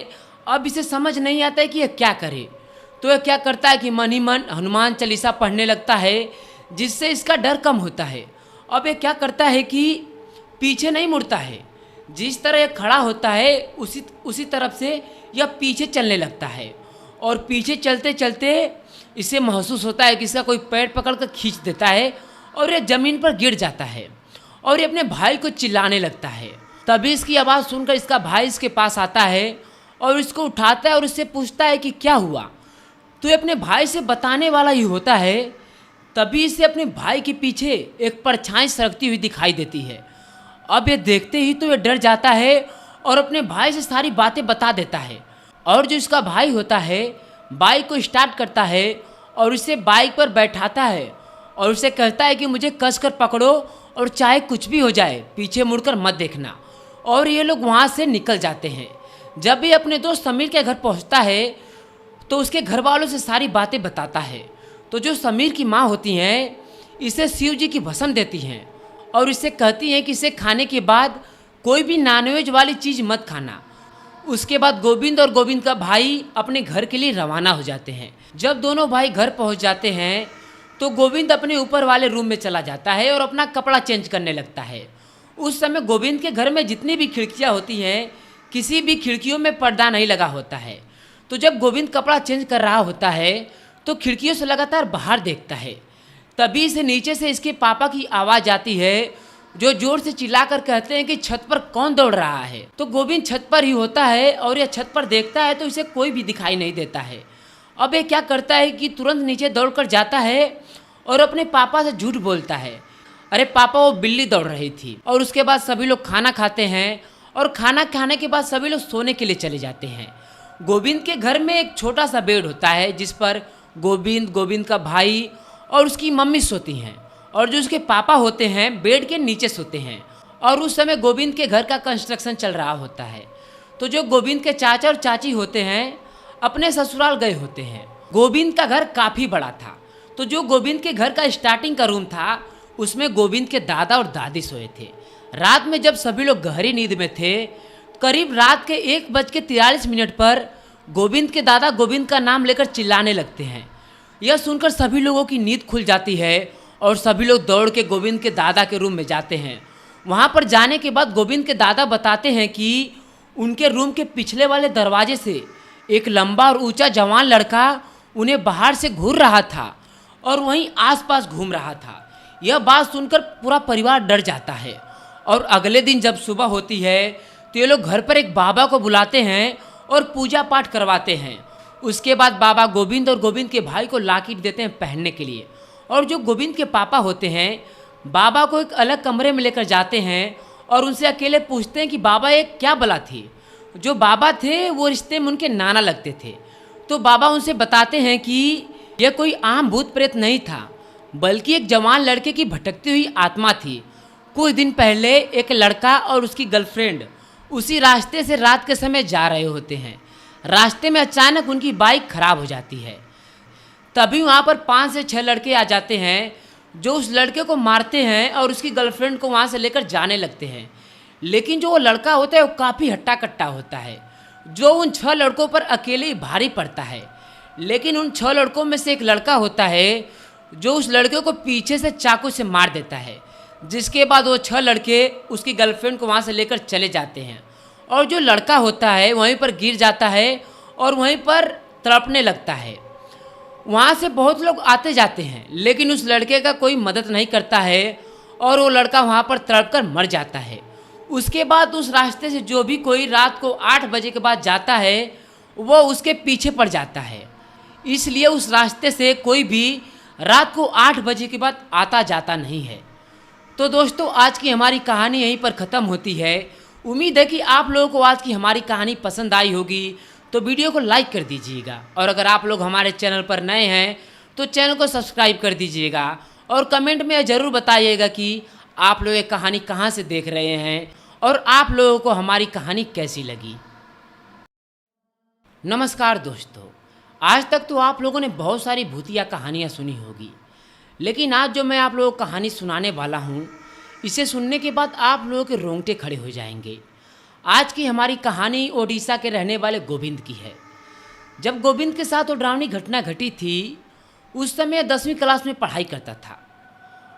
Speaker 1: अब इसे समझ नहीं आता है कि यह क्या करे। तो यह क्या करता है कि मन ही मन हनुमान चालीसा पढ़ने लगता है, जिससे इसका डर कम होता है। अब यह क्या करता है कि पीछे नहीं मुड़ता है, जिस तरह यह खड़ा होता है उसी तरफ से यह पीछे चलने लगता है, और पीछे चलते चलते इसे महसूस होता है कि इसका कोई पैर पकड़कर खींच देता है और यह ज़मीन पर गिर जाता है और ये अपने भाई को चिल्लाने लगता है। तभी इसकी आवाज़ सुनकर इसका भाई इसके पास आता है और इसको उठाता है और इससे पूछता है कि क्या हुआ। तो ये अपने भाई से बताने वाला ही होता है। तभी इसे अपने भाई के पीछे एक परछाई सरकती हुई दिखाई देती है। अब ये देखते ही तो ये डर जाता है और अपने भाई से सारी बातें बता देता है, और जो इसका भाई होता है बाइक को स्टार्ट करता है और इसे बाइक पर बैठाता है और उसे कहता है कि मुझे कसकर पकड़ो और चाहे कुछ भी हो जाए पीछे मुड़कर मत देखना। और ये लोग वहाँ से निकल जाते हैं। जब भी अपने दोस्त समीर के घर पहुँचता है तो उसके घर वालों से सारी बातें बताता है। तो जो समीर की माँ होती हैं इसे शिव जी की भस्म देती हैं और इससे कहती हैं कि इसे खाने के बाद कोई भी नॉनवेज वाली चीज़ मत खाना। उसके बाद गोविंद और गोविंद का भाई अपने घर के लिए रवाना हो जाते हैं। जब दोनों भाई घर पहुंच जाते हैं तो गोविंद अपने ऊपर वाले रूम में चला जाता है और अपना कपड़ा चेंज करने लगता है। उस समय गोविंद के घर में जितनी भी खिड़कियां होती हैं किसी भी खिड़कियों में पर्दा नहीं लगा होता है। तो जब गोविंद कपड़ा चेंज कर रहा होता है तो खिड़कियों से लगातार बाहर देखता है। तभी से नीचे से इसके पापा की आवाज़ आती है जो जोर से चिल्लाकर कहते हैं कि छत पर कौन दौड़ रहा है। तो गोविंद छत पर ही होता है और यह छत पर देखता है तो इसे कोई भी दिखाई नहीं देता है। अब ये क्या करता है कि तुरंत नीचे दौड़कर जाता है और अपने पापा से झूठ बोलता है, अरे पापा वो बिल्ली दौड़ रही थी। और उसके बाद सभी लोग खाना खाते हैं और खाना खाने के बाद सभी लोग सोने के लिए चले जाते हैं। गोविंद के घर में एक छोटा सा बेड होता है जिस पर गोविंद, गोविंद का भाई और उसकी मम्मी सोती हैं, और जो उसके पापा होते हैं बेड के नीचे सोते हैं। और उस समय गोविंद के घर का कंस्ट्रक्शन चल रहा होता है। तो जो गोविंद के चाचा और चाची होते हैं अपने ससुराल गए होते हैं। गोविंद का घर काफ़ी बड़ा था। तो जो गोविंद के घर का स्टार्टिंग का रूम था उसमें गोविंद के दादा और दादी सोए थे। रात में जब सभी लोग गहरी नींद में थे, करीब रात के 1:43 पर गोविंद के दादा गोविंद का नाम लेकर चिल्लाने लगते हैं। यह सुनकर सभी लोगों की नींद खुल जाती है और सभी लोग दौड़ के गोविंद के दादा के रूम में जाते हैं। वहाँ पर जाने के बाद गोविंद के दादा बताते हैं कि उनके रूम के पिछले वाले दरवाजे से एक लंबा और ऊंचा जवान लड़का उन्हें बाहर से घूर रहा था और वहीं आसपास घूम रहा था। यह बात सुनकर पूरा परिवार डर जाता है। और अगले दिन जब सुबह होती है तो ये लोग घर पर एक बाबा को बुलाते हैं और पूजा पाठ करवाते हैं। उसके बाद बाबा गोविंद और गोविंद के भाई को लॉकेट देते हैं पहनने के लिए। और जो गोविंद के पापा होते हैं बाबा को एक अलग कमरे में लेकर जाते हैं और उनसे अकेले पूछते हैं कि बाबा ये क्या बला थी। जो बाबा थे वो रिश्ते में उनके नाना लगते थे। तो बाबा उनसे बताते हैं कि यह कोई आम भूत प्रेत नहीं था, बल्कि एक जवान लड़के की भटकती हुई आत्मा थी। कुछ दिन पहले एक लड़का और उसकी गर्लफ्रेंड उसी रास्ते से रात के समय जा रहे होते हैं। रास्ते में अचानक उनकी बाइक खराब हो जाती है। तभी वहाँ पर 5 से 6 लड़के आ जाते हैं जो उस लड़के को मारते हैं और उसकी गर्लफ्रेंड को वहाँ से लेकर जाने लगते हैं। लेकिन जो वो लड़का होता है वो काफ़ी हट्टा कट्टा होता है, जो उन 6 लड़कों पर अकेले ही भारी पड़ता है। लेकिन उन 6 लड़कों में से एक लड़का होता है जो उस लड़के को पीछे से चाकू से मार देता है, जिसके बाद वो 6 लड़के उसकी गर्लफ्रेंड को वहाँ से लेकर चले जाते हैं। और जो लड़का होता है वहीं पर गिर जाता है और वहीं पर तड़पने लगता है। वहाँ से बहुत लोग आते जाते हैं, लेकिन उस लड़के का कोई मदद नहीं करता है और वो लड़का वहाँ पर तड़प कर मर जाता है। उसके बाद उस रास्ते से जो भी कोई रात को 8 बजे के बाद जाता है वो उसके पीछे पड़ जाता है। इसलिए उस रास्ते से कोई भी रात को 8 बजे के बाद आता जाता नहीं है। तो दोस्तों, आज की हमारी कहानी यहीं पर ख़त्म होती है। उम्मीद है कि आप लोगों को आज की हमारी कहानी पसंद आई होगी, तो वीडियो को लाइक कर दीजिएगा। और अगर आप लोग हमारे चैनल पर नए हैं तो चैनल को सब्सक्राइब कर दीजिएगा और कमेंट में ज़रूर बताइएगा कि आप लोग ये कहानी कहाँ से देख रहे हैं और आप लोगों को हमारी कहानी कैसी लगी। नमस्कार दोस्तों, आज तक तो आप लोगों ने बहुत सारी भूतिया कहानियाँ सुनी होगी, लेकिन आज जो मैं आप लोगों को कहानी सुनाने वाला हूँ, इसे सुनने के बाद आप लोगों के रोंगटे खड़े हो जाएंगे। आज की हमारी कहानी ओडिशा के रहने वाले गोविंद की है। जब गोविंद के साथ वो डरावनी घटना घटी थी, उस समय 10वीं क्लास में पढ़ाई करता था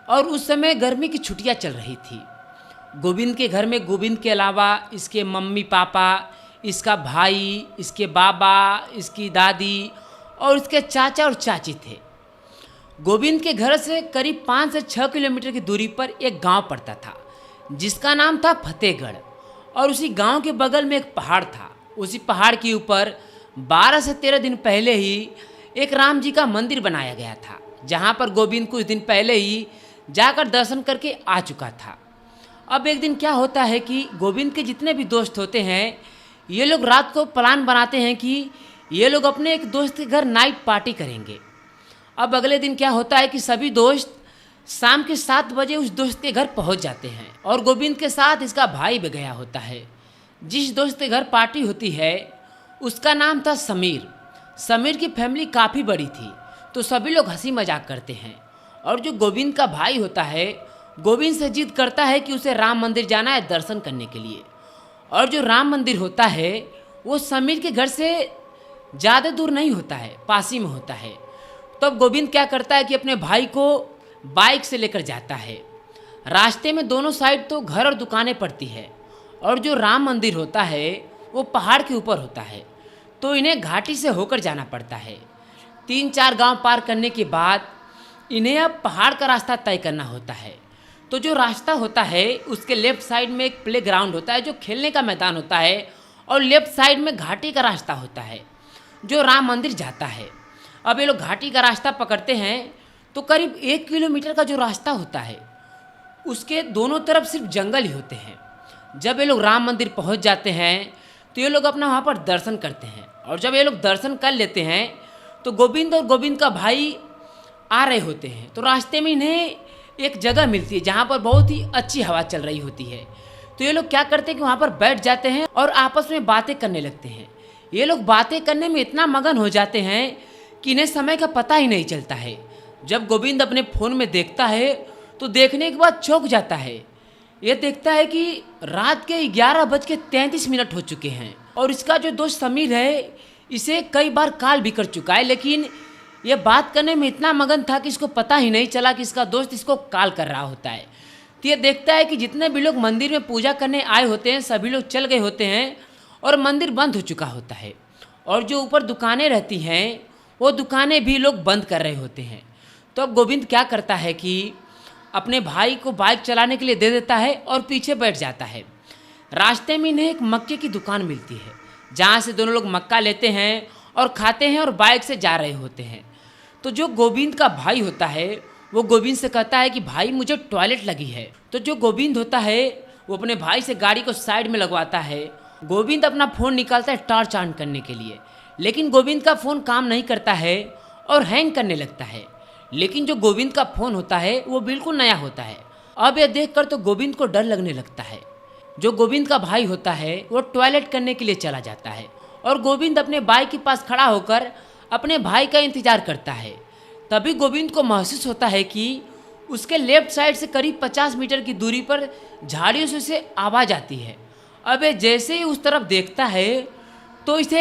Speaker 1: और उस समय गर्मी की छुट्टियां चल रही थी। गोविंद के घर में गोविंद के अलावा इसके मम्मी पापा, इसका भाई, इसके बाबा, इसकी दादी और इसके चाचा और चाची थे। गोविंद के घर से करीब 5 से 6 किलोमीटर की दूरी पर एक गांव पड़ता था जिसका नाम था फतेहगढ़। और उसी गांव के बगल में एक पहाड़ था। उसी पहाड़ के ऊपर 12 से 13 दिन पहले ही एक राम जी का मंदिर बनाया गया था, जहां पर गोविंद कुछ दिन पहले ही जाकर दर्शन करके आ चुका था। अब एक दिन क्या होता है कि गोविंद के जितने भी दोस्त होते हैं, ये लोग रात को प्लान बनाते हैं कि ये लोग अपने एक दोस्त के घर नाइट पार्टी करेंगे। अब अगले दिन क्या होता है कि सभी दोस्त शाम के 7 बजे उस दोस्त के घर पहुंच जाते हैं और गोविंद के साथ इसका भाई भी गया होता है। जिस दोस्त के घर पार्टी होती है उसका नाम था समीर। समीर की फैमिली काफ़ी बड़ी थी, तो सभी लोग हंसी मजाक करते हैं। और जो गोविंद का भाई होता है, गोविंद से जिद करता है कि उसे राम मंदिर जाना है दर्शन करने के लिए। और जो राम मंदिर होता है वो समीर के घर से ज़्यादा दूर नहीं होता है, पास ही में होता है। तब गोविंद क्या करता है कि अपने भाई को बाइक से लेकर जाता है। रास्ते में दोनों साइड तो घर और दुकानें पड़ती है और जो राम मंदिर होता है वो पहाड़ के ऊपर होता है, तो इन्हें घाटी से होकर जाना पड़ता है। 3-4 गांव पार करने के बाद इन्हें अब पहाड़ का रास्ता तय करना होता है। तो जो रास्ता होता है उसके लेफ्ट साइड में एक प्ले ग्राउंड होता है, जो खेलने का मैदान होता है, और लेफ्ट साइड में घाटी का रास्ता होता है जो राम मंदिर जाता है। अब ये लोग घाटी का रास्ता पकड़ते हैं तो करीब 1 किलोमीटर का जो रास्ता होता है उसके दोनों तरफ सिर्फ जंगल ही होते हैं। जब ये लोग राम मंदिर पहुंच जाते हैं तो ये लोग अपना वहाँ पर दर्शन करते हैं। और जब ये लोग दर्शन कर लेते हैं तो गोविंद और गोविंद का भाई आ रहे होते हैं। तो रास्ते में इन्हें एक जगह मिलती है जहाँ पर बहुत ही अच्छी हवा चल रही होती है। तो ये लोग क्या करते हैं कि वहाँ पर बैठ जाते हैं और आपस में बातें करने लगते हैं। ये लोग बातें करने में इतना मगन हो जाते हैं कि इन्हें समय का पता ही नहीं चलता है। जब गोविंद अपने फ़ोन में देखता है तो देखने के बाद चौंक जाता है। ये देखता है कि रात के 11:33 हो चुके हैं और इसका जो दोस्त समीर है इसे कई बार कॉल भी कर चुका है, लेकिन ये बात करने में इतना मगन था कि इसको पता ही नहीं चला कि इसका दोस्त इसको कॉल कर रहा होता है। तो ये देखता है कि जितने भी लोग मंदिर में पूजा करने आए होते हैं सभी लोग चल गए होते हैं और मंदिर बंद हो चुका होता है। और जो ऊपर दुकानें रहती हैं वो दुकानें भी लोग बंद कर रहे होते हैं। तो अब गोविंद क्या करता है कि अपने भाई को बाइक चलाने के लिए दे देता है और पीछे बैठ जाता है। रास्ते में इन्हें एक मक्के की दुकान मिलती है जहाँ से दोनों लोग मक्का लेते हैं और खाते हैं और बाइक से जा रहे होते हैं। तो जो गोविंद का भाई होता है वो गोविंद से कहता है कि भाई मुझे टॉयलेट लगी है। तो जो गोविंद होता है वो अपने भाई से गाड़ी को साइड में लगवाता है। गोविंद अपना फ़ोन निकालता है टॉर्च ऑन करने के लिए, लेकिन गोविंद का फ़ोन काम नहीं करता है और हैंग करने लगता है। लेकिन जो गोविंद का फ़ोन होता है वो बिल्कुल नया होता है अब यह देखकर तो गोविंद को डर लगने लगता है। जो गोविंद का भाई होता है वो टॉयलेट करने के लिए चला जाता है और गोविंद अपने बाइक के पास खड़ा होकर अपने भाई का इंतजार करता है। तभी गोविंद को महसूस होता है कि उसके लेफ्ट साइड से करीब 50 मीटर की दूरी पर झाड़ियों से उसे आवाज़ आती है। अब ये जैसे ही उस तरफ देखता है तो इसे